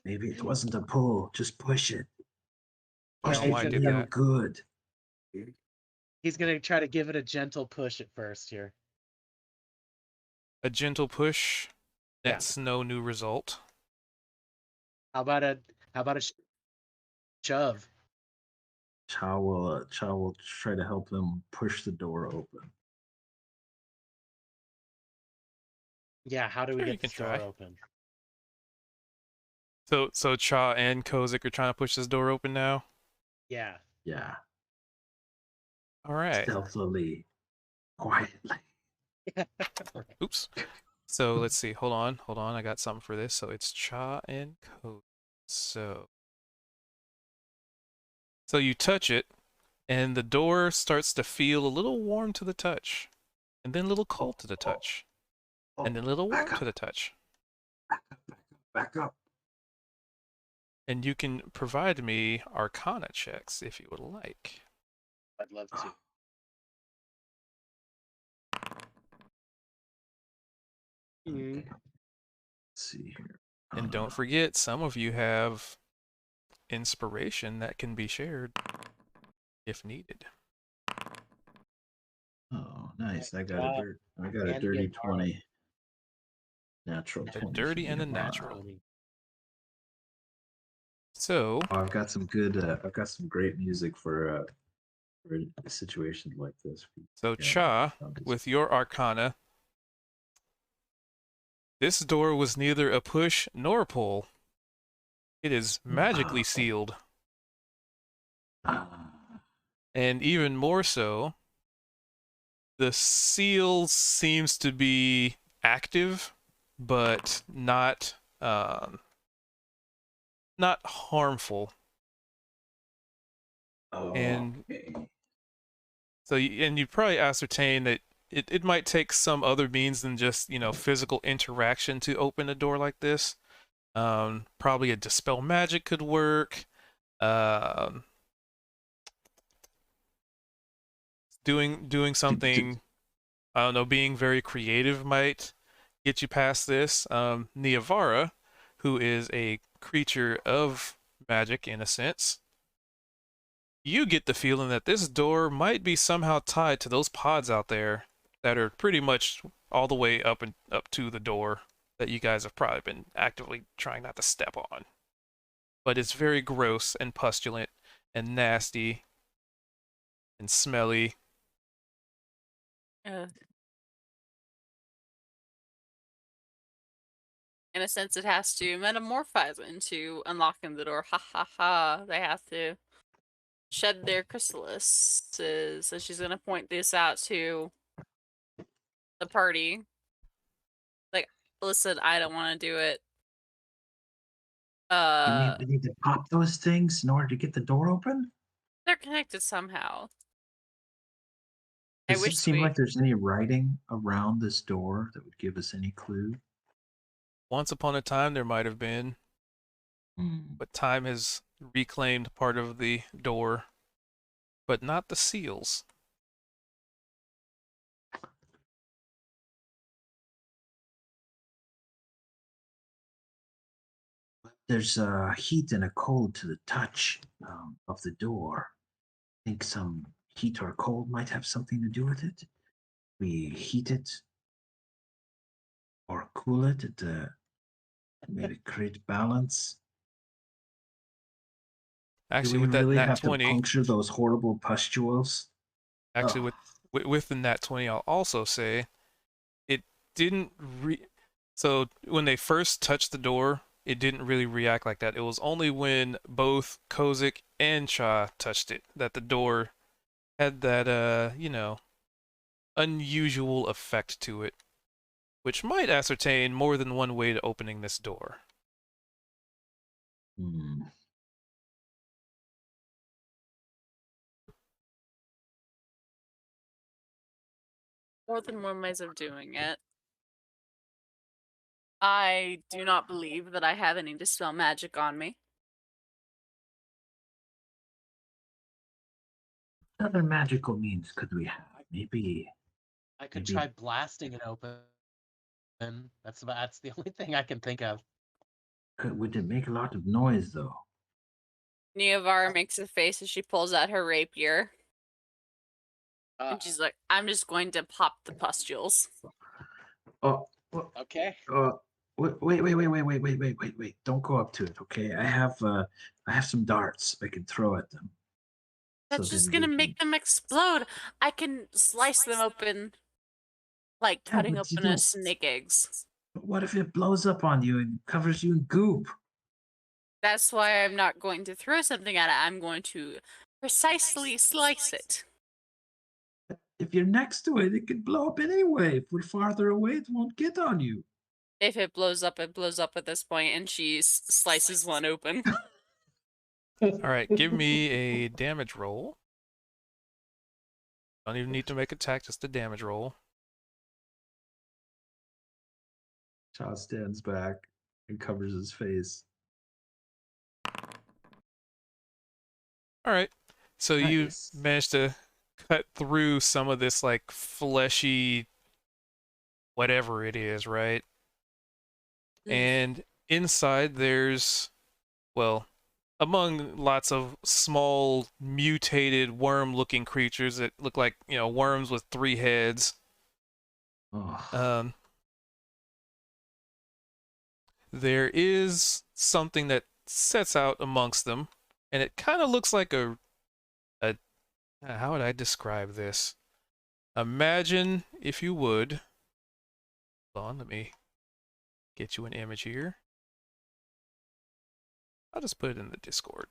Maybe it wasn't a pull. Just push it. Push don't know it why I to did feel that. good." He's gonna try to give it a gentle push at first here. A gentle push. Yeah. That's no new result. How about a shove? Chow will try to help them push the door open. Yeah, how do we Sure, you get can this door try. open? So Cha and Kozik are trying to push this door open now. Yeah. Yeah, All right. stealthily, quietly. Oops. So let's see. Hold on. I got something for this. So it's Cha and Kozik. So you touch it, and the door starts to feel a little warm to the touch, and then a little cold to the touch, and then a little warm Back up, to the touch. back up. And you can provide me Arcana checks if you would like. I'd love to. Okay. Let's see here. And don't forget, some of you have inspiration that can be shared if needed. Oh, nice! I got job. a And dirty get 20. Natural A 20. dirty for and me. a Wow. natural. So Oh, I've got some good. I've got some great music for a situation like this. Yeah, Cha, with your Arcana, this door was neither a push nor a pull. It is magically sealed. And even more so, the seal seems to be active, but not harmful. And okay. so, and you'd probably ascertain that it might take some other means than just, physical interaction to open a door like this. Probably a dispel magic could work. Doing something, I don't know, being very creative might get you past this. Niavara, who is a creature of magic in a sense, you get the feeling that this door might be somehow tied to those pods out there that are pretty much all the way up to the door that you guys have probably been actively trying not to step on. But it's very gross and pustulant and nasty and smelly. In a sense, it has to metamorphose into unlocking the door. Ha ha ha. They have to shed their chrysalises. So she's going to point this out to the party. Like, listen, I don't want to do it. We need to pop those things in order to get the door open? They're connected somehow. Does it seem like there's any writing around this door that would give us any clue? Once upon a time, there might have been, but time has reclaimed part of the door, but not the seals. There's a heat and a cold to the touch of the door. I think some heat or cold might have something to do with it. We heat it or cool it and maybe create balance. Do Actually, we with that really nat have to 20, puncture those horrible pustules? actually Ugh. with the nat 20, I'll also say it didn't so when they first touched the door, it didn't really react like that. It was only when both Kozik and Cha touched it that the door had that unusual effect to it, which might ascertain more than one way to opening this door. Hmm. More than one ways of doing it. I do not believe that I have any dispel magic on me. What other magical means could we have? Maybe I could Maybe- try blasting it open. That's the only thing I can think of. would it make a lot of noise though? Neovar makes a face as she pulls out her rapier. Uh, And she's like, I'm just going to pop the pustules. Oh, okay. wait! Don't go up to it, okay? I have some darts I can throw at them. That's So just then gonna we make them explode. I can slice them open like Yeah, cutting but you open a don't- snake eggs. But what if it blows up on you and covers you in goop? That's why I'm not going to throw something at it. I'm going to precisely slice it. If you're next to it, it could blow up anyway. If we're farther away, it won't get on you. If it blows up, it blows up at this point, and she slices one open. All right, give me a damage roll. Don't even need to make attack, just a damage roll. Cha stands back and covers his face. All right, so you Nice. managed to cut through some of this like fleshy whatever it is, right? And inside there's, well, among lots of small mutated worm-looking creatures that look like, worms with 3 heads. Oh, There is something that sets out amongst them, and it kind of looks like a how would I describe this? Imagine, if you would, hold on, let me get you an image here. I'll just put it in the Discord.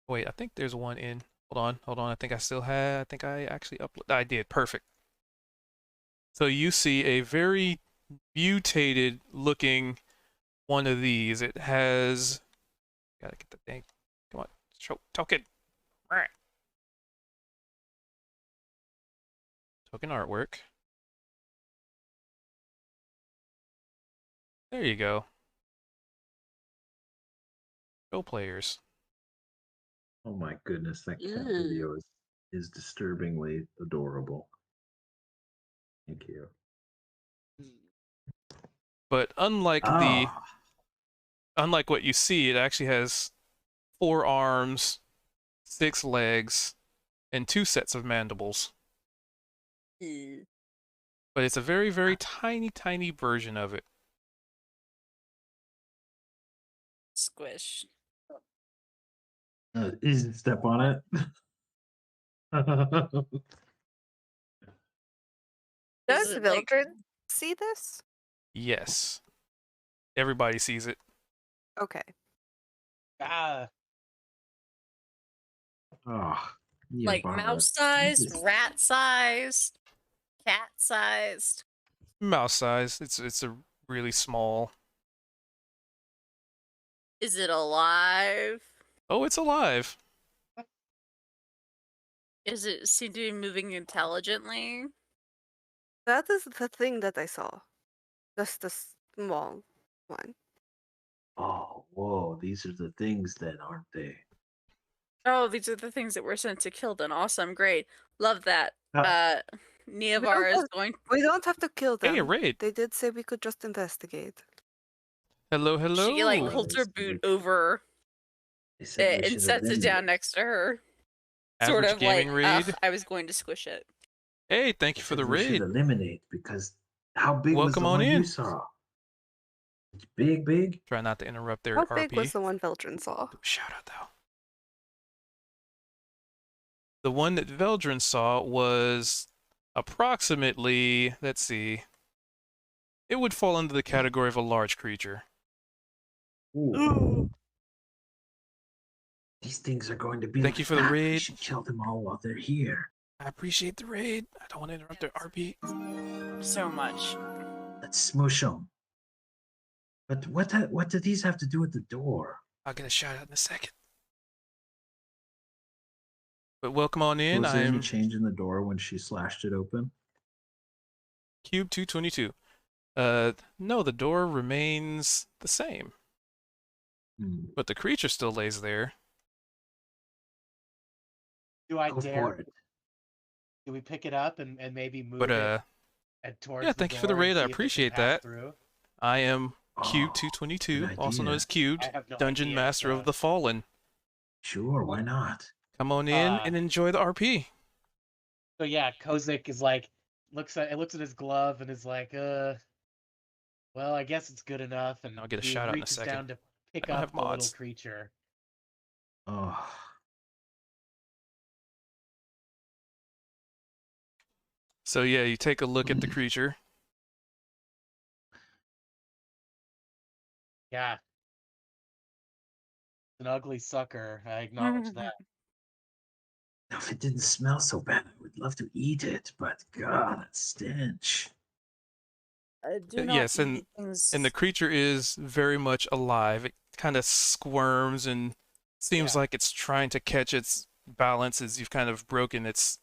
Wait, I think there's one in. Hold on. I think I actually uploaded. I did. Perfect. So you see a very mutated looking one of these. It has. Gotta get the thing. Come on. Show token. Token artwork. There you go. Go players. Oh my goodness, that cat Ew. video is disturbingly adorable. Thank you. But unlike Ah, unlike what you see, it actually has 4 arms, 6 legs, and 2 sets of mandibles. But it's a very, very tiny, tiny version of it. Squish. Easy to step on it. Does it like- Vildred see this? Yes. Everybody sees it. Okay. Ah, Oh, yeah, Like Barbara. mouse sized, Jesus. rat sized, cat sized. Mouse size. It's a really small. Is it alive? Oh, it's alive. Is it seem to be moving intelligently? That is the thing that I saw. Just the small one. oh, Whoa, these are the things then, aren't they? Oh, these are the things that we're sent to kill. Then awesome, great, love that. Ah. Neovar is going. We don't have to kill Hey, a them. raid. They did say we could just investigate. Hello, hello. She like Oh, holds they her said boot we- over They said we it and should sets it down eliminate. next to her. Sort Average of like, gaming raid. "Ugh, I was going to squish it." Hey, thank They you for said the we should raid. eliminate because how big was Welcome the on one you in. saw? It's big, big. Try not to interrupt their How RP. big was the one Veldrin saw? Shout out though. The one that Veldrin saw was approximately, let's see, it would fall under the category of a large creature. Ooh. These things are going to be. Thank like you for the that. We raid. should kill them all while they're here. I appreciate the raid. I don't want to interrupt their RP. So much. Let's smush them. But what do these have to do with the door? I'll get a shout out in a second. But welcome on in. Was there any I'm change in the door when she slashed it open? Cube 222. No, the door remains the same, but the creature still lays there. Do I Go dare? for it. Do we pick it up and maybe move But it towards yeah, the thank you for the door and raid. I see if it can appreciate pass that. through? I am Cube Oh, 222, good also known idea. as Cubed, I have no Dungeon idea, Master so- of the Fallen. Sure, why not? Come on in Uh, and enjoy the RP. So yeah, Kozik is like looks at his glove and is like, well, I guess it's good enough. And I'll get a he shout out in a reaches second. down to pick I don't up have the little mods. creature. Oh, So yeah, you take a look at the creature. Yeah, it's an ugly sucker. I acknowledge that. if it didn't smell so bad, I would love to eat it. But God, that stench. Do not Yes, and eat things. the creature is very much alive. It kind of squirms and seems Yeah. like it's trying to catch its balance as you've kind of broken its,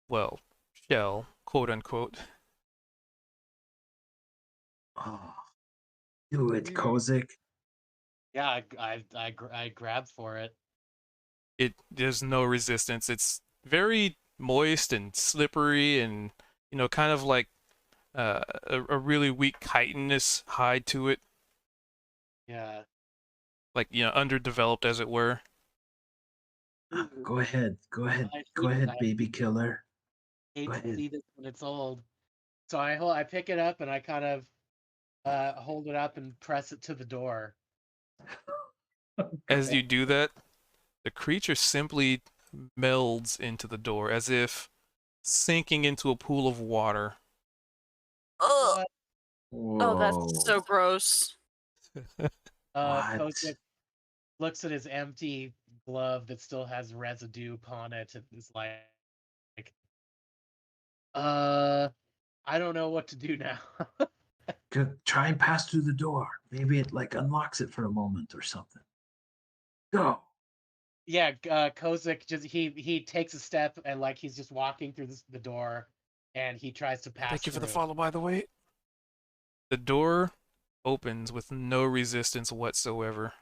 well, shell, quote unquote. Oh, do it, Mm. Kozik. Yeah, I grabbed for it. There's no resistance. It's very moist and slippery, and kind of like a really weak chitinous hide to it, Yeah. like underdeveloped as it were. Go ahead, go ahead, baby killer. Hate Go to ahead. see this when it's old. So I pick it up and I kind of hold it up and press it to the door. As you do that, the creature simply melds into the door as if sinking into a pool of water. Ugh. Whoa. Oh, that's so gross. What? Kozik looks at his empty glove that still has residue upon it and is like, I don't know what to do now. Try and pass through the door. Maybe it like unlocks it for a moment or something. Go. Yeah, Kozik just he takes a step and like he's just walking through the door, and he tries to pass. Thank you for the through. follow, by the way. The door opens with no resistance whatsoever.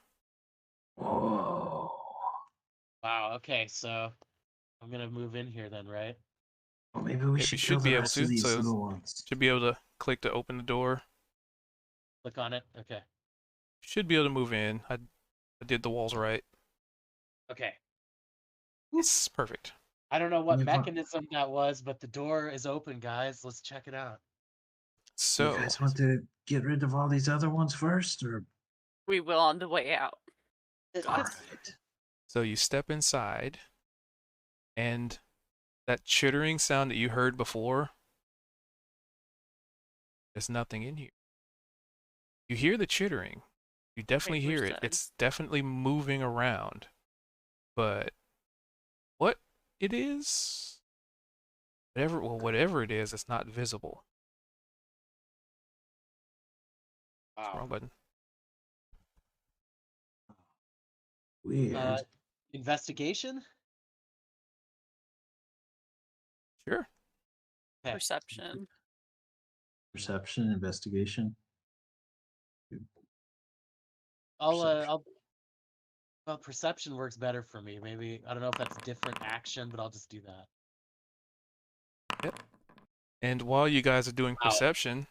Whoa. Wow. Okay, so I'm gonna move in here then, right? Well, maybe we Yep, should you kill should the be able rest to. of these So little ones. should be able to click to open the door. Click on it. Okay. Should be able to move in. I did the walls right. Okay. Yes, perfect. I don't know what Move on. mechanism that was, but the door is open, guys. Let's check it out. So You guys want to get rid of all these other ones first, or We will on the way out. all right? So you step inside, and that chittering sound that you heard before, there's nothing in here. You hear the chittering. You definitely hear it. 100%. It's definitely moving around. But what it is, whatever it is, it's not visible. Wow. Wrong button. Weird. Investigation. Sure. Okay. Perception. Perception, investigation. I'll. Well, perception works beter for me. Maybe I don't know if that's a different action, but I'll just do that. And while you guys are doing Wow. perception,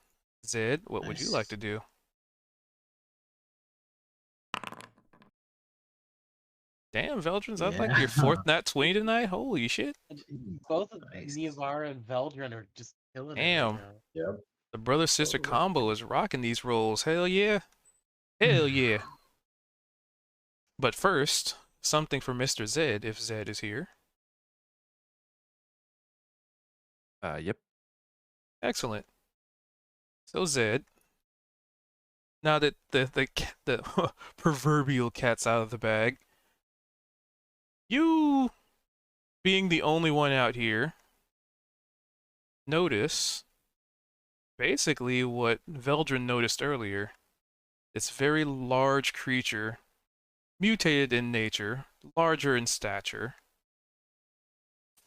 Zed, what would you like to do? Damn, Veldrins, I'd like your fourth nat 20 tonight. Holy shit. Both of Nice. Niavara and Veldrin are just killing it Damn. right now. Yep. The brother sister Totally. combo is rocking these rolls. Hell yeah. Hell yeah. But first, something for Mr. Zed, if Zed is here. Yep. Excellent. So Zed, now that the proverbial cat's out of the bag, you, being the only one out here, notice basically what Veldrin noticed earlier. This very large creature, mutated in nature, larger in stature,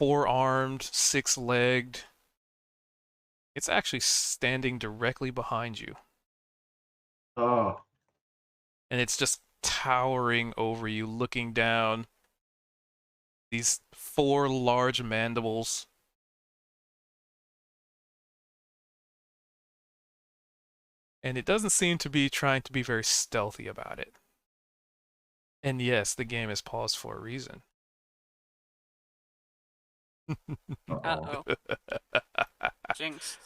four-armed, six-legged. It's actually standing directly behind you. Oh, And it's just towering over you, looking down. These four large mandibles. And it doesn't seem to be trying to be very stealthy about it. And yes, the game is paused for a reason. Uh-oh. Jinx.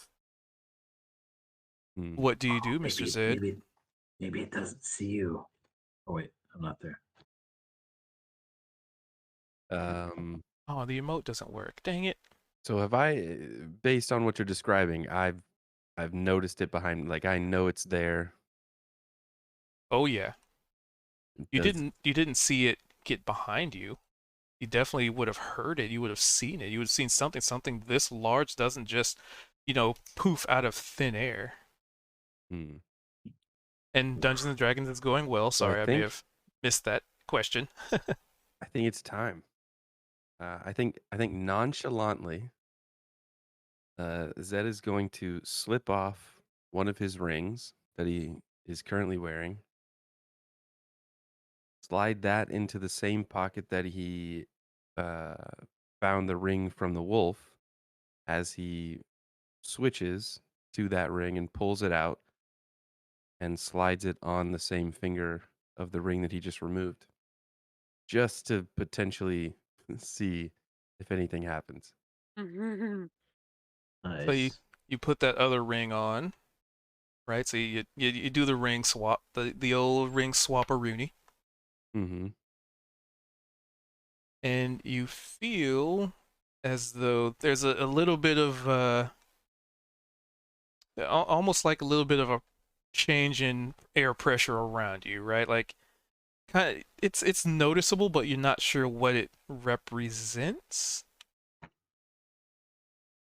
Hmm. What do you do, Mr. Zed? Maybe it doesn't see you. Oh wait, I'm not there. Oh, the emote doesn't work. Dang it. So have I, based on what you're describing, I've noticed it behind. Like I know it's there. Oh yeah. You Does- didn't see it get behind you. You definitely would have heard it. You would have seen it. You would have seen something this large doesn't just, poof out of thin air. Hmm. And Dungeons and Dragons is going well. So I Sorry, I may think- have missed that question. I think it's time. I think nonchalantly, Zed is going to slip off one of his rings that he is currently wearing, slide that into the same pocket that he found the ring from the wolf, as he switches to that ring and pulls it out and slides it on the same finger of the ring that he just removed, just to potentially see if anything happens. nice. So you put that other ring on, right? So you do the ring swap, the old ring swap-a-rooney, Mm-hmm. and you feel as though there's a little bit of almost like a little bit of a change in air pressure around you, right? Like kind of it's noticeable, but you're not sure what it represents.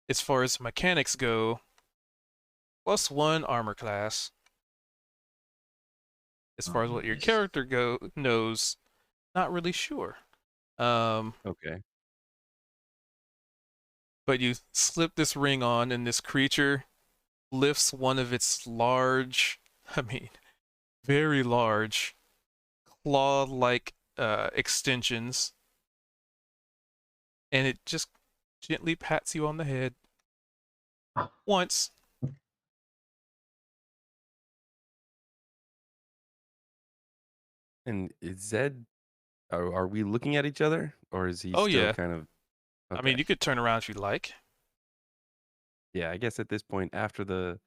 As far as mechanics go, +1 armor class. As far as what your Nice. character knows, not really sure. Okay. But you slip this ring on, and this creature lifts one of its large, very large, claw-like extensions, and it just gently pats you on the head once. And is Zed, are we looking at each other, or is he Oh, still yeah. kind of? I mean, Okay. you could turn around if you'd like. Yeah, I guess at this point, after the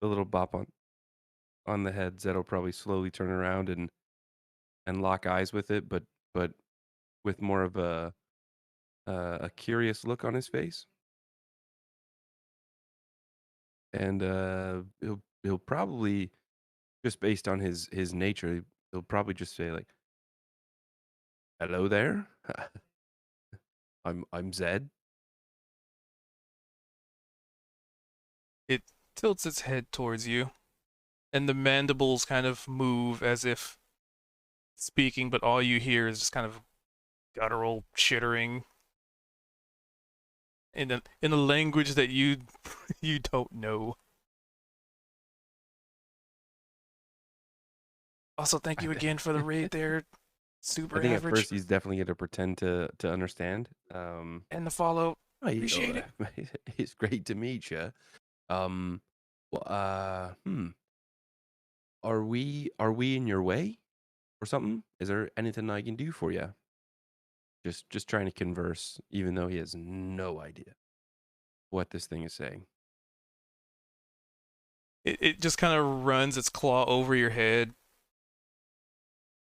little bop on the head, Zed will probably slowly turn around and lock eyes with it, but with more of a curious look on his face, and he'll probably, just based on his nature, he'll probably just say like, "Hello there, I'm Zed." It tilts its head towards you, and the mandibles kind of move as if speaking, but all you hear is just kind of guttural chittering in a language that you don't know. Also, thank you again for the raid there. Super I think at average. first he's definitely going to pretend to understand. And the follow. Appreciate it. It's great to meet you. Well, are we in your way or something? Is there anything I can do for you? Just trying to converse, even though he has no idea what this thing is saying. It just kind of runs its claw over your head,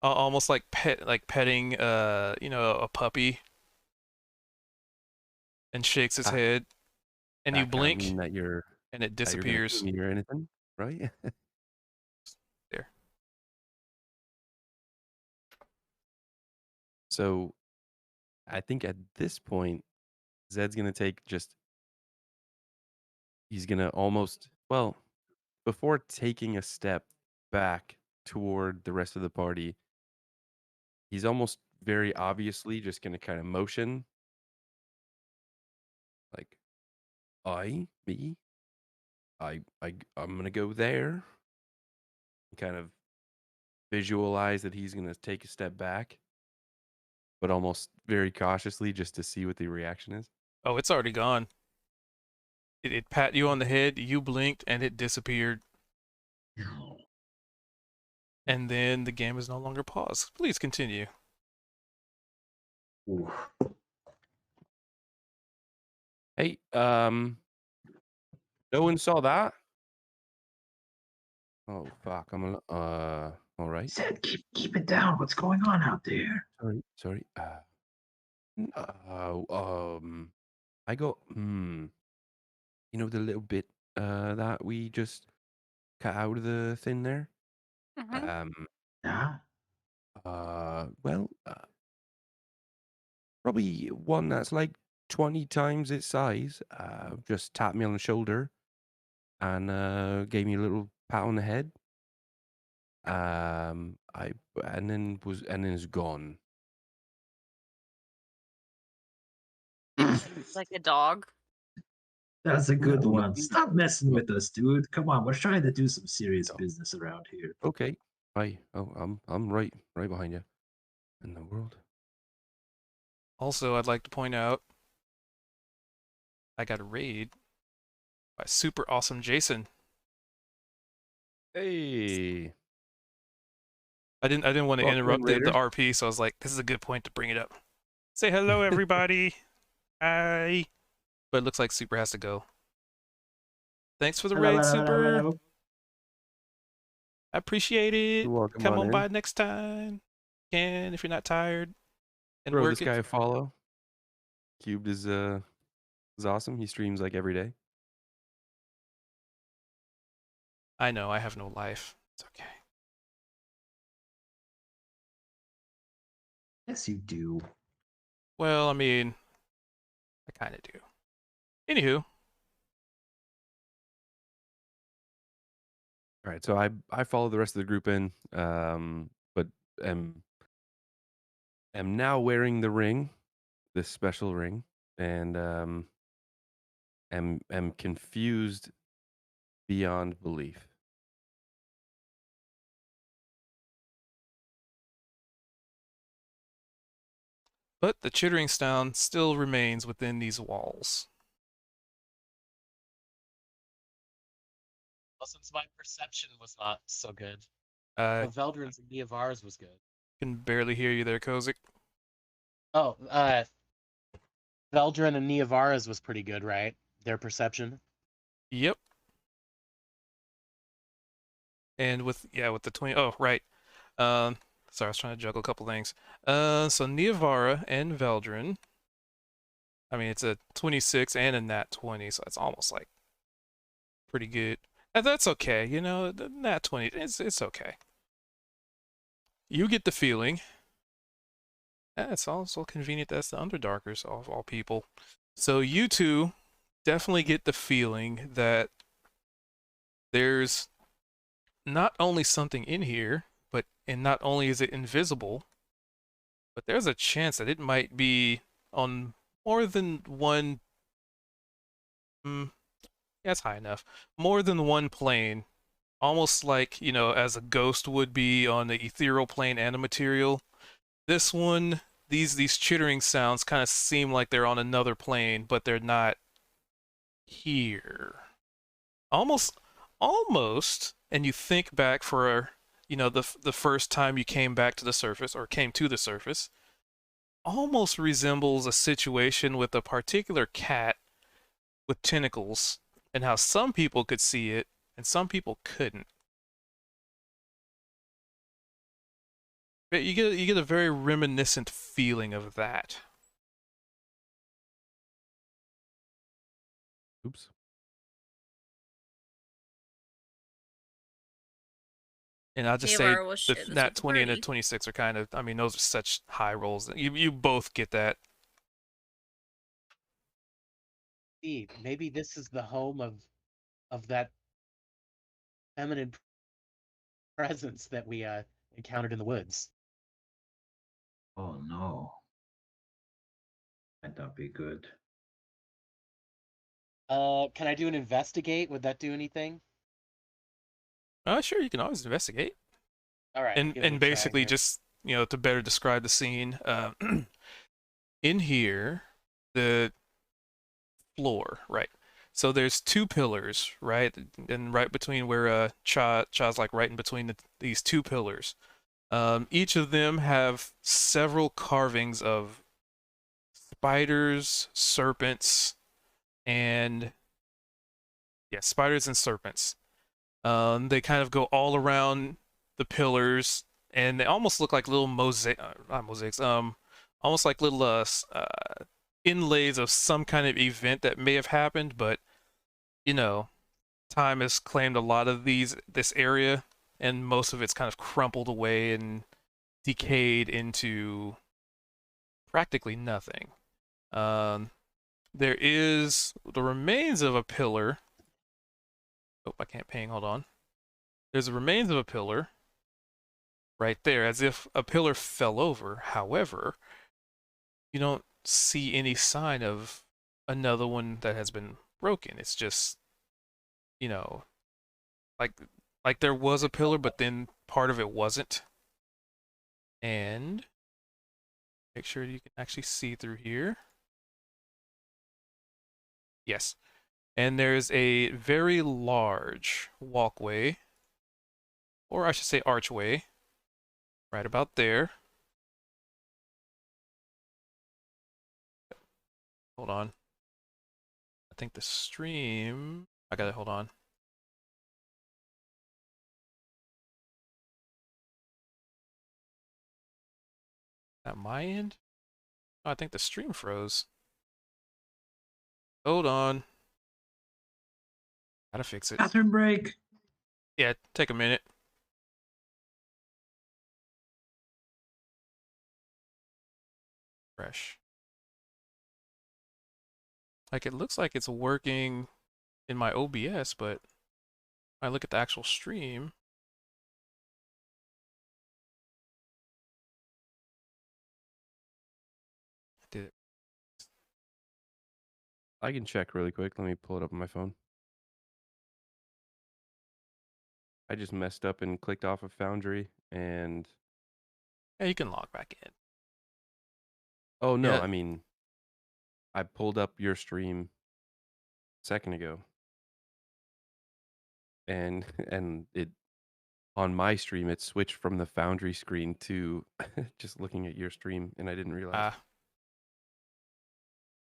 almost like petting a puppy, and shakes its Ah, head, and you That can't blink, mean that you're and it that you're gonna disappears. kill me or anything, right? There. So I think at this point, Zed's gonna take he's gonna almost, well, before taking a step back toward the rest of the party, he's almost very obviously just gonna kind of motion like, I'm gonna go there. Kind of visualize that he's gonna take a step back, but almost very cautiously just to see what the reaction is. Oh, it's already gone. It pat you on the head, you blinked, and it disappeared. And then the game is no longer paused. Please continue. Ooh. Hey, no one saw that? Oh fuck! All right. Said, keep it down. What's going on out there? Sorry. I got the little bit that we just cut out of the thing there. Mhm. Yeah. Well, probably one that's like 20 times its size. Just tapped me on the shoulder and gave me a little pat on the head. And then is gone. Like a dog. That's a good No, one. Stop messing no. with us, dude. Come on, we're trying to do some serious No. business around here. Okay. I'm right behind you. In the world. Also, I'd like to point out I got a raid by super awesome Jason. Hey. I didn't want to Welcome in, interrupt the Raider. RP, so I was like, this is a good point to bring it up. Say hello, everybody. Hi. But it looks like Super has to go. Thanks for the raid, Super. I appreciate it. You're welcome Come on on in. by next time. Can if you're not tired. And Throw work this it. guy a follow. Cubed is awesome. He streams like every day. I know, I have no life. It's okay. Yes, you do. Well, I mean, I kind of do. Anywho, All right, so I follow the rest of the group in, but am now wearing the ring, this special ring, and am confused beyond belief. but the chittering sound still remains within these walls. Well, since my perception was not so good, I Veldrin's and Niavara's was good. can barely hear you there, Kozik. Oh, Veldrin and Niavara's was pretty good, right? Their perception. Yep. And with the 20. Oh, right. Sorry, I was trying to juggle a couple things. So Niavara and Veldrin. I mean, it's a 26 and a nat 20, so it's almost like pretty good. And that's okay, the nat 20, it's okay. You get the feeling. It's also convenient that's the Underdarkers of all people. So you two definitely get the feeling that there's not only something in here, and not only is it invisible, but there's a chance that it might be on more than one. Yeah, it's high enough. More than one plane almost like, you know, as a ghost would be on the ethereal plane and a material. This one, these chittering sounds kind of seem like they're on another plane, but they're not here. Almost, and you think back for, you know, the first time you came back to the surface or came to the surface, almost resembles a situation with a particular cat with tentacles and how some people could see it and some people couldn't. But you get a very reminiscent feeling of that. Oops. And I'll just say Taylor will the share this nat with the 20 and the party. 26 are kind of, I mean, those are such high rolls. You both get that. See, maybe this is the home of that feminine presence that we encountered in the woods. Oh no. Might not be good. Can I do an investigate? Would that do anything? Sure, you can always investigate. All right, And give it a try basically here. just, you know, to better describe the scene, in here, the floor, right? So there's two pillars, right? And right between where Cha's like right in between these two pillars. Each of them have several carvings of spiders, serpents, and yeah, spiders and serpents. They kind of go all around the pillars, and they almost look like little not mosaics, almost like little inlays of some kind of event that may have happened, but you know, time has claimed a lot of this area, and most of it's kind of crumpled away and decayed into practically nothing. Um, there is the remains of a pillar. Oh, I can't ping. Hold on. There's the remains of a pillar right there, as if a pillar fell over. However, you don't see any sign of another one that has been broken. It's just, you know, like there was a pillar, but then part of it wasn't. And make sure you can actually see through here. Yes. And there's a very large walkway, or I should say archway, right about there. Hold on. I think the stream. I gotta hold on. At my end? Oh, I think the stream froze. Hold on. Gotta fix it. Bathroom break. Yeah, take a minute. Fresh. Like it looks like it's working in my OBS, but I look at the actual stream. Did it? I can check really quick. Let me pull it up on my phone. I just messed up and clicked off of Foundry and Yeah, you can log back in. oh no, Yeah. I mean I pulled up your stream a second ago. And it on my stream it switched from the Foundry screen to just looking at your stream and I didn't realize. I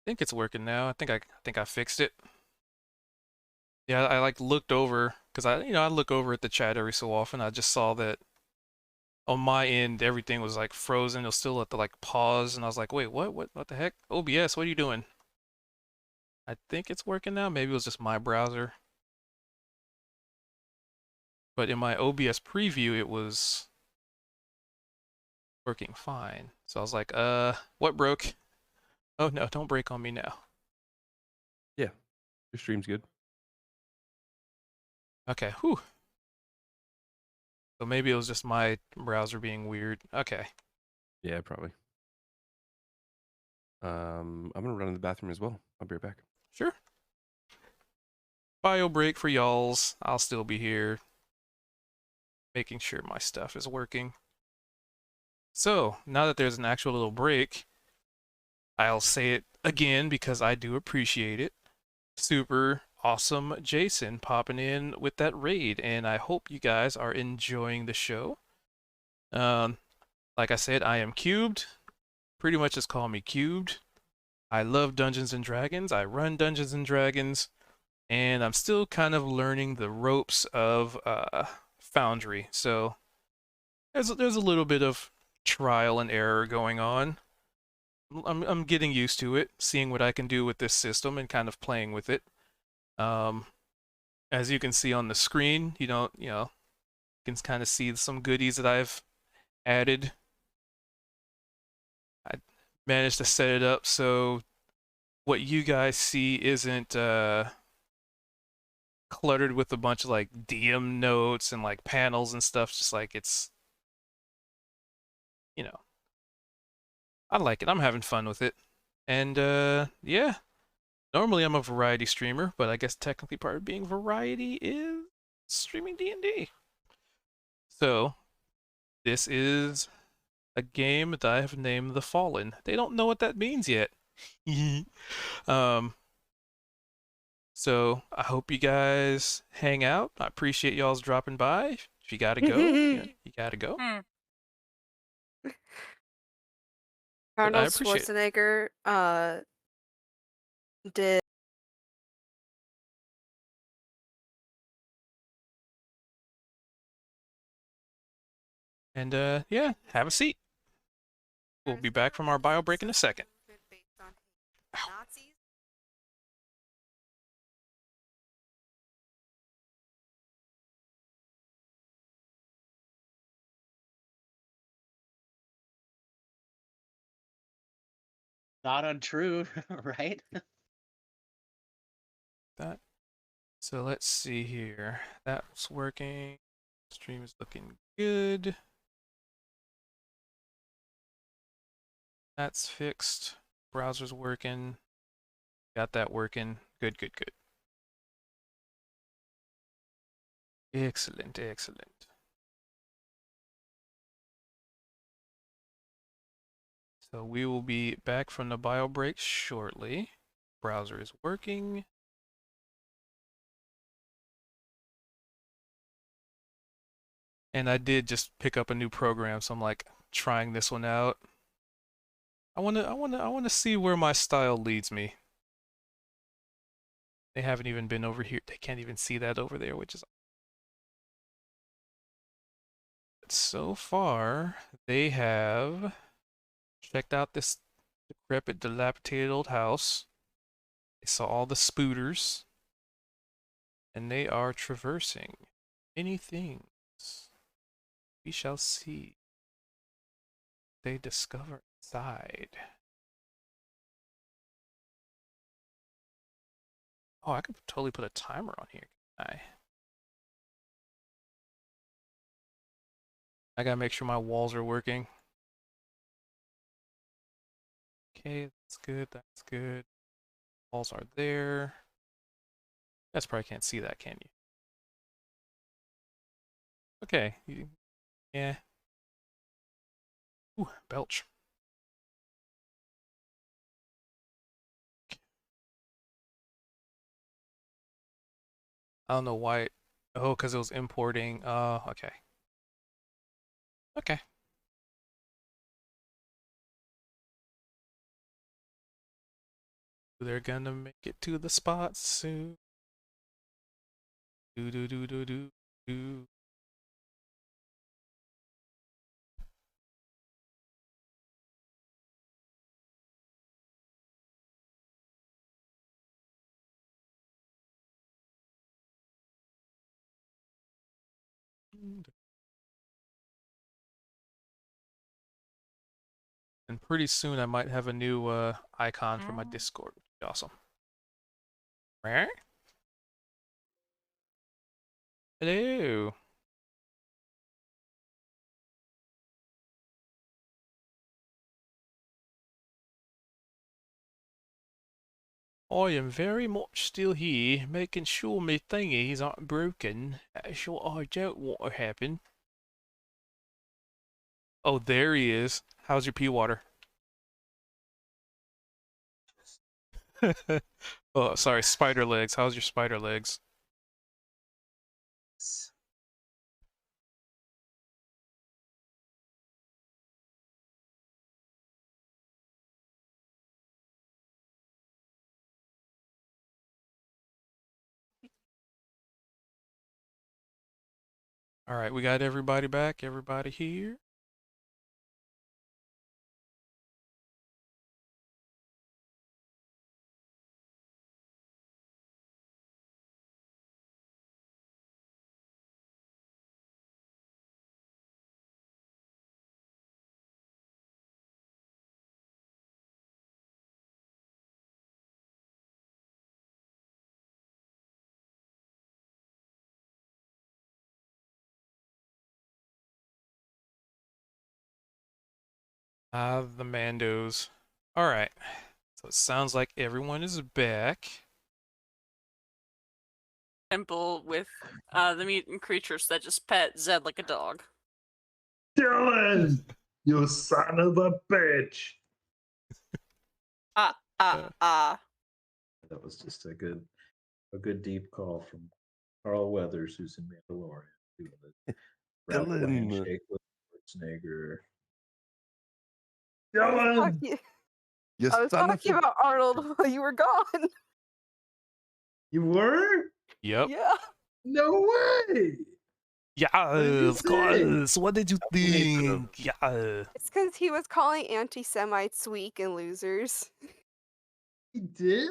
think it's working now. I think I fixed it. Yeah, I like looked over because I look over at the chat every so often. I just saw that on my end everything was like frozen. It was still at the like pause, and I was like, wait, what the heck? OBS, what are you doing? I think it's working now. Maybe it was just my browser. But in my OBS preview, it was working fine. So I was like, what broke? Oh no, don't break on me now. Yeah. Your stream's good. Okay, whew. So maybe it was just my browser being weird. Okay. Yeah, probably. I'm gonna run in the bathroom as well. I'll be right back. Sure. Bio break for y'alls. I'll still be here. making sure my stuff is working. So, now that there's an actual little break, I'll say it again because I do appreciate it. Super awesome Jason popping in with that raid, and I hope you guys are enjoying the show. Like I said, I am Cubed. Pretty much just call me Cubed. I love Dungeons and Dragons. I run Dungeons and Dragons, and I'm still kind of learning the ropes of Foundry. So there's a little bit of trial and error going on. I'm getting used to it, seeing what I can do with this system and kind of playing with it. As you can see on the screen, you can kind of see some goodies that I've added. I managed to set it up so what you guys see isn't cluttered with a bunch of like DM notes and like panels and stuff. Just like it's, I like it. I'm having fun with it. And yeah, normally I'm a variety streamer, but I guess technically part of being variety is streaming D&D. So this is a game that I have named The Fallen. They don't know what that means yet. So I hope you guys hang out. I appreciate y'all's dropping by. If you gotta go, you gotta go. But I Arnold appreciate it. Schwarzenegger did And yeah, have a seat. We'll be back from our bio break in a second. Nazis. Not untrue, right? That. So let's see here. That's working. Stream is looking good. That's fixed. Browser's working. Got that working. Good, good, good. Excellent, excellent. So we will be back from the bio break shortly. Browser is working. And I did just pick up a new program, so I'm like trying this one out. I wanna see where my style leads me. They haven't even been over here. They can't even see that over there, which is. But so far, they have checked out this decrepit, dilapidated old house. They saw all the spooters, and they are traversing many things. We shall see. They discover inside. Oh, I could totally put a timer on here. I gotta make sure my walls are working. Okay, that's good. That's good. Walls are there. You guys probably can't see that, can you? Okay. Yeah. Ooh, belch. I don't know why. Oh, because it was importing. Okay. Okay. They're gonna make it to the spot soon. Do do do do do do. And pretty soon I might have a new icon for my Discord. Awesome. Where? Hello. I am very much still here, making sure my thingies aren't broken. That's what I don't want to happen. Oh, there he is. How's your pee water? Oh, sorry, spider legs. How's your spider legs? All right, we got everybody back. Everybody here. The Mandos. All right. So it sounds like everyone is back. Temple with the mutant creatures that just pet Zed like a dog. Dylan, you son of a bitch. That was just a good deep call from Carl Weathers, who's in Mandalorian, doing the Ralph Dylan. handshake with Schwarzenegger. I was Dylan, talking, You I was son of talking a... about Arnold while you were gone. you were? Yep. Yeah. No way. Yeah, did you of say? course. What did you Amazing. think? Yeah. It's because he was calling anti-Semites weak and losers. He did?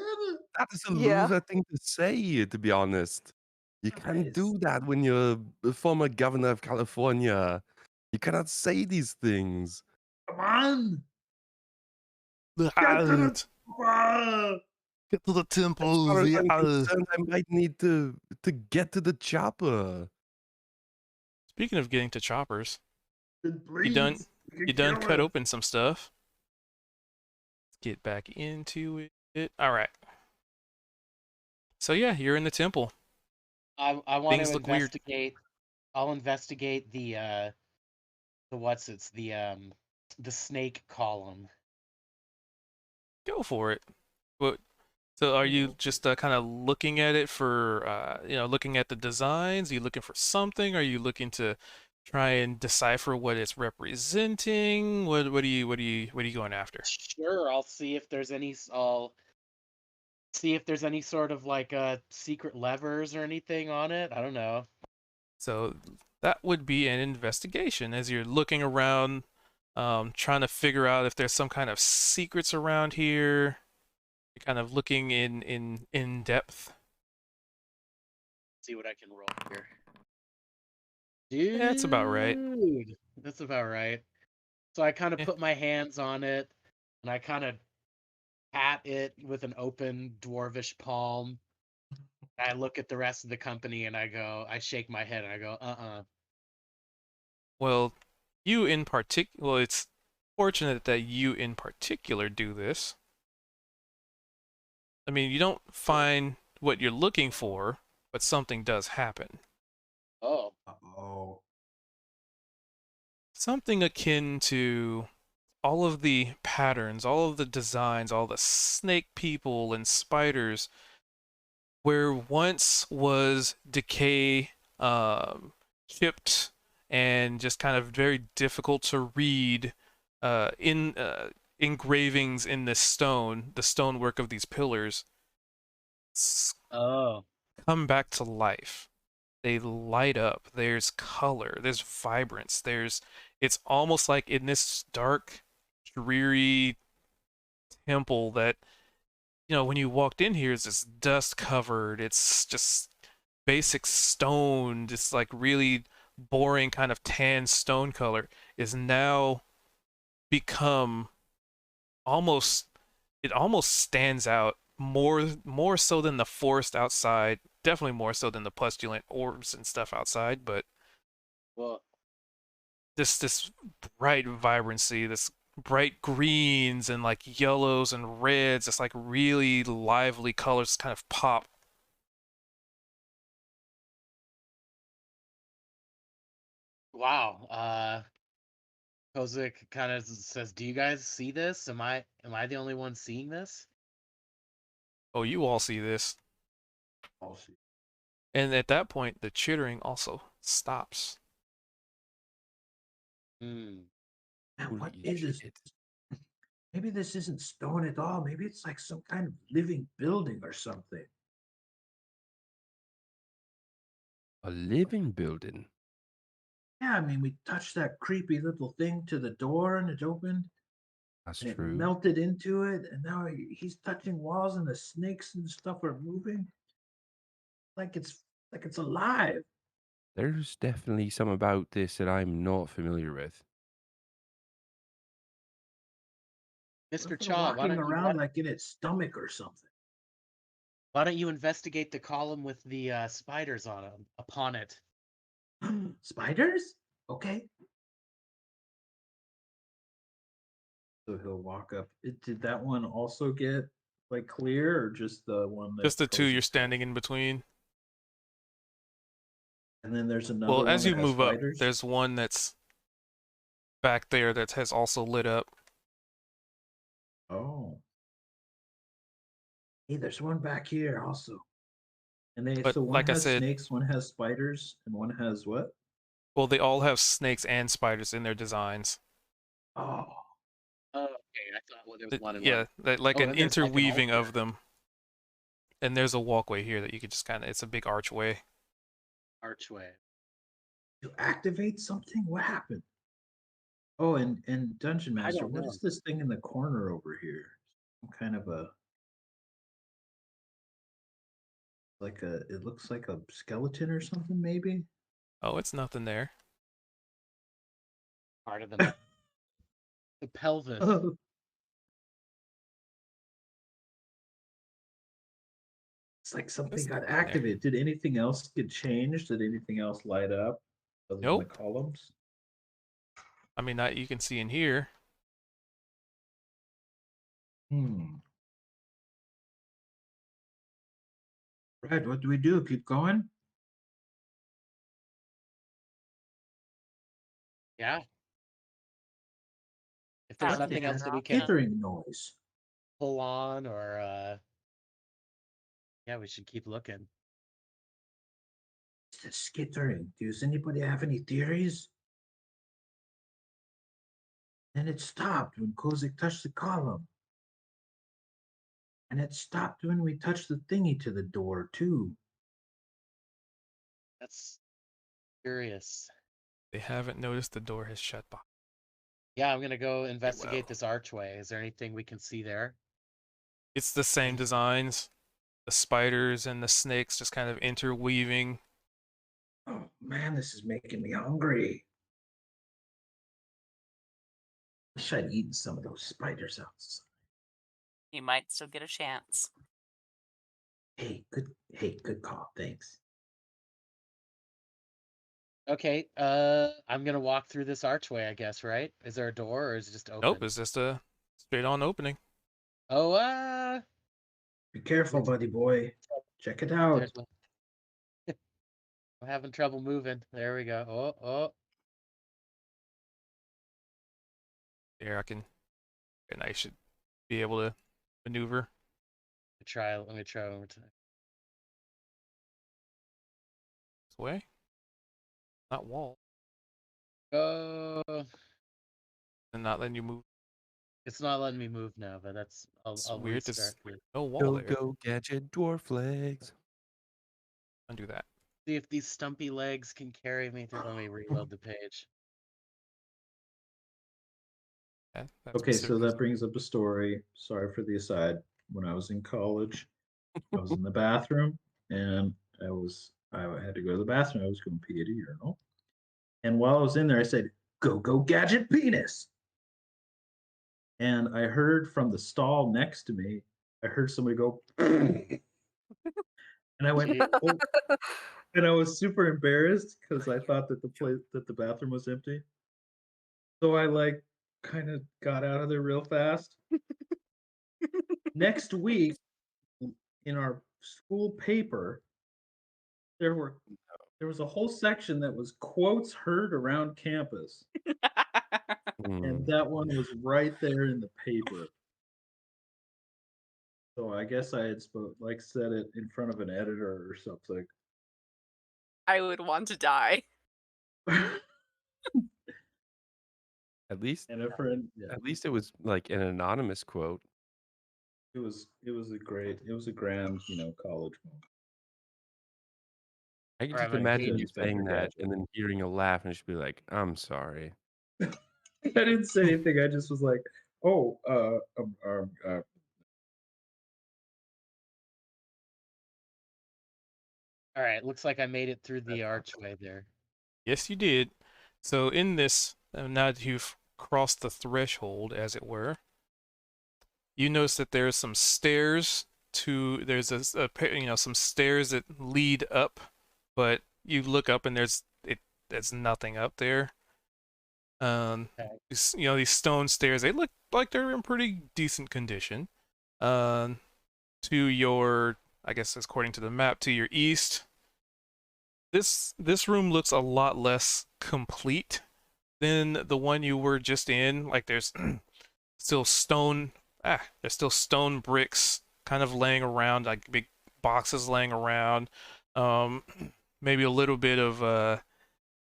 That is a Yeah. loser thing to say, to be honest. You can't Nice. do that when you're the former governor of California. You cannot say these things. Come on. Ah, Get to the As temple. far as I'm Yeah. concerned, I might need to get to the chopper. Speaking of getting to choppers, You done cut open some stuff. Let's get back into it. All right. So yeah, you're in the temple. I want Things to look weird. investigate. I'll investigate the the snake column. Go for it. What? So are you just kind of looking at it for looking at the designs? Are you looking for something? Are you looking to try and decipher what it's representing? What are you going after? Sure, I'll see if there's any. I'll see if there's any sort of like secret levers or anything on it. I don't know. So that would be an investigation as you're looking around, trying to figure out if there's some kind of secrets around here. You're kind of looking in depth. See what I can roll here. Dude, Yeah, that's about right. That's about right. So I kind of Yeah. put my hands on it, and I kind of pat it with an open dwarvish palm. I look at the rest of the company, and I shake my head, and I go, Well, well, it's fortunate that you in particular do this. I mean, you don't find what you're looking for, but something does happen. Oh, Uh-oh. Something akin to all of the patterns, all of the designs, all the snake people and spiders, where once was decay, chipped, and just kind of very difficult to read in engravings in this stone, the stonework of these pillars, oh, come back to life. They light up. There's color. There's vibrance. It's almost like in this dark, dreary temple that, when you walked in here, it's just dust covered. It's just basic stone, just like really boring kind of tan stone color, is now become almost, it almost stands out more so than the forest outside, definitely more so than the pustulant orbs and stuff outside, but well, this bright vibrancy, this bright greens and like yellows and reds, just like really lively colors kind of pop. wow. Kozik kind of says, "Do you guys see this? Am I the only one seeing this?" Oh, you all see this. I'll see. And at that point, the chittering also stops. Hmm. Man, what Holy is this? shit. Maybe this isn't stone at all. Maybe it's like some kind of living building or something. A living building. Yeah, I mean, we touched that creepy little thing to the door and it opened That's and it true. melted into it. And now he's touching walls and the snakes and stuff are moving like it's alive. There's definitely some about this that I'm not familiar with. Mr. Something Cha, walking around like in its stomach or something. why don't you investigate the column with the spiders upon it? Spiders? Okay. So he'll walk up. Did that one also get like clear or just the one that Just the two Cozy you're touched? standing in between. And then there's another Well, one as that you has move up, spiders. there's one that's back there that has also lit up. Oh. Hey, there's one back here also. And But so one like I has said, snakes, one has spiders, and one has what? well, they all have snakes and spiders in their designs. Oh. Oh, okay. I thought there was one and Yeah, one. like Oh, an and there's like an interweaving altar. of them. And there's a walkway here that you could just kind of, it's a big archway. Archway. To activate something? What happened? Oh, and Dungeon I Master, don't what know. is this thing in the corner over here? Some kind of a it looks like a skeleton or something, maybe? Oh, it's nothing there. Part of the pelvis. Oh. It's like something There's got nothing there. activated. Did anything else get changed? Did anything else light up other than the Nope. columns? I mean, not you can see in here. Hmm. Brad, what do we do? Keep going? Yeah. If there's What nothing the else that we hell? can Skittering noise. pull on, or yeah, we should keep looking. It's the skittering. Does anybody have any theories? And it stopped when Kozik touched the column. And it stopped when we touched the thingy to the door, too. That's curious. They haven't noticed the door has shut behind. Yeah, I'm gonna go investigate well. this archway. Is there anything we can see there? It's the same designs. The spiders and the snakes just kind of interweaving. Oh man, this is making me hungry. Wish I'd eaten some of those spiders outside. You might still get a chance. Hey, good call. Thanks. Okay, I'm gonna walk through this archway, I guess, right? Is there a door or is it just open? Nope, it's just a straight on opening. Oh, Be careful, buddy boy. Check it out. there's one. I'm having trouble moving. There we go. Oh. There, and I should be able to maneuver. Let me try one more time. This way. Not wall. Oh, And not letting you move. it's not letting me move now, but I'll It's I'll weird. restart There's here. no wall Go, there. go, gadget, dwarf legs. Undo that. See if these stumpy legs can carry me through. Let me reload the page. Yeah, that's Okay, so specifically- that brings up a story. Sorry for the aside. When I was in college, I was in the bathroom and I had to go to the bathroom. I was going to pee at a urinal. And while I was in there, I said, go gadget penis. And I heard from the stall next to me, I heard somebody go, and I went, Gee. oh, and I was super embarrassed because I thought that the bathroom was empty. So I like kind of got out of there real fast. Next week, in our school paper, there was a whole section that was quotes heard around campus. and Hmm. that one was right there in the paper. So I guess I had said it in front of an editor or something. I would want to die. And At least a friend, yeah, at least it was like an anonymous quote. it was a grand, college moment. I can Or I'm just gonna imagine hate you Inspector saying that Gadget. and then hearing a laugh and just be like, "I'm sorry." I didn't say anything. I just was like, "Oh, All right, looks like I made it through the that's not archway there. Yes, you did. So in this, now that you've crossed the threshold, as it were, you notice that there's some stairs to some stairs that lead up, but you look up and there's nothing up there. Okay. These stone stairs, they look like they're in pretty decent condition. Um, to your, I guess according to the map, to your east, this room looks a lot less complete than the one you were just in. Like there's still stone there's still stone bricks kind of laying around, like big boxes laying around. Um maybe a little bit of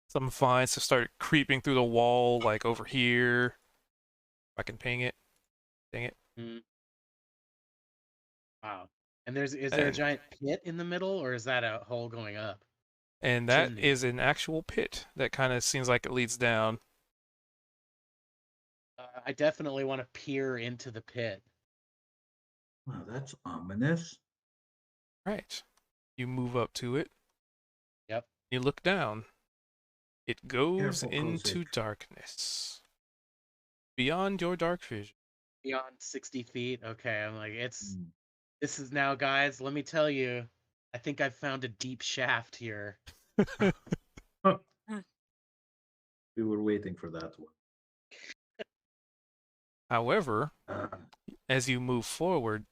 some vines to start creeping through the wall, like over here. If I can ping it. Dang it. Mm, wow. And is there a And giant pit in the middle, or is that a hole going up? and that Chimney. is an actual pit that kind of seems like it leads down. I definitely want to peer into the pit. wow, that's ominous." Right. You move up to it. Yep. You look down. It goes Careful, into Kozik. darkness. Beyond your dark vision. Beyond 60 feet. Okay, I'm like, Mm. this is now, guys, let me tell you, I think I've found a deep shaft here. We were waiting for that one. However, Uh, as you move forward,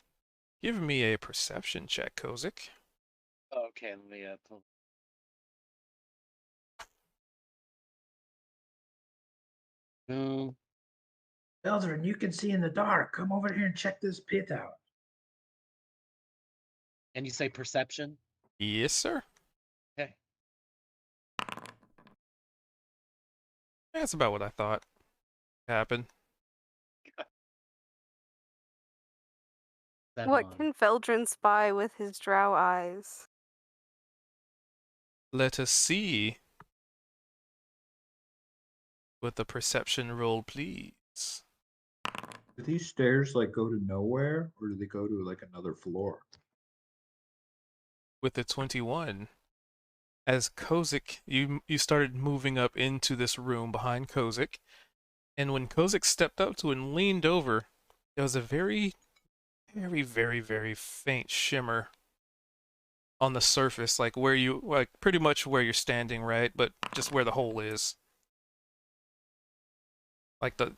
give me a perception check, Kozik. Okay, let me pull. No. Eldrin, you can see in the dark. Come over here and check this pit out. And you say perception? Yes, sir. Okay. That's about what I thought happened. What 7. can Feldrin spy with his drow eyes? Let us see. With the perception roll, please. do these stairs go to nowhere, or do they go to another floor? With the 21. As Kozik, you started moving up into this room behind Kozik, and when Kozik stepped up to it and leaned over, there was a very, very, very, very faint shimmer on the surface, like pretty much where you're standing, right? But just where the hole is.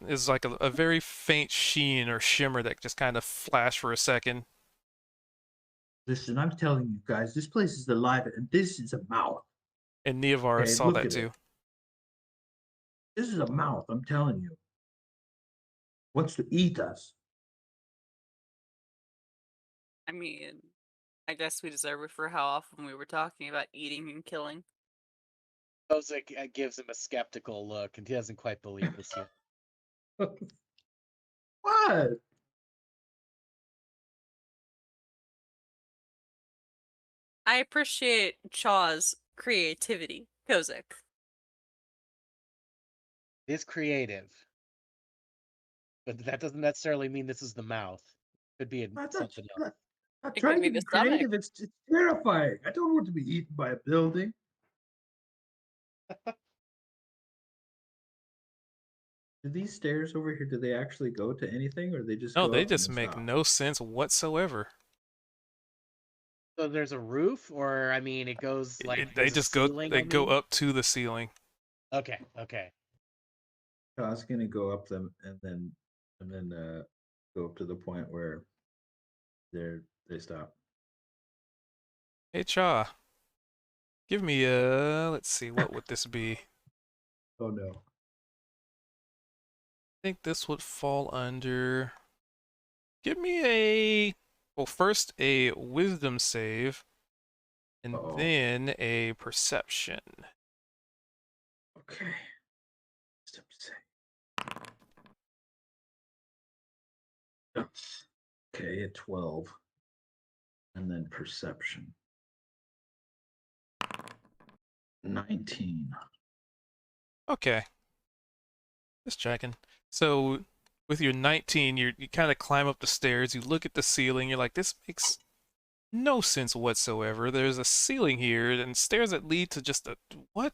Is like a very faint sheen or shimmer that just kind of flashed for a second. Listen, I'm telling you guys, this place is alive, and this is a mouth. And Neovar Okay, saw look that at too. it. This is a mouth, I'm telling you. Wants to eat us. I mean, I guess we deserve it for how often we were talking about eating and killing. Kozik gives him a skeptical look, and he doesn't quite believe this yet. What? I appreciate Chaw's creativity, Kozik. It is creative. But that doesn't necessarily mean this is the mouth. Could be something else. I'm It could trying be to the be stomach. creative. It's terrifying. I don't want to be eaten by a building. Do these stairs over here, do they actually go to anything, or they just No, go they up and just then make stop? no sense whatsoever. So there's a roof, or I mean, it goes like They there's a just go ceiling. they go up to the ceiling. Okay, okay. I was gonna go up them and then go up to the point where they stop. Hey Cha, give me let's see, what would this be? Oh no. think this would fall under. Give me first a wisdom save, and Uh-oh. then a perception. Okay. Step say. Okay, a 12. And then perception. 19. Okay. Just checking. So with your 19, you kind of climb up the stairs, you look at the ceiling, you're like, this makes no sense whatsoever. There's a ceiling here and stairs that lead to just a what?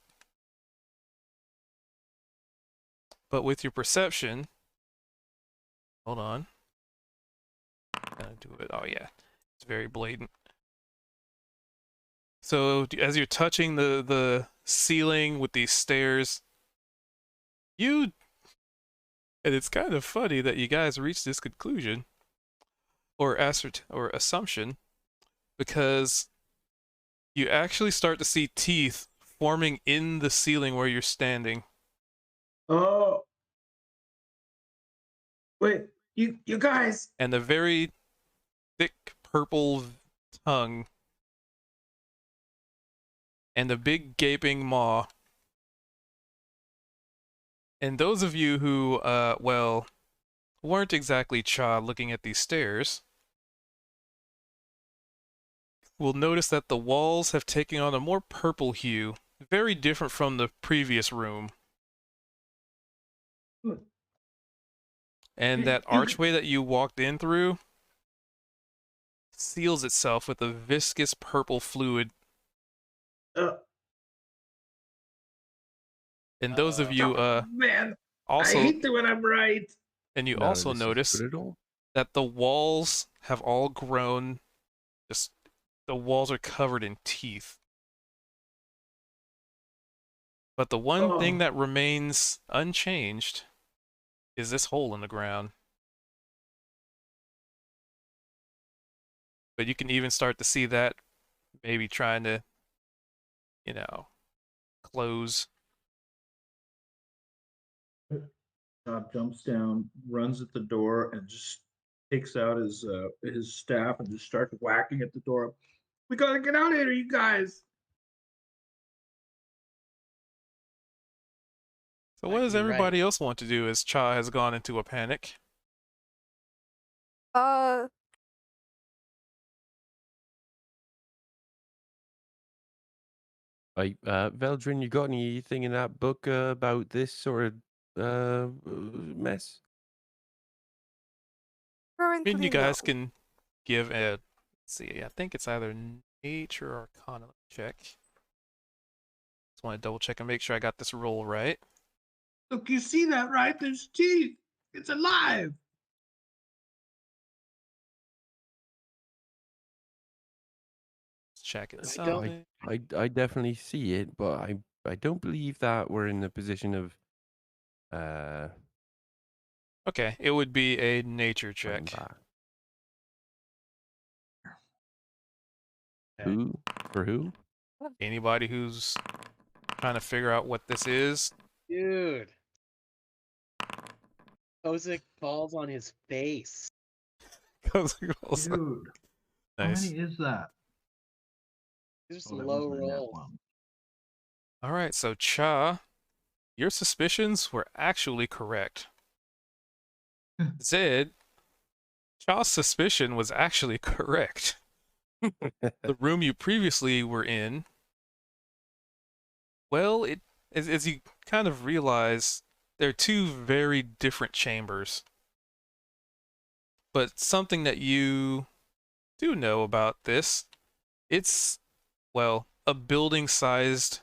But with your perception, hold on. Gotta do it. Oh yeah. It's very blatant. So as you're touching the ceiling with these stairs, and it's kind of funny that you guys reached this conclusion or assumption, because you actually start to see teeth forming in the ceiling where you're standing. Oh. Wait, you guys. And the very thick purple tongue and the big gaping maw. And those of you who, weren't exactly Cha looking at these stairs, will notice that the walls have taken on a more purple hue, very different from the previous room. And that archway that you walked in through seals itself with a viscous purple fluid. And those of you, Man, also, I hate it when I'm right. and you None of also this is notice good at all. that the walls have all grown, the walls are covered in teeth. But the one thing that remains unchanged is this hole in the ground. But you can even start to see that maybe trying to, close. Bob jumps down, runs at the door, and just takes out his staff and just starts whacking at the door. We gotta get out of here, you guys. So what does You're right. everybody else want to do as Cha has gone into a panic? Veldrin, you got anything in that book about this sort of mess? I mean, you guys can give a, let's see, I think it's either nature or arcana check. Just want to double check and make sure I got this roll right. Look, you see that, right? There's teeth. It's alive. Let's check it. I Something. I definitely see it, but I don't believe that we're in the position of Okay, it would be a nature trying check. back. Okay. Who? For who? Anybody who's trying to figure out what this is. Dude. Kozik falls on his face. Dude, how Nice. many is that? Just Oh, that low wasn't a nat rolls. one. All right, so Cha, your suspicions were actually correct. Zed, Cha's suspicion was actually correct. The room you previously were in, well, as you kind of realize, they're two very different chambers. But something that you do know about this, it's, a building-sized,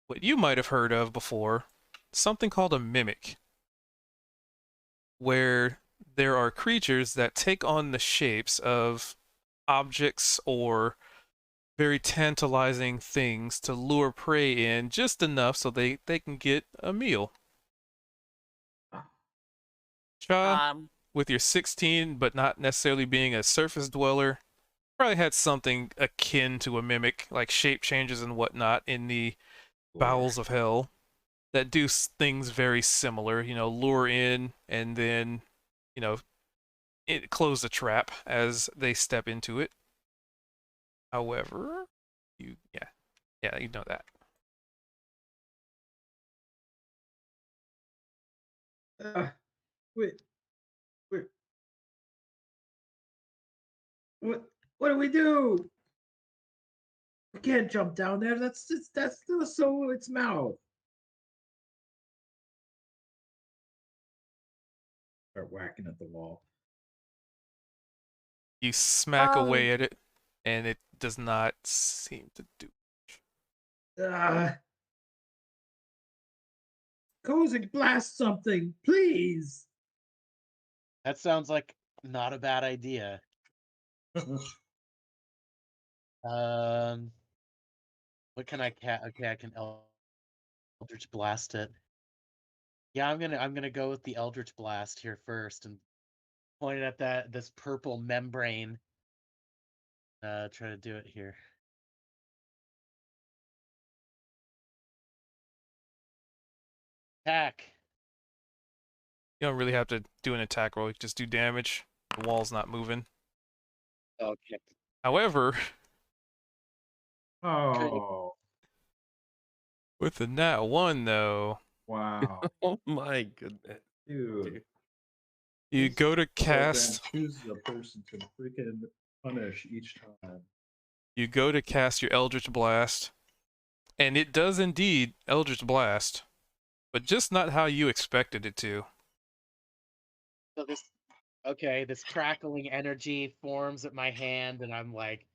what you might have heard of before, something called a mimic, where there are creatures that take on the shapes of objects or very tantalizing things to lure prey in just enough so they can get a meal. Cha, with your 16, but not necessarily being a surface dweller, probably had something akin to a mimic, like shape changes and whatnot in the bowels of hell. that do things very similar. Lure in and then, close the trap as they step into it. However, you know that. Wait, wait, what do we do? We can't jump down there. That's still so its mouth. Start whacking at the wall. You smack Um, away at it, and it does not seem to do. Kozik, blast something, please. That sounds like not a bad idea. What can I okay, I can Eldritch Blast it. Yeah, I'm gonna go with the Eldritch Blast here first and point it at this purple membrane. Try to do it here. Attack. You don't really have to do an attack roll. You just do damage. The wall's not moving. Okay. However, Oh, with the nat 1, though, wow, Oh my goodness. dude. you This go to program cast. chooses a person to freaking punish each time. You go to cast your Eldritch Blast, and it does indeed Eldritch Blast, but just not how you expected it to. So this crackling energy forms at my hand, and I'm like,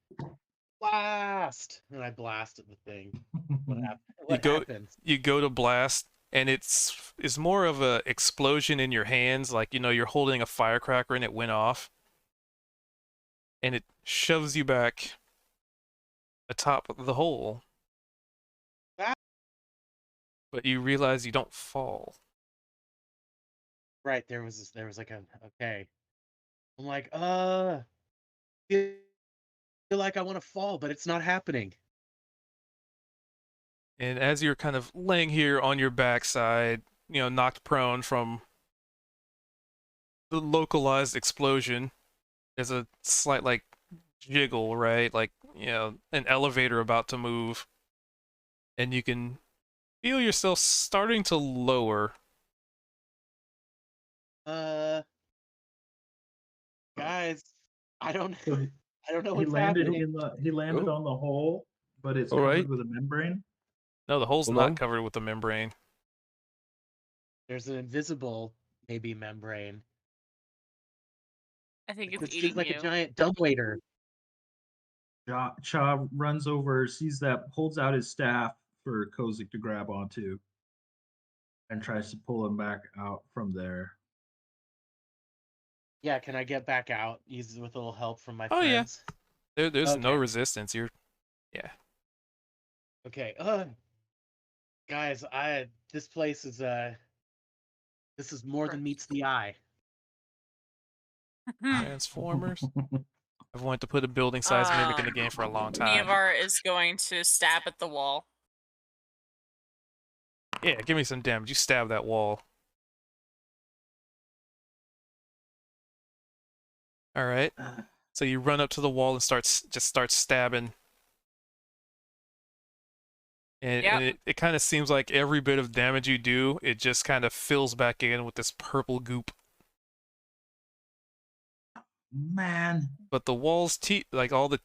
blast, and I blast at the thing. What happens? You go to blast, and it's more of a explosion in your hands, like you're holding a firecracker and it went off, and it shoves you back atop of the hole. Ah! But you realize you don't fall. Right, there was like okay. I'm like, feel like I want to fall, but it's not happening. And as you're kind of laying here on your backside, knocked prone from the localized explosion, there's a slight like jiggle, right? Like, an elevator about to move. And you can feel yourself starting to lower. Guys, I don't So I don't know he what's landed happening. he landed Oh. on the hole, but it's All covered right. with a membrane. No, the hole's Hold not on. covered with a membrane. There's an invisible maybe membrane. I think It it's seems eating like you. a giant dumbwaiter. Cha runs over, sees that, holds out his staff for Kozik to grab onto, and tries to pull him back out from there. Yeah, can I get back out? Use with a little help from my Oh, yeah. friends. There's no Okay. resistance. Yeah. Okay. Guys, this place is this is more than meets the eye. Transformers. I've wanted to put a building size mimic in the game for a long time. Nevar is going to stab at the wall. Yeah, give me some damage. You stab that wall. All right. So you run up to the wall and start stabbing. And, Yep. and it kind of seems like every bit of damage you do, it just kind of fills back in with this purple goop. Man, But the wall's teeth,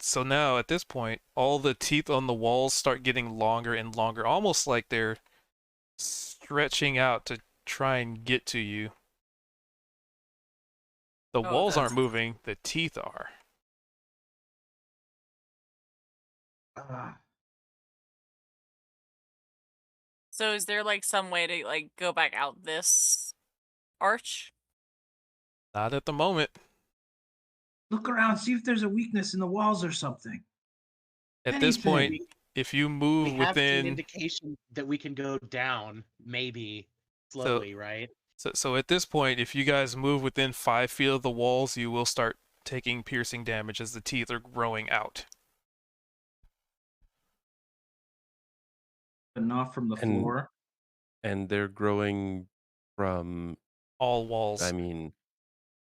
so now at this point, all the teeth on the walls start getting longer and longer, almost like they're stretching out to try and get to you. The Oh, walls aren't that's- moving, the teeth are. So is there like some way to like go back out this arch? Not at the moment. look around, see if there's a weakness in the walls or something. At this Anything. point, if you We move have seen within indication that we can go down, maybe slowly, right? so at this point, if you guys move within 5 feet of the walls, you will start taking piercing damage as the teeth are growing out. But not from the And- floor. And they're growing from, All walls. I mean,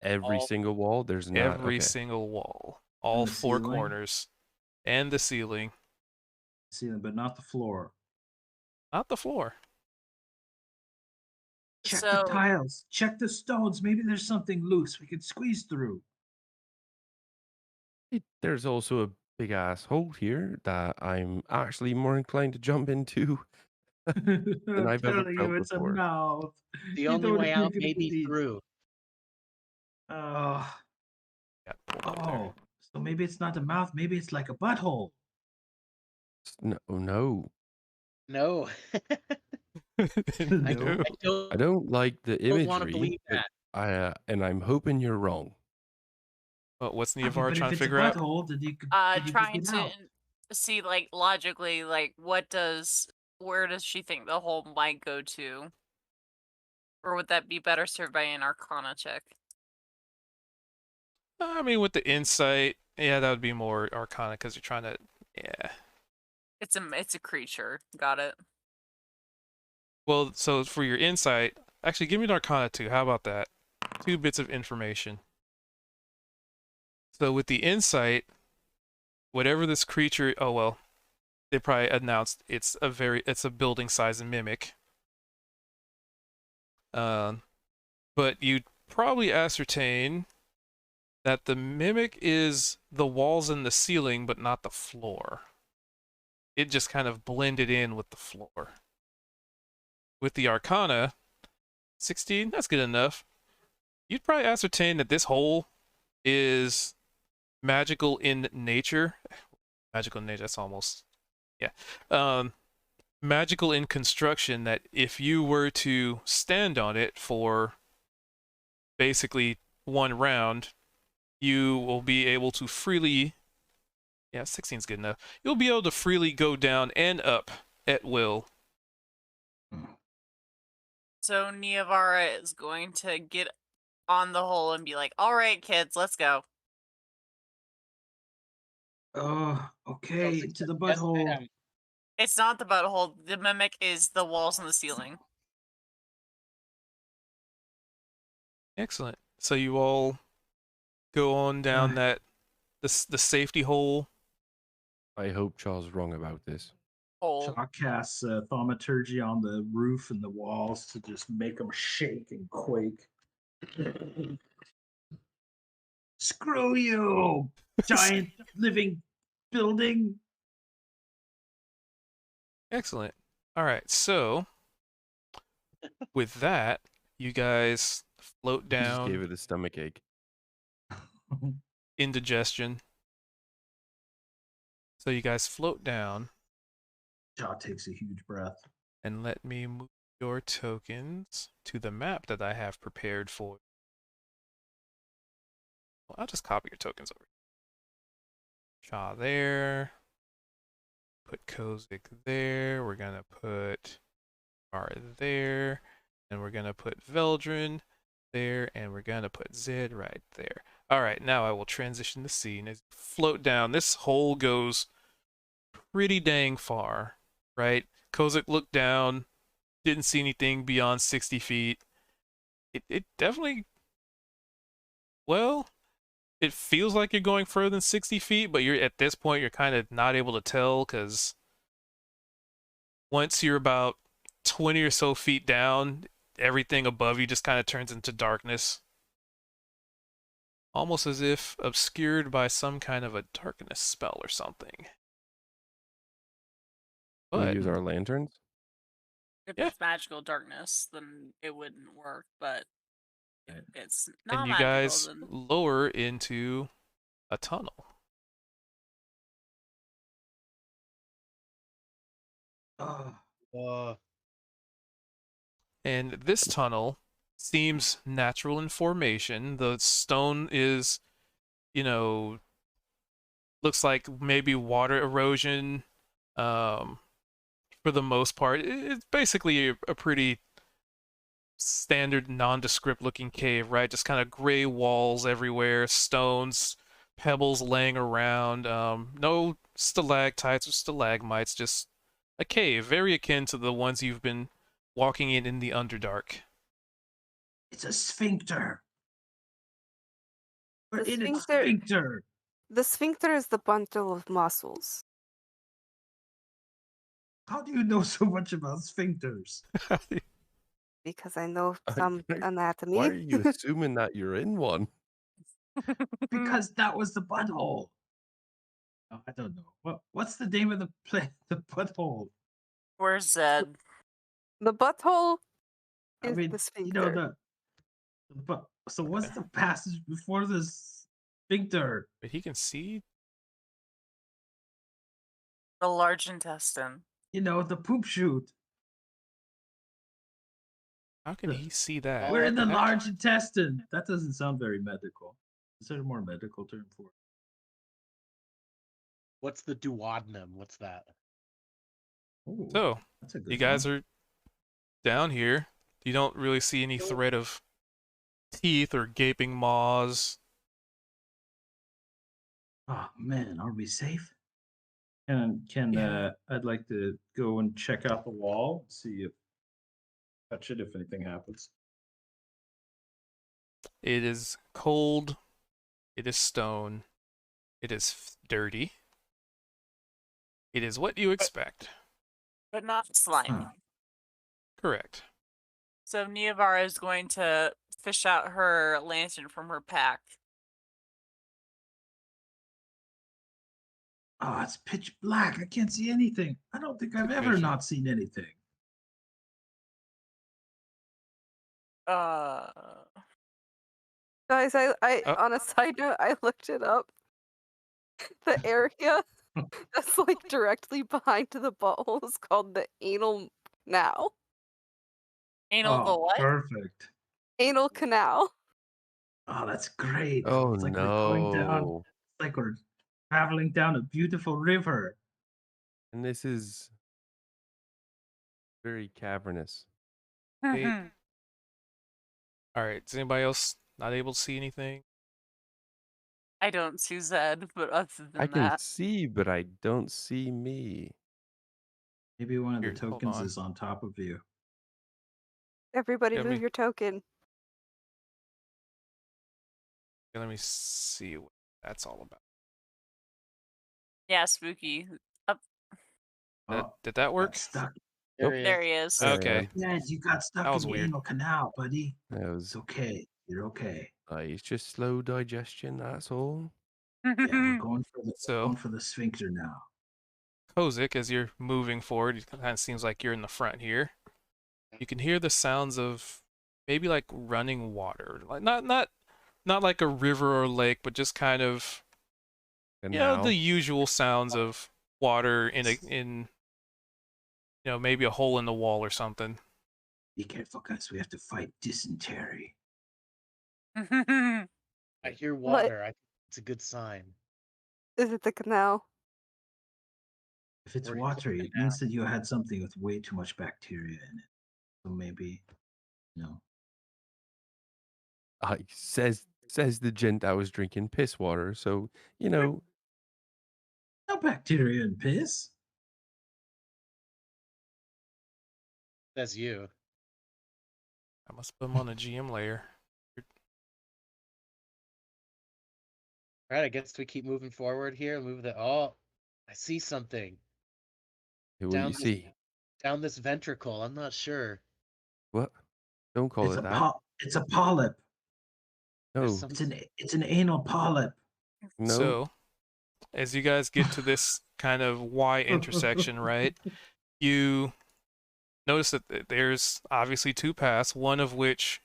every All- single wall. There's not. Every Okay. single wall. All the four ceiling? corners. And the ceiling. Ceiling, but not the floor. Not the floor. Check So- the tiles. Check the stones. Maybe there's something loose we could squeeze through. There's also a big ass hole here that I'm actually more inclined to jump into. I'm I've ever telling felt you, it's before. a mouth. The You only don't way out even may be believe- through. Oh, Got pulled up there. oh. So maybe it's not a mouth. Maybe it's like a butthole. No, no. No, No. I I don't like the don't want to imagery. believe but that. and I'm hoping you're wrong. Well, what's Okay, Neovar but trying to if it's figure a out? butthole, then you could. Trying to see, like, logically, like, where does she think the hole might go to? Or would that be better served by an Arcana check? I mean, with the insight, yeah, that would be more Arcana because you're trying to, yeah. It's a creature. Got it. Well, so for your insight, actually, give me an Arcana too. How about that? 2 bits of information. So with the insight, whatever this creature, oh well, they probably announced it's a building size mimic. But you'd probably ascertain that the mimic is the walls and the ceiling, but not the floor. It just kind of blended in with the floor. With the Arcana, 16, that's good enough. You'd probably ascertain that this hole is magical in nature. Magical in nature, that's almost, yeah. Magical in construction, that if you were to stand on it for basically 1 round, you will be able to freely, yeah, 16 is good enough. You'll be able to freely go down and up at will. So Niavara is going to get on the hole and be like, "All right, kids, let's go." Oh, okay. So To the yes, butthole. ma'am. It's not the butthole. The mimic is the walls and the ceiling. Excellent. So you all go on down that the safety hole. I hope Charles wrong about this. Hole. Shaw casts thaumaturgy on the roof and the walls to just make them shake and quake. Screw you, giant living building. Excellent. All right. So with that, you guys float He just gave down, it a stomach ache. indigestion. So you guys float down, Shaw takes a huge breath. and let me move your tokens to the map that I have prepared for you. Well, I'll just copy your tokens over. Shaw there. Put Kozik there. We're gonna put R there. And we're gonna put Veldrin there. And we're gonna put Zed right there. Alright, now I will transition the scene. As you float down, this hole goes pretty dang far, right? Kozik looked down, didn't see anything beyond 60 feet. It definitely, well, it feels like you're going further than 60 feet, but you're at this point, you're kind of not able to tell, because once you're about 20 or so feet down, everything above you just kind of turns into darkness. Almost as if obscured by some kind of a darkness spell or something. Can we But use our lanterns? If Yeah. it's magical darkness, then it wouldn't work. But if it's not and you magical, guys then lower into a tunnel. Oh, And this tunnel seems natural in formation. The stone is, looks like maybe water erosion. For the most part, it's basically a pretty standard nondescript looking cave, right? Just kind of gray walls everywhere, stones, pebbles laying around. No stalactites or stalagmites, just a cave, very akin to the ones you've been walking in the Underdark. It's a sphincter. We're The in a sphincter- sphincter. The sphincter is the bundle of muscles. How do you know so much about sphincters? Because I know I- some Why are anatomy. you assuming that you're in one? Because that was the butthole. Oh, I don't know. What's the name of the play? The butthole. Where's Zed? The butthole I is mean, the you know sphincter. but so what's the passage before the sphincter? But he can see. The large intestine. You know, the poop chute. How can he see that? We're in the Heck? large intestine. That doesn't sound very medical. Is there a more medical term for it? What's the duodenum? What's that? Ooh, So, that's a good you guys one. are down here. You don't really see any threat of teeth or gaping maws. Oh man, are we safe? Can Yeah. I'd like to go and check out the wall, see if touch it if anything happens. It is cold. It is stone. It is dirty. It is what you expect. But not slimy. Huh. Correct. So Neovara is going to fish out her lantern from her pack. Oh, it's pitch black. I can't see anything. I don't think I've Good ever vision. not seen anything. Uh, Guys, I Oh. on a side note, I looked it up. The area that's like directly behind the butthole is called the anal canal. anal the what? Perfect. Anal canal. Oh, that's great. Oh It's like we're going down. no! It's like we're traveling down a beautiful river. And this is very cavernous. Hey. All right. Is anybody else not able to see anything? I don't see Zed, but other than I can that, see, but I don't see me. Maybe one of the Here, hold tokens on. is on top of you. Everybody Yeah, move me- your token. Okay, let me see what that's all about. yeah, spooky. Oh, Did that work? got stuck. There Nope. he There is. he is. There I Okay. am. Yes, you got stuck That was in the weird. anal canal, buddy. That It's was okay. You're okay. it's just slow digestion. That's all. Yeah, we're going for the So- going for the sphincter now. Kozik, as you're moving forward, it kind of seems like you're in the front here. You can hear the sounds of maybe like running water, like not like a river or lake, but just kind of And you know now, the usual sounds of water in maybe a hole in the wall or something. Be careful, guys. We have to fight dysentery. I hear What? water. I think it's a good sign. Is it the canal? If it's We're hitting watery, it it means that you had something with way too much bacteria in it. So maybe, no. says the gent that was drinking piss water. So No bacteria in piss. Says you. I must put them on a GM layer. All right, I guess we keep moving forward here. Move the. Oh, I see something what do Down you this- see? down this ventricle. I'm not sure. What? Don't call It's it a that. it's a polyp. No, There's some- It's an anal polyp. no. So, as you guys get to this kind of Y intersection, right? You notice that there's obviously two paths, one of which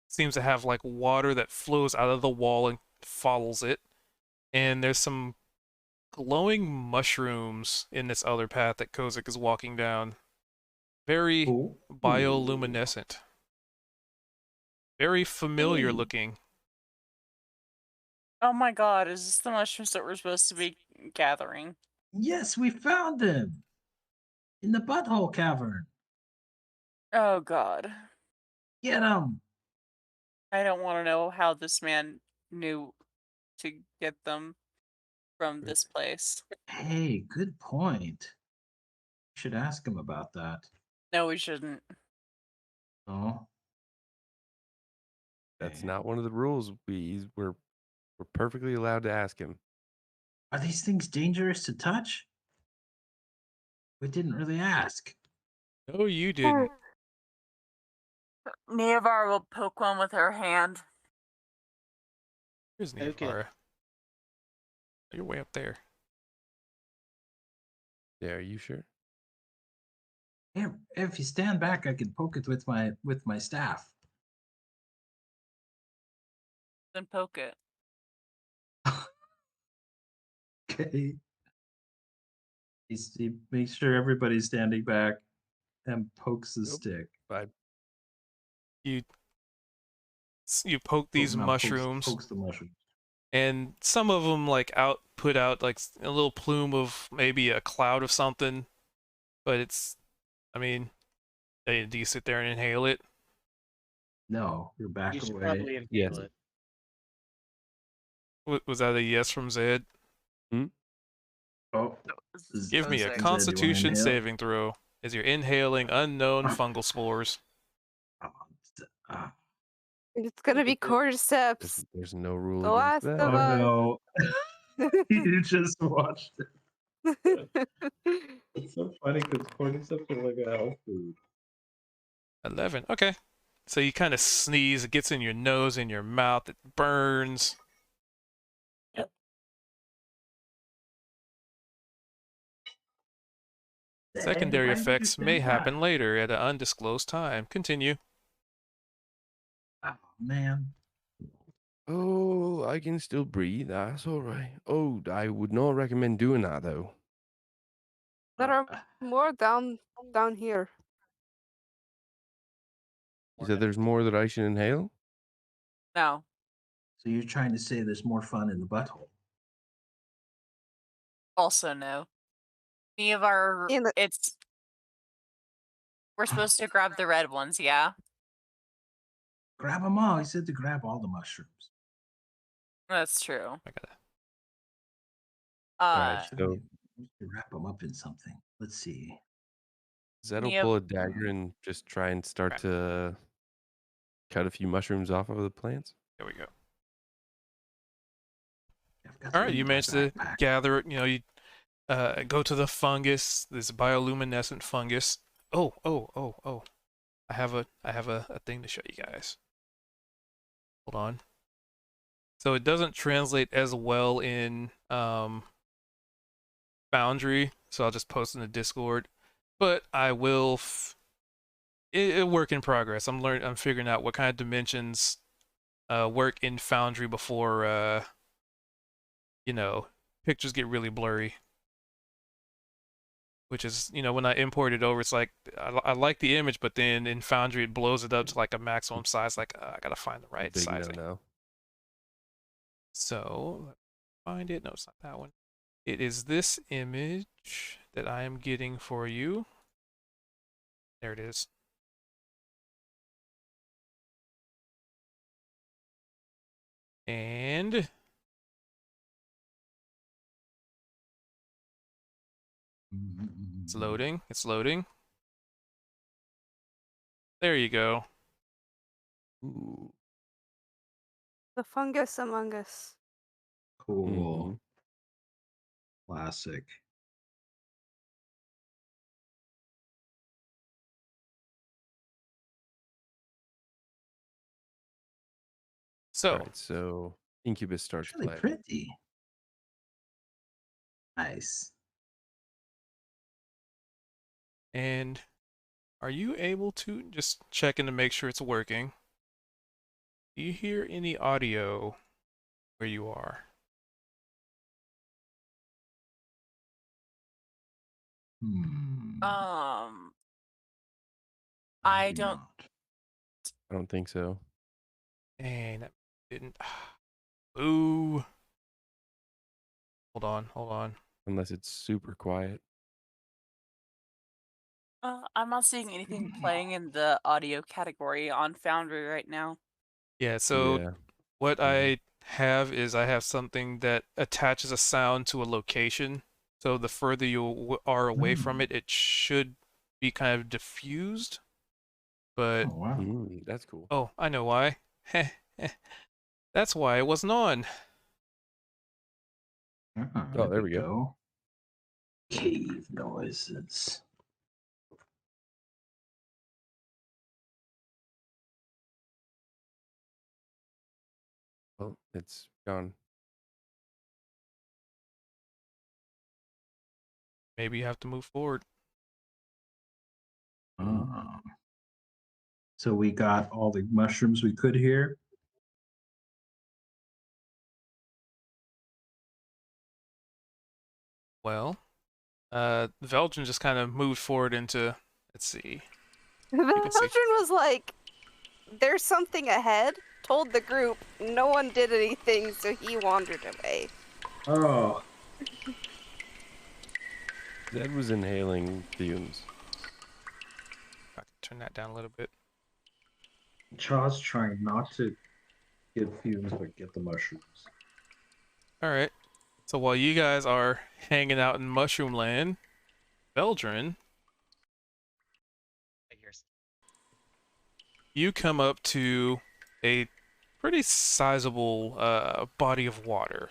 seems to have like water that flows out of the wall and follows it. And there's some glowing mushrooms in this other path that Kozik is walking down. Very Ooh. bioluminescent. Very familiar Ooh. looking. Oh my god, is this the mushrooms that we're supposed to be gathering? Yes, we found them in the butthole cavern. Oh god. Get them. I don't want to know how this man knew to get them from this place. Hey, good point. Should ask him about that. No, we shouldn't. Oh, That's okay. not one of the rules. We're perfectly allowed to ask him. Are these things dangerous to touch? We didn't really ask. No, you didn't. Neovar will poke one with her hand. Here's Okay. Nevar. You're way up there. Yeah, are you sure? If you stand back, I can poke it with my staff. Then poke it. Okay. He makes sure everybody's standing back and pokes the Nope. stick. Fine. You poke these Not mushrooms, Pokes the mushrooms. and some of them like put out like a little plume of maybe a cloud of something, but it's, I mean, do you sit there and inhale it? No, you're back You should away. probably inhale Yes. it. Was that a yes from Zed? Oh, Give me a Zed, do you wanna Constitution inhale? saving throw as you're inhaling unknown fungal spores. Ah. It's gonna be cordyceps. There's no rule The against last that. of Oh us. no! You just watched it. It's so funny because cordyceps are like a health food. 11. Okay. So you kind of sneeze, it gets in your nose, in your mouth, it burns. Secondary effects may happen later at an undisclosed time. Continue. Oh man. Oh, I can still breathe. That's all right. Oh, I would not recommend doing that though. There are more down here. You said there's more that I should inhale? No. So you're trying to say there's more fun in the butthole? Also no. Neovar, In the- it's... We're supposed to grab the red ones, yeah? Grab them all. He said to grab all the mushrooms. That's true. I gotta. Alright, Should so we wrap them up in something? Let's see. Zed will Yep. pull a dagger and just try and start Right. to cut a few mushrooms off of the plants. There we go. I've got All them right, you in my managed to backpack. gather it. You go to the fungus, this bioluminescent fungus. Oh. I have a thing to show you guys. Hold on. So it doesn't translate as well in Foundry, so I'll just post in the Discord. But I will. It work in progress. I'm figuring out what kind of dimensions work in Foundry before pictures get really blurry. Which is, when I import it over, it's like I like the image, but then in Foundry it blows it up to like a maximum size. Like I gotta find the right Big sizing. no. So, let's find it. No, it's not that one. It is this image that I am getting for you. There it is. And it's loading. It's loading. There you go. Ooh. The fungus among us. Cool. Mhm. Classic. So, Alright, so Incubus starts It's really playing. pretty. Nice. and are you able to just checking to make sure it's working? Do you hear any audio where you are? I Maybe don't... not. I don't think so. Dang, that didn't. Ooh. Hold on. Unless it's super quiet. I'm not seeing anything playing in the audio category on Foundry right now. Yeah, so Yeah. what I have is I have something that attaches a sound to a location. So the further you are away from it, it should be kind of diffused. But Oh wow. That's cool. oh, I know why. That's why it wasn't on. Oh, there we go. Cave noises. Oh, it's gone. Maybe you have to move forward. Ah. So we got all the mushrooms we could here. Well, Veldrin just kind of moved forward into. Let's see. The can see. Veldrin was like, there's something ahead, told the group, no one did anything, so he wandered away. Oh, Zed was inhaling fumes. I can turn that down a little bit. Chaw's trying not to get fumes, but get the mushrooms. All right. So while you guys are hanging out in Mushroom Land, Veldrin, you come up to a pretty sizable body of water.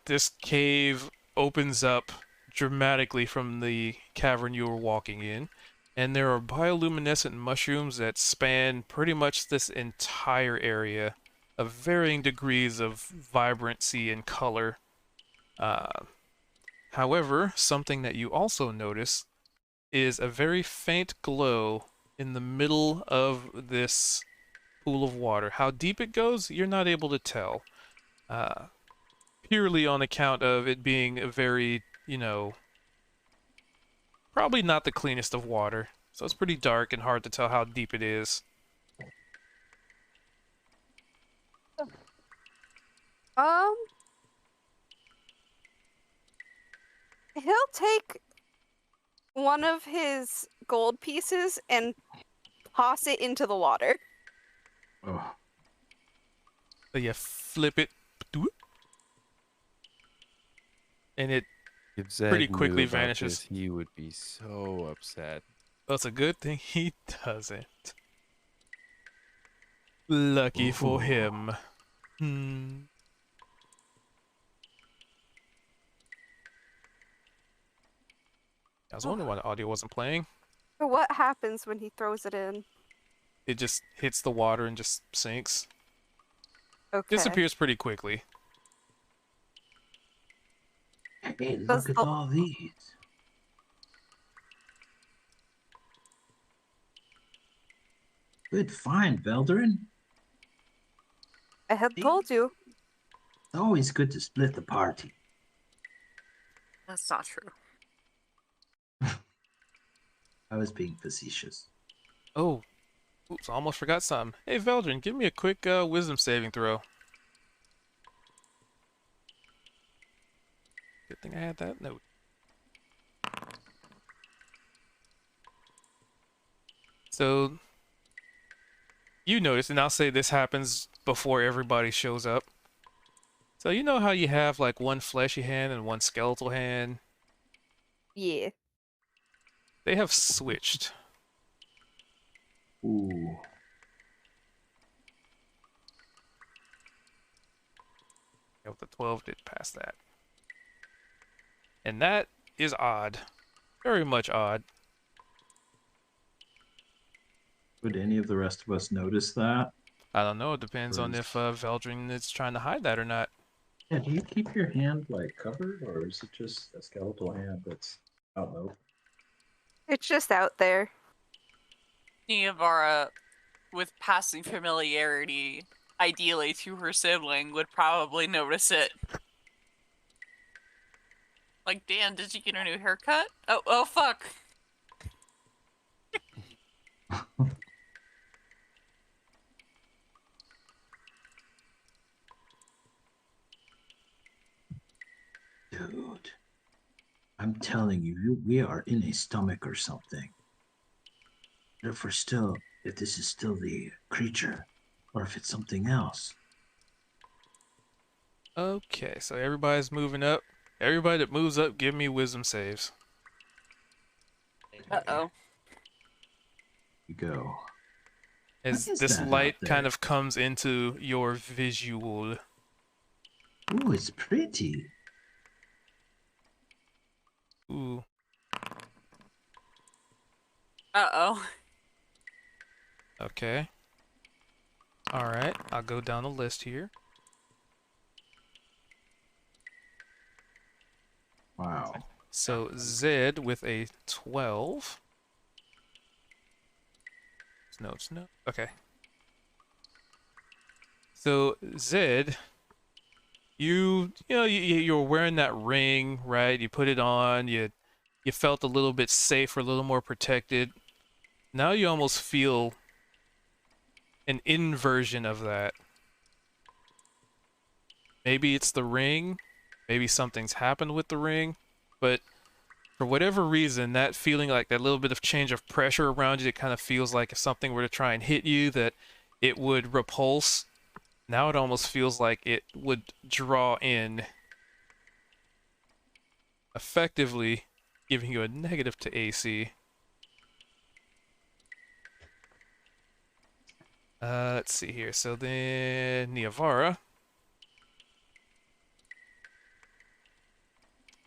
This cave opens up dramatically from the cavern you were walking in, and there are bioluminescent mushrooms that span pretty much this entire area of varying degrees of vibrancy and color. However, something that you also notice is a very faint glow in the middle of this pool of water. How deep it goes, you're not able to tell. Purely on account of it being a very, probably not the cleanest of water. So it's pretty dark and hard to tell how deep it is. He'll take one of his gold pieces and toss it into the water. Oh, So you flip it, and it. If Zed Pretty knew quickly about vanishes. this, he would be so upset. That's a good thing he doesn't. Lucky for Ooh. him. Hmm. I was wondering why the audio wasn't playing. So what happens when he throws it in? It just hits the water and just sinks. Okay. Disappears pretty quickly. Hey, Does look at the- all these. good find, Veldrin. I had told you. It's always good to split the party. That's not true. I was being facetious. Oh. Oops, I almost forgot something. Hey, Veldrin, give me a quick wisdom saving throw. Good thing I had that note. So, you notice, and I'll say this happens before everybody shows up. So you know how you have like one fleshy hand and one skeletal hand? Yeah. They have switched. Ooh. Yeah, with the 12 did pass that. And that is odd. Very much odd. Would any of the rest of us notice that? I don't know, it depends on Or if is- Veldrin is trying to hide that or not. Yeah, do you keep your hand like covered, or is it just a skeletal hand that's out in the open? It's just out there. Neavara, with passing familiarity, ideally to her sibling, would probably notice it. Like, Dan, did you get a new haircut? Oh, fuck. Dude, I'm telling you, we are in a stomach or something. If this is still the creature, or if it's something else. Okay, so everybody's moving up. Everybody that moves up, give me wisdom saves. Uh-oh. you go. As is this that out light kind there? of comes into your visual. Ooh, it's pretty. Ooh. Uh-oh. Okay. Alright, I'll go down the list here. Wow. So Zed with a 12. No, it's no. Okay. So Zed, you know you were wearing that ring, right? You put it on, you felt a little bit safer, a little more protected. Now you almost feel an inversion of that. Maybe it's the ring, maybe something's happened with the ring, but for whatever reason, that feeling like that little bit of change of pressure around you, it kind of feels like if something were to try and hit you, that it would repulse. Now it almost feels like it would draw in, effectively giving you a negative to AC. Let's see here. So then Niavara.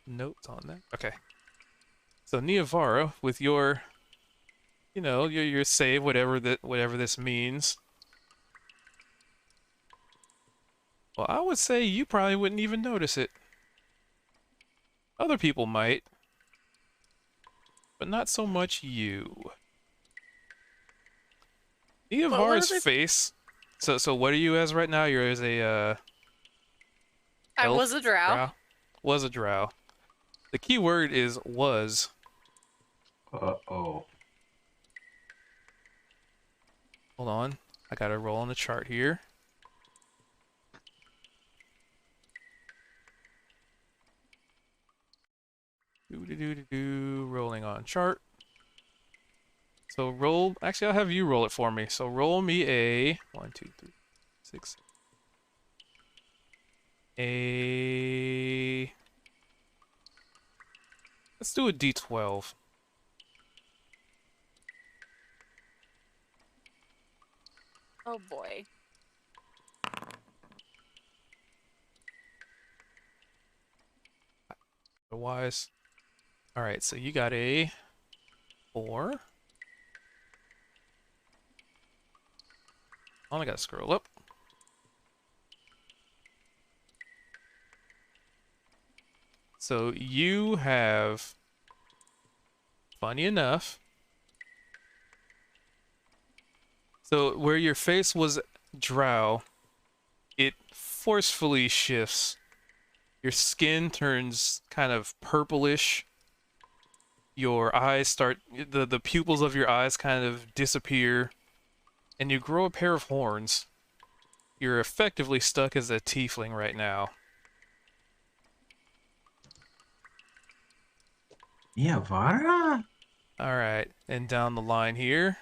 Notes on that. Okay. So Niavara, with your, you know, your save, whatever this means. Well, I would say you probably wouldn't even notice it. Other people might, but not so much you. Niavara's other- face. So what are you as right now? You're as a I elf? was a drow. Was a drow. The key word is was. Uh-oh. Hold on. I gotta roll on the chart here. Rolling on chart. So roll. Actually, I'll have you roll it for me. So roll me a 1, 2, 3, 6. Let's do a D12. Oh boy. Otherwise, all right. So you got a 4. Oh, I gotta scroll up. So you have, funny enough, so where your face was drow, it forcefully shifts. Your skin turns kind of purplish. Your eyes start, the pupils of your eyes kind of disappear, and you grow a pair of horns. You're effectively stuck as a tiefling right now. Niavara? All right, and down the line here,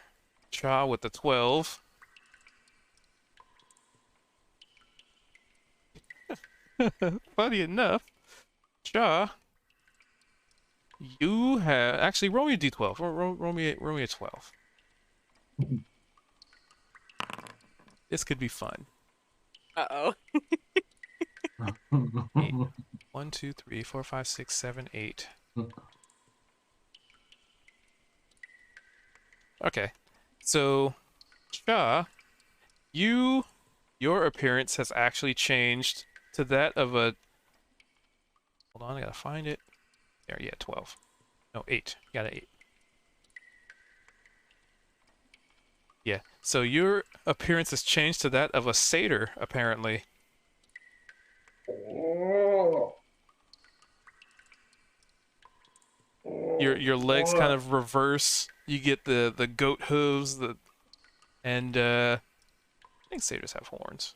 Cha with the 12. Funny enough, Cha, you have actually roll me a d12. Roll me a 12. This could be fun. Uh-oh. 1, 2, 3, 4, 5, 6, 7, 8. Okay, so Cha, your appearance has actually changed to that of a. Hold on, I gotta find it. There, yeah, 12. No, 8. You got an 8. Yeah, so your appearance has changed to that of a satyr, apparently. Your legs kind of reverse. You get the goat hooves, and I think satyrs have horns.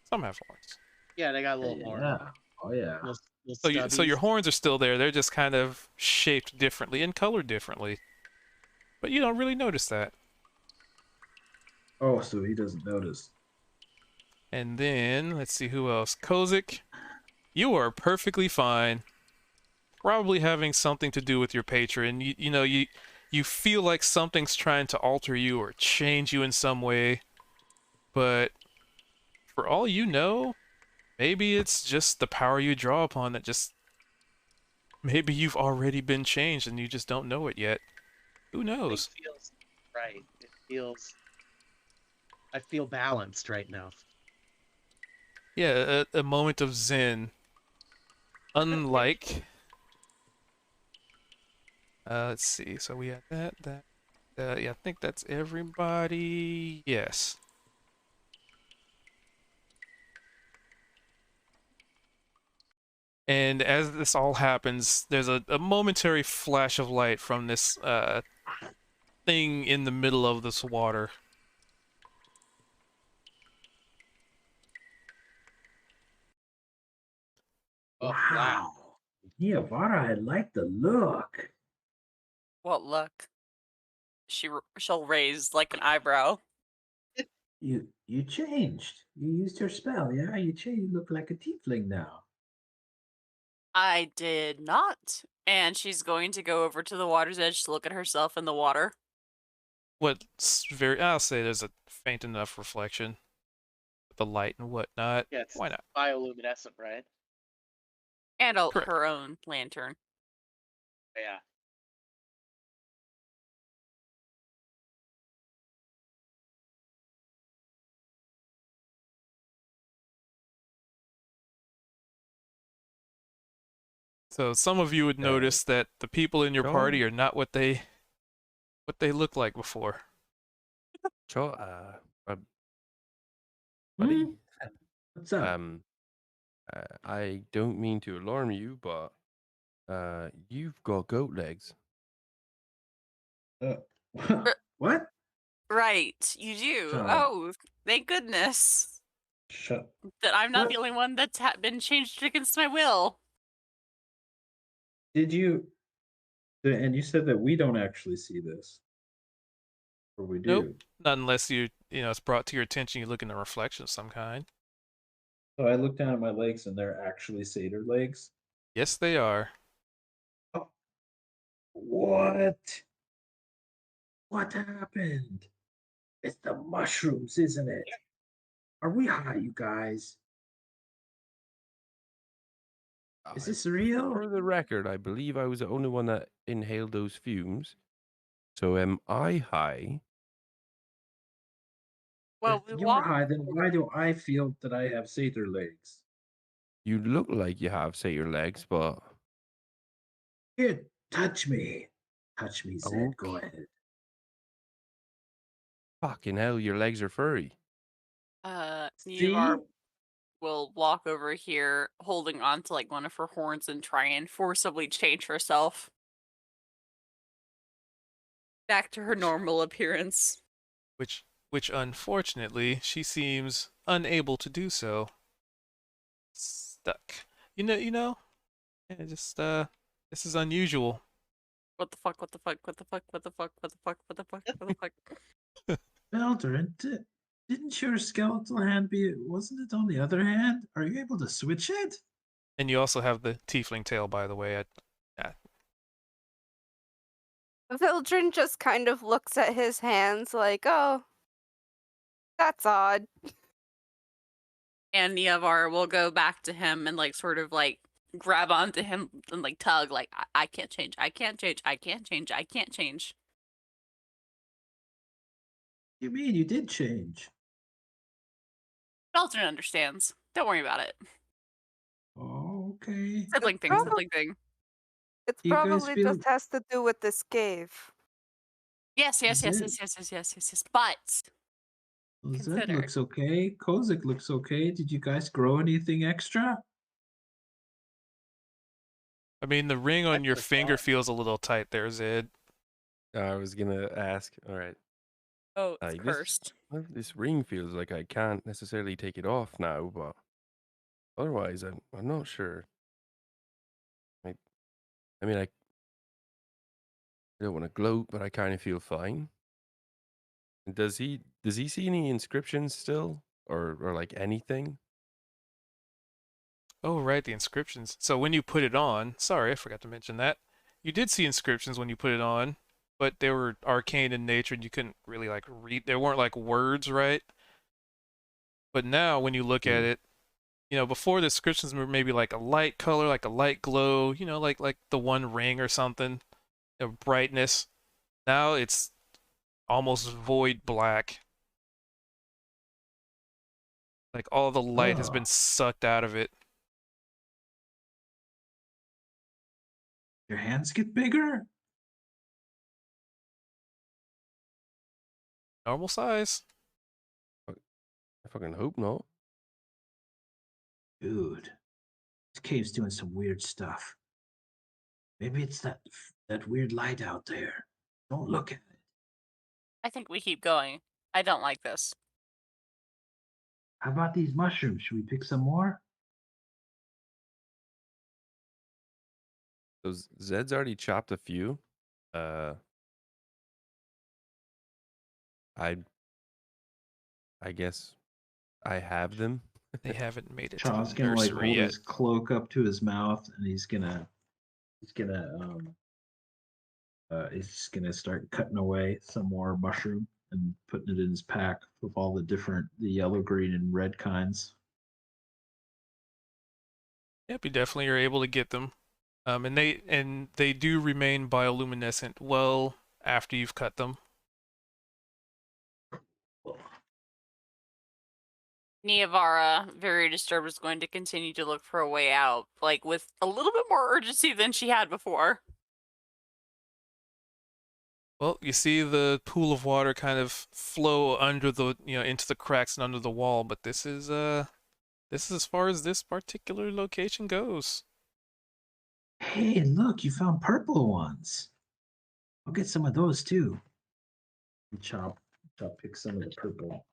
Some have horns. Yeah, they got a little horn. Yeah. Oh yeah. Little So your stubbies. horns are still there. They're just kind of shaped differently and colored differently. But you don't really notice that. Oh, so he doesn't notice. And then let's see who else. Kozik, you are perfectly fine. Probably having something to do with your patron. You know you feel like something's trying to alter you or change you in some way, but for all you know, maybe it's just the power you draw upon that just... Maybe you've already been changed and you just don't know it yet. Who knows? It feels right. It feels. I feel balanced right now. Yeah, a moment of zen. Unlike... let's see. So we have that. Yeah, I think that's everybody. Yes. And as this all happens, there's a momentary flash of light from this thing in the middle of this water. Oh, Wow. Niavara, I like the look. What luck? She'll raise like an eyebrow. You changed. You used your spell, yeah? You changed. You look like a tiefling now. I did not. And she's going to go over to the water's edge to look at herself in the water. I'll say there's a faint enough reflection with the light and whatnot. Yeah, it's Why not? bioluminescent, right? And Correct. her own lantern. Yeah. So some of you would notice that the people in your party are not what they looked like before. So, buddy, Hmm? What's up? I don't mean to alarm you, but you've got goat legs. What? Right, you do. Shut up. Oh, thank goodness Shut. that I'm not What? the only one that's been changed against my will. Did you? And you said that we don't actually see this, or we do? Nope. Not unless it's brought to your attention, you look in the reflection of some kind. So I look down at my legs, and they're actually satyr legs. Yes, they are. What? What happened? It's the mushrooms, isn't it? Are we high, you guys? Is this real? For the record, I believe I was the only one that inhaled those fumes. So am I high? Well, If we you're walked. high, then why do I feel that I have satyr legs? You look like you have satyr legs, but Here, touch me. Touch me, Zed. Go Okay. ahead. fucking hell, your legs are furry. See? Nivar will walk over here holding on to like one of her horns and try and forcibly change herself back to her normal appearance. Which unfortunately she seems unable to do so. Stuck. Yeah, just this is unusual. What the fuck, what the fuck, what the fuck, what the fuck, what the fuck, what the fuck, what the fuck. Belder, didn't your skeletal hand wasn't it on the other hand? Are you able to switch it? And you also have the tiefling tail, by the way. Vildren just kind of looks at his hands like, oh, that's odd. And Niavar will go back to him and like sort of like grab onto him and like tug like I can't change, I can't change, I can't change, I can't change. You mean you did change? Beltran understands. Don't worry about it. Oh, okay. Sibling thing, Probably- sibling thing. It You guys probably feel- just has to do with this cave. Yes, yes, Is yes, it? yes, yes, yes, yes, yes, yes. But Well, Zed Consider. looks okay. Kozik looks okay. Did you guys grow anything extra? I mean, the ring on That's your the finger thought. feels a little tight there, Zed. I was gonna ask. All right. oh, it's This- cursed. Well, this ring feels like I can't necessarily take it off now, but otherwise, I'm not sure. I mean, I don't want to gloat, but I kind of feel fine. Does he see any inscriptions still, or like anything? Oh, right, the inscriptions. So when you put it on, sorry, I forgot to mention that. You did see inscriptions when you put it on. but they were arcane in nature and you couldn't really like read. They weren't like words, right? But now when you look at it, you know, before the descriptions were maybe like a light color, like a light glow, you know, like the One Ring or something, a brightness. Now it's almost void black. Like all the light has Oh. been sucked out of it. Your hands get bigger? Normal size. I fucking hope not. Dude, this cave's doing some weird stuff. Maybe it's that weird light out there. Don't look at it. I think we keep going. I don't like this. How about these mushrooms? Should we pick some more? So Zed's already chopped a few. I guess I have them. They haven't made it to Chaw's the gonna like nursery hold yet. his cloak up to his mouth, and he's gonna start cutting away some more mushroom and putting it in his pack with all the yellow, green, and red kinds. Yep, you definitely are able to get them. And they do remain bioluminescent well after you've cut them. Niavara, very disturbed, is going to continue to look for a way out, like with a little bit more urgency than she had before. Well, you see the pool of water kind of flow under the, you know, into the cracks and under the wall, but this is as far as this particular location goes. Hey, look, you found purple ones. I'll get some of those too. Chop picks some of the purple.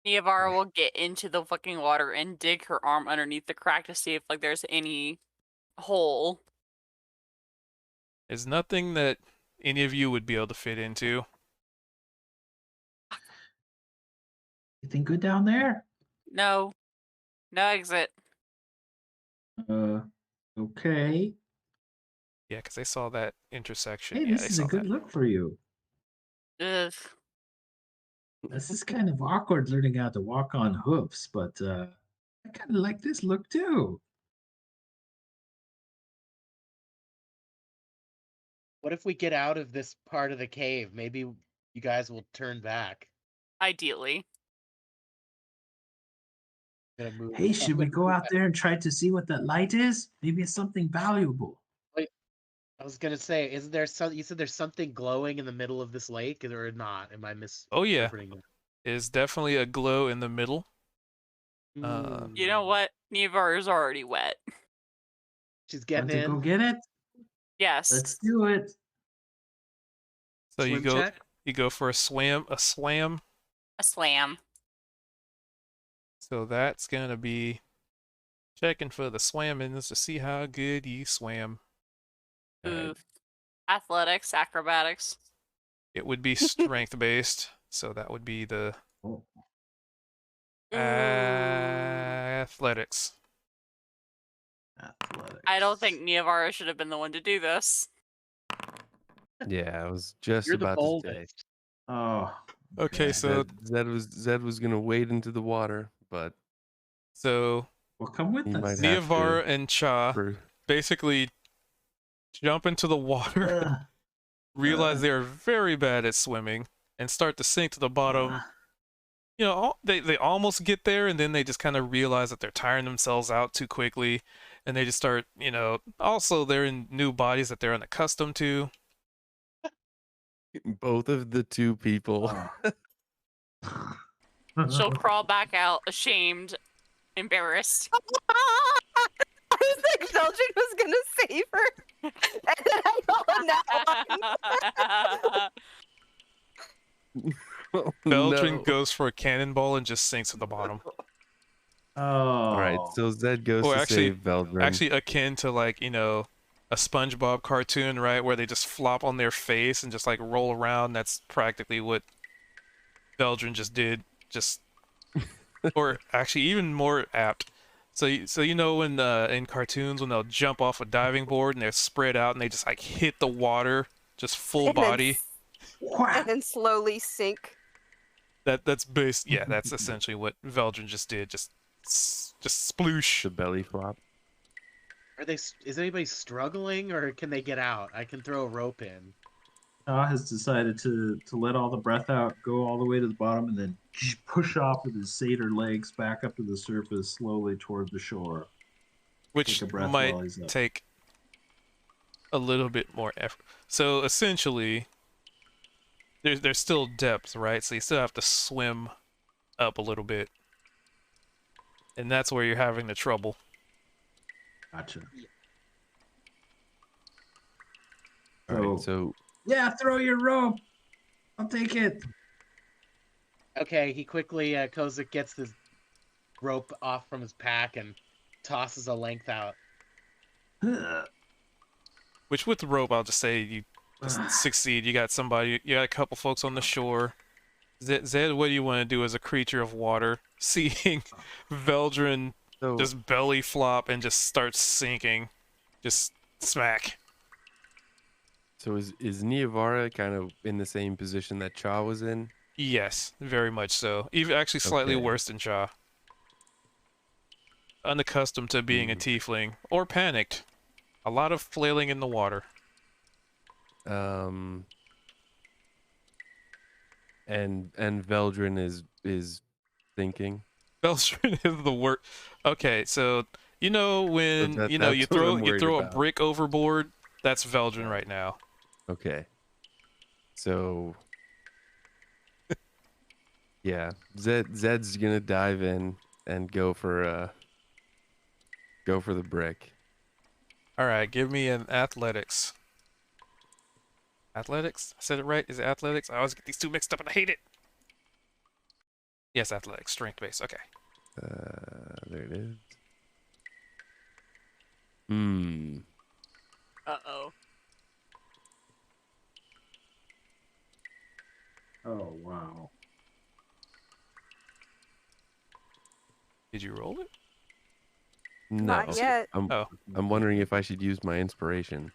Niavara will get into the fucking water and dig her arm underneath the crack to see if like there's any hole. There's nothing that any of you would be able to fit into. Anything good down there? No. No exit. Okay. Yeah, because they saw that intersection. Hey, Yeah, this they is saw a good that. look for you. Ugh. This is kind of awkward learning how to walk on hoofs, but I kind of like this look too. What if we get out of this part of the cave? Maybe you guys will turn back. Ideally. Gonna move. Hey, should we go out there and try to see what that light is? Maybe it's something valuable. I was gonna say, isn't there some? You said there's something glowing in the middle of this lake, or not? Am I Oh yeah, misinterpreting that? there's definitely a glow in the middle. You know what? Niavara's already wet. She's Want getting to go in. get it? Yes. Let's do it. So you Swim go check? you go for a swam. A slam. So that's gonna be checking for the swammings to see how good you swam. Ooh. Athletics, acrobatics. It would be strength based, so that would be the Oh, athletics. athletics. I don't think Niavara should have been the one to do this. Yeah, I was just You're the about to say. boldest. Oh. Okay, so Zed was gonna wade into the water, but so Well, come with He us. might have Niavara and Cha for basically jump into the water, Uh, realize they are very bad at swimming, and start to sink to the bottom. You know, they almost get there, and then they just kind of realize that they're tiring themselves out too quickly, and they just start, you know, also they're in new bodies that they're unaccustomed to. both of the two people. She'll crawl back out, ashamed, embarrassed. I was like, Belgian was gonna save her, and then I got that one. Oh, Belgian no. goes for a cannonball and just sinks to the bottom. Oh. All right, so Zed goes Or to actually- save Veldrin. Actually, akin to like, you know, a SpongeBob cartoon, right, where they just flop on their face and just like roll around. That's practically what Veldrin just did. Just, or actually even more apt. So you know when in cartoons when they'll jump off a diving board and they're spread out and they just like hit the water, just full And then body. and then slowly sink. That's based. Yeah, that's essentially what Veldrin just did. Just sploosh. The belly flop. Are they? Is anybody struggling, or can they get out? I can throw a rope in. Shaw has decided to let all the breath out, go all the way to the bottom, and then push off with his satyr legs back up to the surface, slowly toward the shore. Which Take a breath might while he's up. take a little bit more effort. So essentially, there's still depth, right? So you still have to swim up a little bit, and that's where you're having the trouble. Gotcha. All right, so Yeah, throw your rope. I'll take it. Okay, he quickly Kozik gets his rope off from his pack and tosses a length out. Which with the rope, I'll just say you just succeed. You got somebody. You got a couple folks on the shore. Zed, what do you want to do as a creature of water? Seeing Veldrin so just belly flop and just start sinking, just smack. so is Niavara kind of in the same position that Cha was in? Yes, very much so. Even actually slightly Okay. worse than Cha. Unaccustomed to being a tiefling or panicked. A lot of flailing in the water. And Veldrin is thinking. Veldrin is the worst. Okay, so you know when that- you know you that's what I'm throw worried a about. brick overboard. That's Veldrin right now. Okay. So yeah, Zed's gonna dive in and go for the brick. All right, give me an athletics. Athletics? I said it right. Is it athletics? I always get these two mixed up and I hate it. Yes, athletics, strength base. Okay. There it is. Uh-oh. Oh, wow. Did you roll it? No. Not yet. Oh. I'm wondering if I should use my inspiration.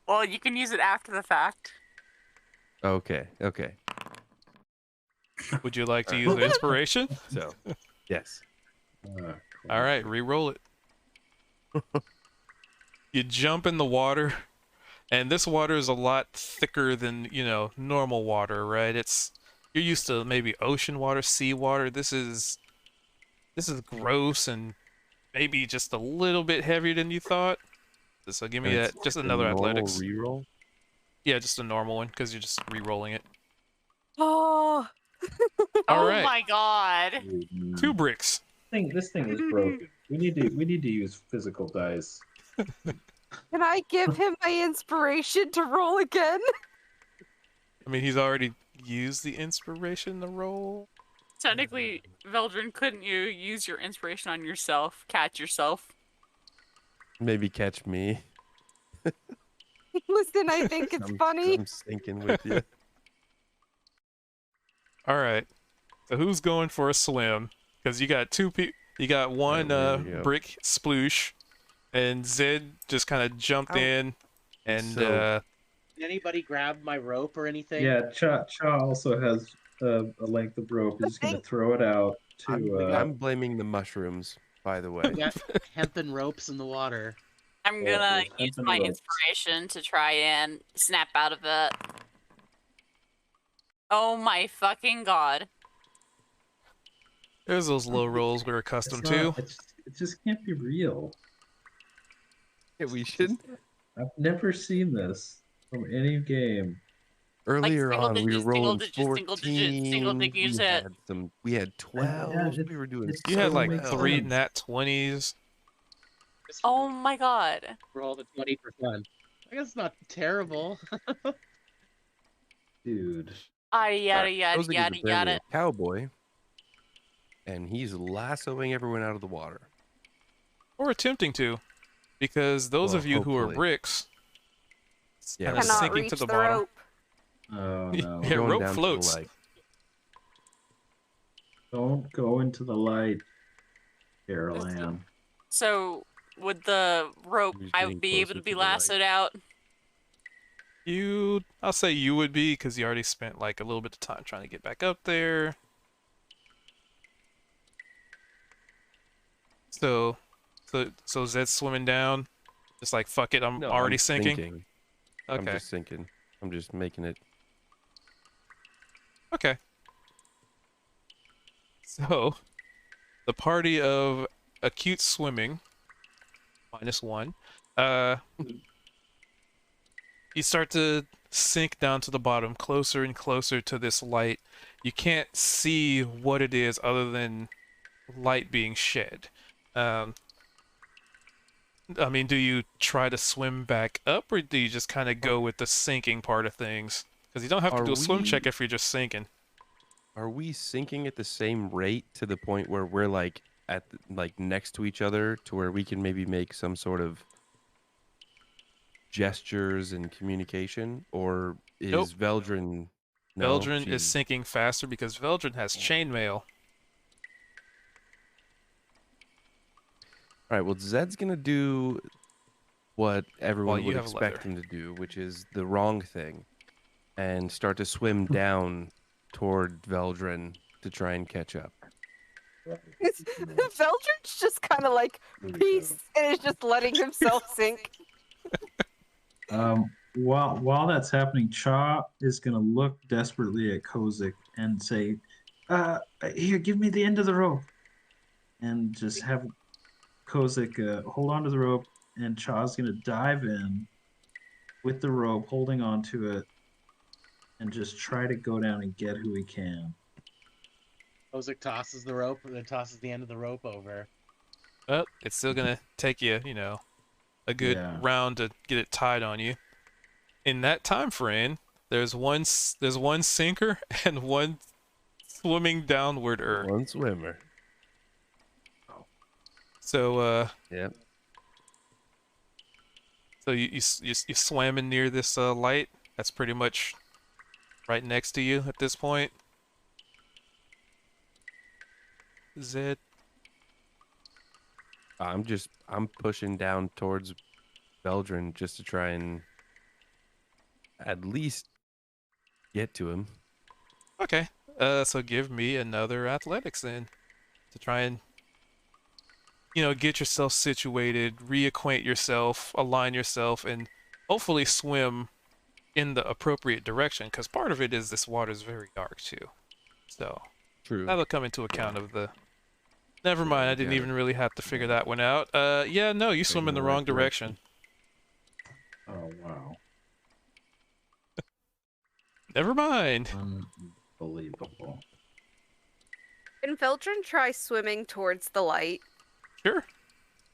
Well, you can use it after the fact. Okay. Would you like to use the inspiration? So, yes. All right, re-roll it. You jump in the water, and this water is a lot thicker than, normal water, right? You're used to maybe ocean water, sea water. This is gross and maybe just a little bit heavier than you thought. So give me And that, it's just a another normal athletics. reroll. Yeah, just a normal one because you're just re-rolling it. Oh, All Oh right. my god. 2 bricks. This thing is broken. We need to use physical dice. can I give him my inspiration to roll again? I mean, he's already used the inspiration to roll. Technically, Veldrin, couldn't you use your inspiration on yourself? Catch yourself? Maybe catch me. Listen, I think it's funny. I'm sinking with you. All right. So who's going for a swim? Because you got two people. You got one there we go. brick sploosh, and Zed just kind of jumped Ow. in, and So- Did anybody grab my rope or anything? Yeah, Cha also has a length of rope. He's going to throw it out to. I'm blaming the mushrooms, by the way. We got hempen ropes in the water. I'm Yeah, gonna there's use something my about- inspiration to try and snap out of it. Oh my fucking god. there's those low rolls we're accustomed to. It just can't be real. Yeah, we should. I've never seen this from any game. Earlier single on, we were digits, single rolling digits, 14. single digits, single digits we hit. had we had 12. We were doing. it's You had so like makes 3 sense. nat 20s. Oh my god. Roll the 20%. I guess it's not terrible. Dude. Yada yada yada Kozik is yada apparently yada. a cowboy, and he's lassoing everyone out of the water. Or attempting to. Because those Well, of you who are hopefully. bricks, Yeah, kinda Cannot sinking reach to the the bottom. rope. Oh Yeah. no. Going rope down to the floats. light. Don't go into the light, Carol Ann. So, with the rope, Who's I getting would be able closer to be to the light? lassoed out. I'll say you would be, because you already spent like a little bit of time trying to get back up there. So, so Zed's swimming down, just like fuck it, I'm No, already I'm sinking. sinking. Okay. I'm just sinking. I'm just making it. Okay. So, the party of acute swimming, -1, uh, you start to sink down to the bottom, closer and closer to this light. You can't see what it is other than light being shed. Um, I mean, do you try to swim back up, or do you just kind of go with the sinking part of things? Because you don't have to Are do a swim check we- if you're just sinking. Are we sinking at the same rate to the point where we're like like next to each other to where we can maybe make some sort of gestures and communication, or Nope. is Veldrin? No, Veldrin is she's sinking faster because Veldrin has chainmail. all right. Well, Zed's gonna do what everyone you would have expect leather. him to do, which is the wrong thing, and start to swim down toward Veldrin to try and catch up. Veldrin's just kind of like peace and is just letting himself sink. While that's happening, Cha is gonna look desperately at Kozik and say, "Here, give me the end of the rope," and just have Kozik hold on to the rope, and Cha's gonna dive in with the rope, holding on to it, and just try to go down and get who he can. Ozik tosses the rope and then tosses the end of the rope over. But it's still gonna take you, a good Yeah. round to get it tied on you. In that time frame, there's one sinker and one swimming downward. One swimmer. So Yep. so you swam in near this light that's pretty much right next to you at this point. Zed. I'm pushing down towards Veldrin just to try and at least get to him. Okay. So give me another athletics then to try and get yourself situated, reacquaint yourself, align yourself, and hopefully swim in the appropriate direction. Because part of it is this water's very dark too. So True. that'll come into account of the. Never mind. I didn't got it. even really have to figure that one out. Yeah, no, you swim in the wrong direction. Oh wow! Never mind. Unbelievable. Can Veldrin try swimming towards the light? Sure.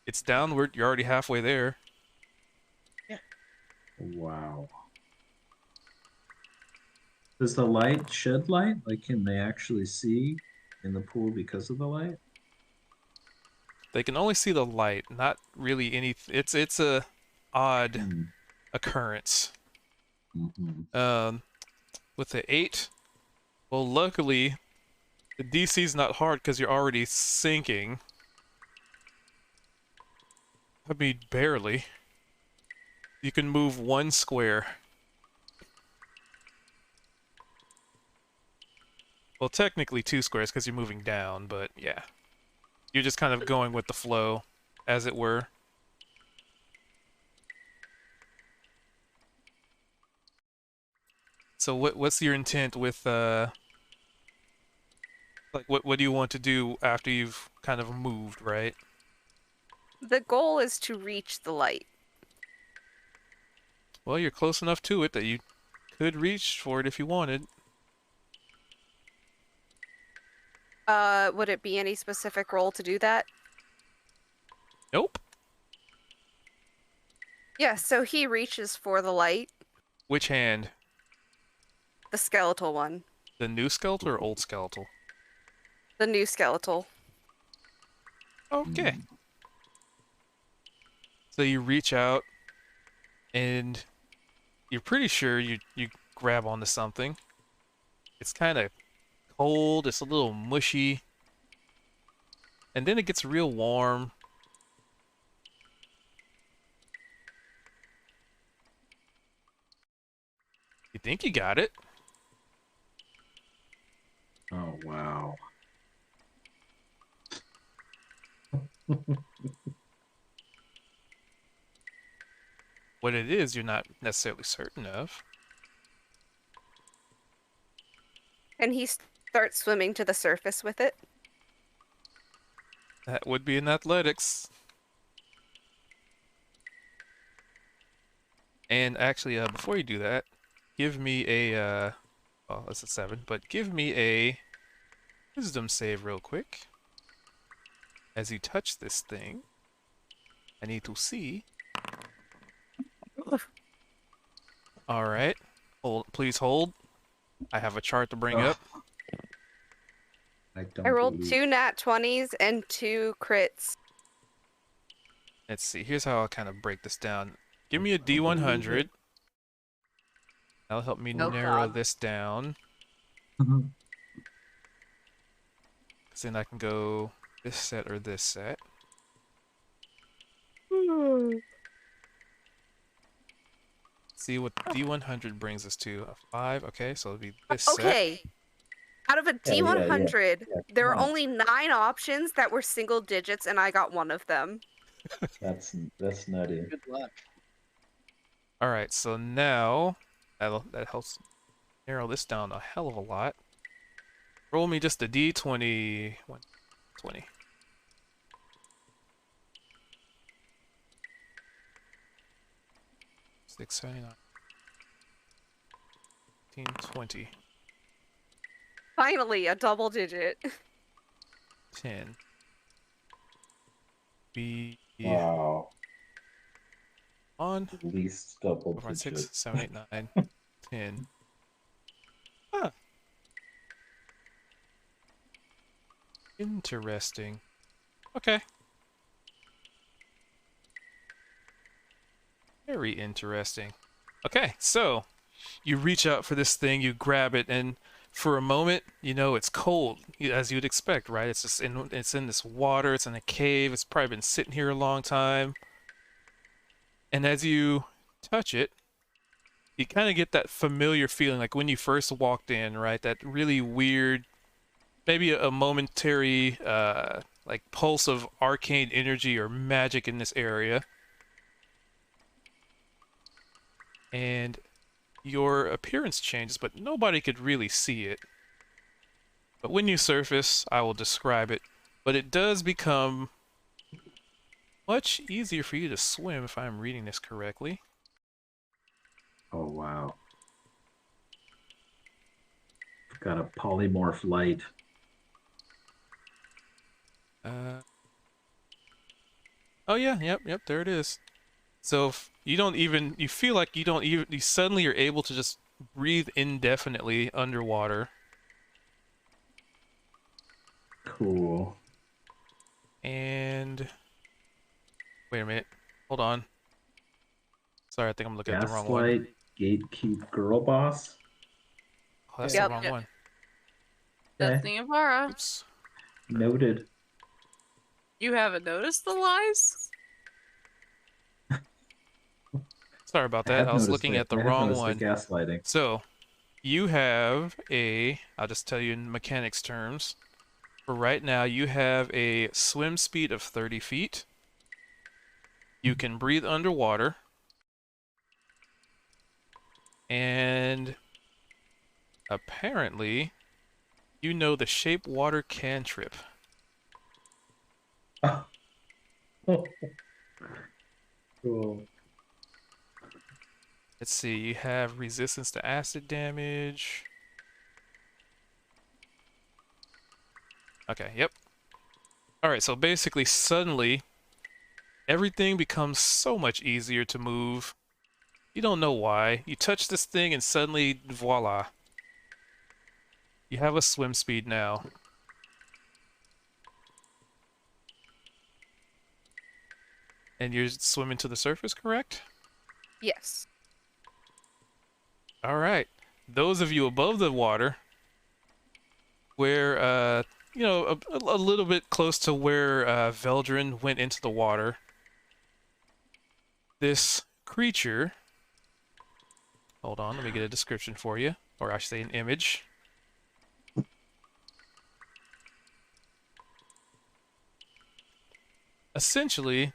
It's downward. You're already halfway there. Wow. Does the light shed light? Like, can they actually see in the pool because of the light? They can only see the light, not really any. It's a odd Hmm. occurrence. Mm-hmm. With the 8, well, luckily, the DC's not hard because you're already sinking. I mean, barely. You can move 1 square. Well, technically 2 squares because you're moving down, but yeah. You're just kind of going with the flow, as it were. So what's your intent with like what do you want to do after you've kind of moved, right? The goal is to reach the light. Well, you're close enough to it that you could reach for it if you wanted. Would it be any specific role to do that? Nope. Yeah, so he reaches for the light, Which hand? the skeletal one. The new skeletal or old skeletal? The new skeletal. Okay. So you reach out and you're pretty sure you grab onto something. It's kind of cold, it's a little mushy. And then it gets real warm. You think you got it? Oh wow. What it is, you're not necessarily certain of. And he starts swimming to the surface with it. That would be in athletics. And actually, before you do that, give me a, well, that's a 7, but give me a wisdom save real quick. As you touch this thing, I need to see. Alright. Hold, please hold. I have a chart to bring up. I don't I rolled believe- 2 nat 20s and 2 crits. Let's see. Here's how I'll kind of break this down. Give me a D100. That'll help me Oh, narrow God. this down. Mhm. Because then I can go this set or this set. See what D100 brings us to. A 5. Okay, so it'll be this set. Okay. Out of a Yeah, D100, there are come on. only 9 options that were single digits, and I got one of them. That's nutty. Good luck. Alright, so now that helps narrow this down a hell of a lot. Roll me just a D20. 20. Six, 79. 20. Finally, a double digit. 10. Be Wow. on. At least double 4, 5, 6, digits. 7, 8, 9, 10. Huh. Interesting. Okay. Very interesting. Okay, so you reach out for this thing, you grab it, and for a moment, you know it's cold, as you'd expect, right? It's just it's in this water, it's in a cave, it's probably been sitting here a long time. And as you touch it, you kind of get that familiar feeling, like when you first walked in, right? That really weird, maybe a momentary, like pulse of arcane energy or magic in this area. And your appearance changes, but nobody could really see it. But when you surface, I will describe it. But it does become much easier for you to swim, if I'm reading this correctly. Oh wow. Got a polymorph light. Oh yeah, yep, there it is. So you don't even, you feel like you don't even, you suddenly are able to just breathe indefinitely underwater. Cool. And wait a minute, hold on. Sorry, I think I'm looking at the wrong one. Gaslight, gatekeep, girl boss. Oh, that's Yep. the wrong Yep. one. That's Okay. Niamvara. Oops. Noted. You haven't noticed the lies? Sorry about I that. have I was noticed looking it. at the I have wrong noticed one. The gaslighting. So, you have a, I'll just tell you in mechanics terms. For right now, you have a swim speed of 30 feet. You can breathe underwater. And apparently, you know the shape water cantrip. Cool. Let's see, you have resistance to acid damage. Okay, yep. Alright, so basically, suddenly, everything becomes so much easier to move. You don't know why. You touch this thing and suddenly, voila. You have a swim speed now. And you're swimming to the surface, correct? Yes. Alright. Those of you above the water, where, you know, a little bit close to where Veldrin went into the water, this creature Hold on, let me get a description for you, or I should say an image. Essentially,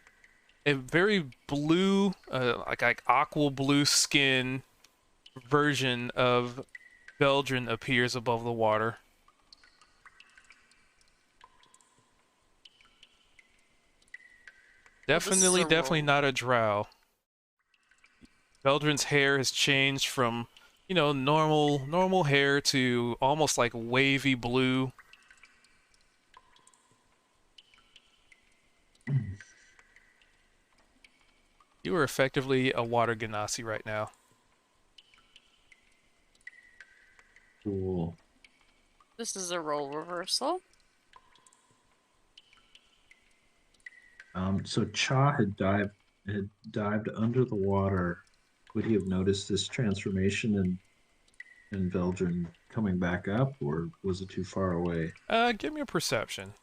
a very blue, like aqua blue skin version of Veldrin appears above the water. Well, this is Definitely a not a drow. Veldrin's hair has changed from, normal hair to almost like wavy blue. You are effectively a water genasi right now. Cool. This is a role reversal. So Cha had dived under the water. Would he have noticed this transformation in Veldrin coming back up, or was it too far away? Give me a perception.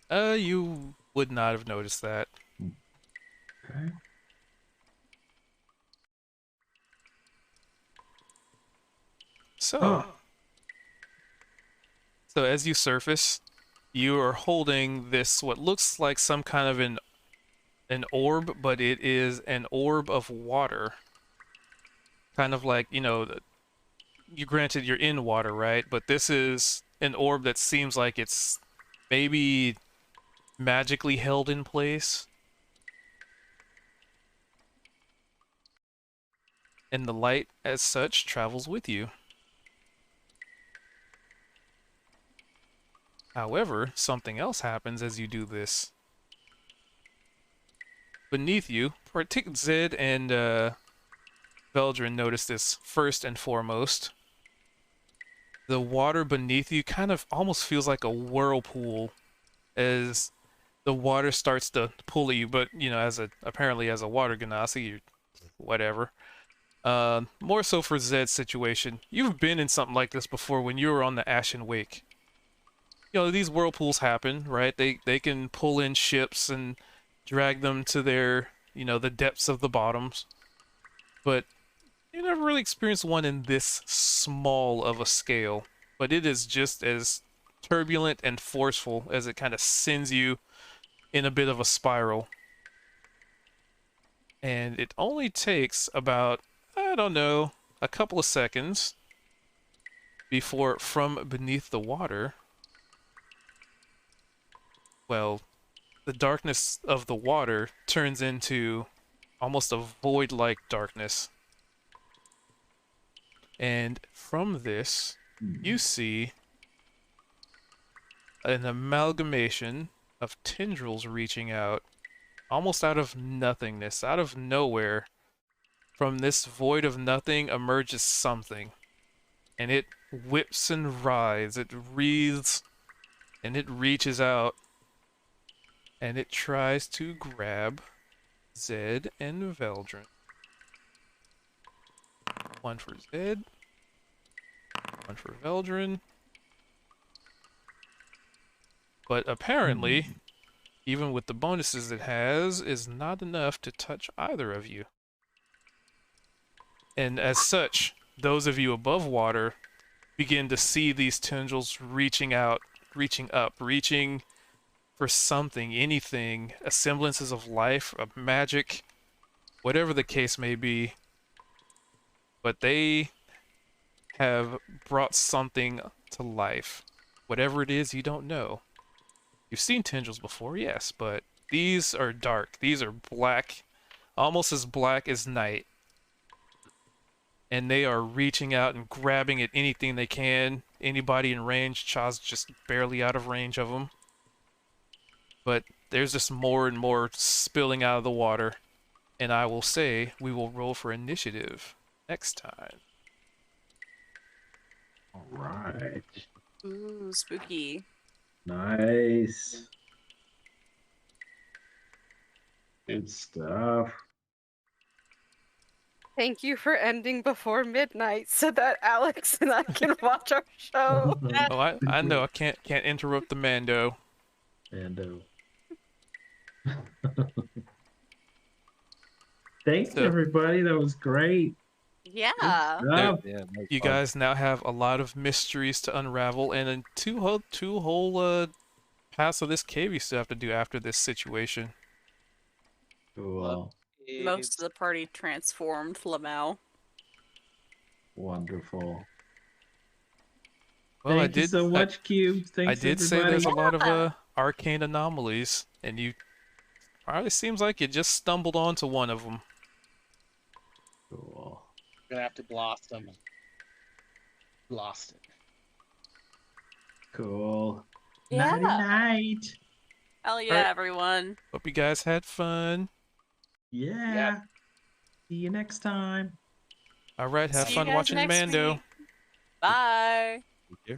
You would not have noticed that. Okay. So, Oh, so as you surface, you are holding this what looks like some kind of an orb, but it is an orb of water. Kind of like, you granted you're in water, right? But this is an orb that seems like it's maybe magically held in place. And the light, as such, travels with you. However, something else happens as you do this. Beneath you, Zed and Veldrin notice this first and foremost. The water beneath you kind of almost feels like a whirlpool as the water starts to pull at you, but apparently as a water genasi, you whatever. More so for Zed's situation. You've been in something like this before when you were on the Ashen Wake. These whirlpools happen, right? They can pull in ships and drag them to their, the depths of the bottoms. But you never really experienced one in this small of a scale. But it is just as turbulent and forceful as it kind of sends you in a bit of a spiral. And it only takes about, I don't know, a couple of seconds before from beneath the water, well, the darkness of the water turns into almost a void-like darkness. And from this, you see an amalgamation of tendrils reaching out, almost out of nothingness, out of nowhere. From this void of nothing emerges something. And it whips and writhes, it wreathes, and it reaches out. And it tries to grab Zed and Veldrin. One for Zed. One for Veldrin. But apparently, even with the bonuses it has, is not enough to touch either of you. And as such, those of you above water begin to see these tendrils reaching out, reaching up, reaching for something, anything, semblances of life, of magic, whatever the case may be. But they have brought something to life. Whatever it is, you don't know. You've seen tendrils before, yes, but these are dark. These are black, almost as black as night. And they are reaching out and grabbing at anything they can. Anybody in range. Cha's just barely out of range of them. But there's just more and more spilling out of the water. And I will say, we will roll for initiative next time. all right. Ooh, spooky. Nice. Good stuff. Thank you for ending before midnight so that Alex and I can watch our show. Oh, I know I can't interrupt the Mando. And thanks So- everybody. That was great. Yeah. There- Job. Yeah, that was You fun. guys now have a lot of mysteries to unravel, and then two whole paths of this cave you still have to do after this situation. Cool. Most of the party transformed Lamau. Wonderful. Well, Thank you so much, Cube. I Thanks, did say everybody. there's a lot of Yeah. arcane anomalies, and you probably seems like you just stumbled onto one of them. Cool. Gonna have to blossom. Lost it. Cool. Yeah. Night night. Hell yeah, Alright. everyone. Hope you guys had fun. Yeah. See you next time. All right, have See you fun guys watching next Mando. week. Bye.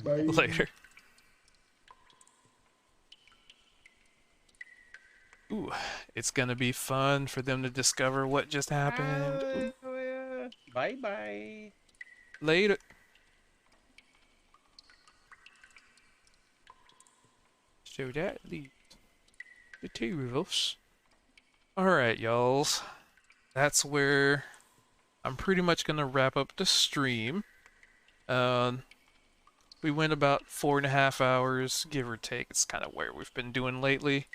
Bye. Later. Ooh, it's gonna be fun for them to discover what just happened. Ooh, Bye bye. later. So that leaves the two of us. Alright, y'alls. That's where I'm pretty much gonna wrap up the stream. We went about 4.5 hours, give or take. It's kind of where we've been doing lately.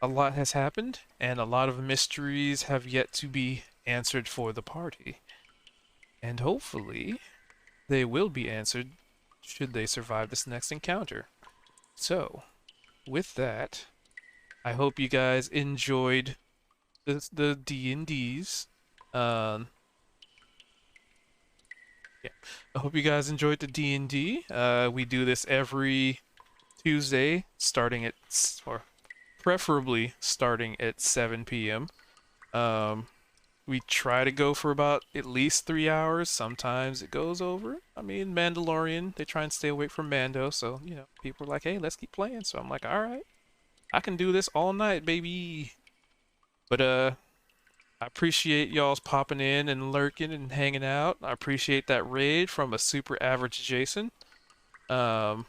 A lot has happened, and a lot of mysteries have yet to be answered for the party. And hopefully, they will be answered should they survive this next encounter. So, with that, I hope you guys enjoyed the D&Ds. Yeah, I hope you guys enjoyed the D&D. We do this every Tuesday, starting at or preferably starting at 7 p.m. We try to go for about at least 3 hours. Sometimes it goes over. I mean, Mandalorian, they try and stay away from Mando, so, you know, people are like, hey, let's keep playing. So I'm like, all right, I can do this all night, baby. But, I appreciate y'all's popping in and lurking and hanging out. I appreciate that raid from a super average Jason. I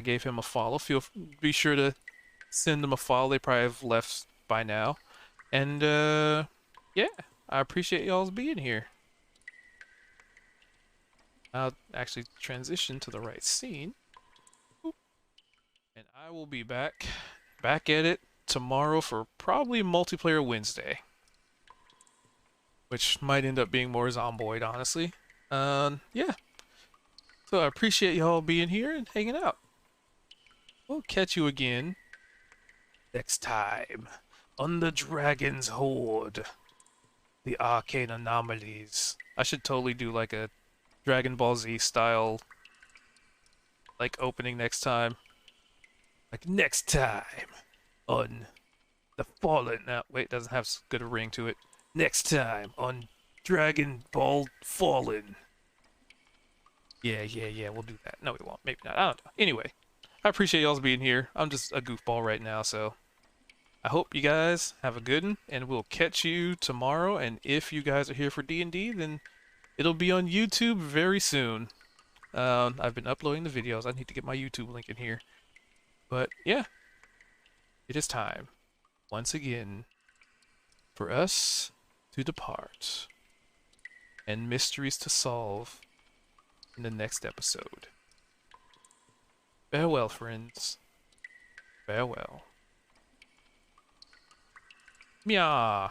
gave him a follow. Be sure to send them a follow. They probably have left by now. And, yeah, I appreciate y'all's being here. I'll actually transition to the right scene. Oop. And I will be back at it tomorrow for probably Multiplayer Wednesday. Which might end up being more Zomboid, honestly. Yeah. So I appreciate y'all being here and hanging out. We'll catch you again next time on the Dragon's Horde. The Arcane Anomalies. I should totally do like a Dragon Ball Z style like opening next time. Like next time on the Fallen. No, wait, doesn't have as good a ring to it. Next time on Dragon Ball Fallen. Yeah, we'll do that. No, we won't. Maybe not. I don't know. Anyway, I appreciate y'all's being here. I'm just a goofball right now, so I hope you guys have a good one, and we'll catch you tomorrow. And if you guys are here for D&D, then it'll be on YouTube very soon. I've been uploading the videos. I need to get my YouTube link in here. But yeah, it is time once again for us to depart and mysteries to solve in the next episode. Farewell, friends. Farewell. Meow.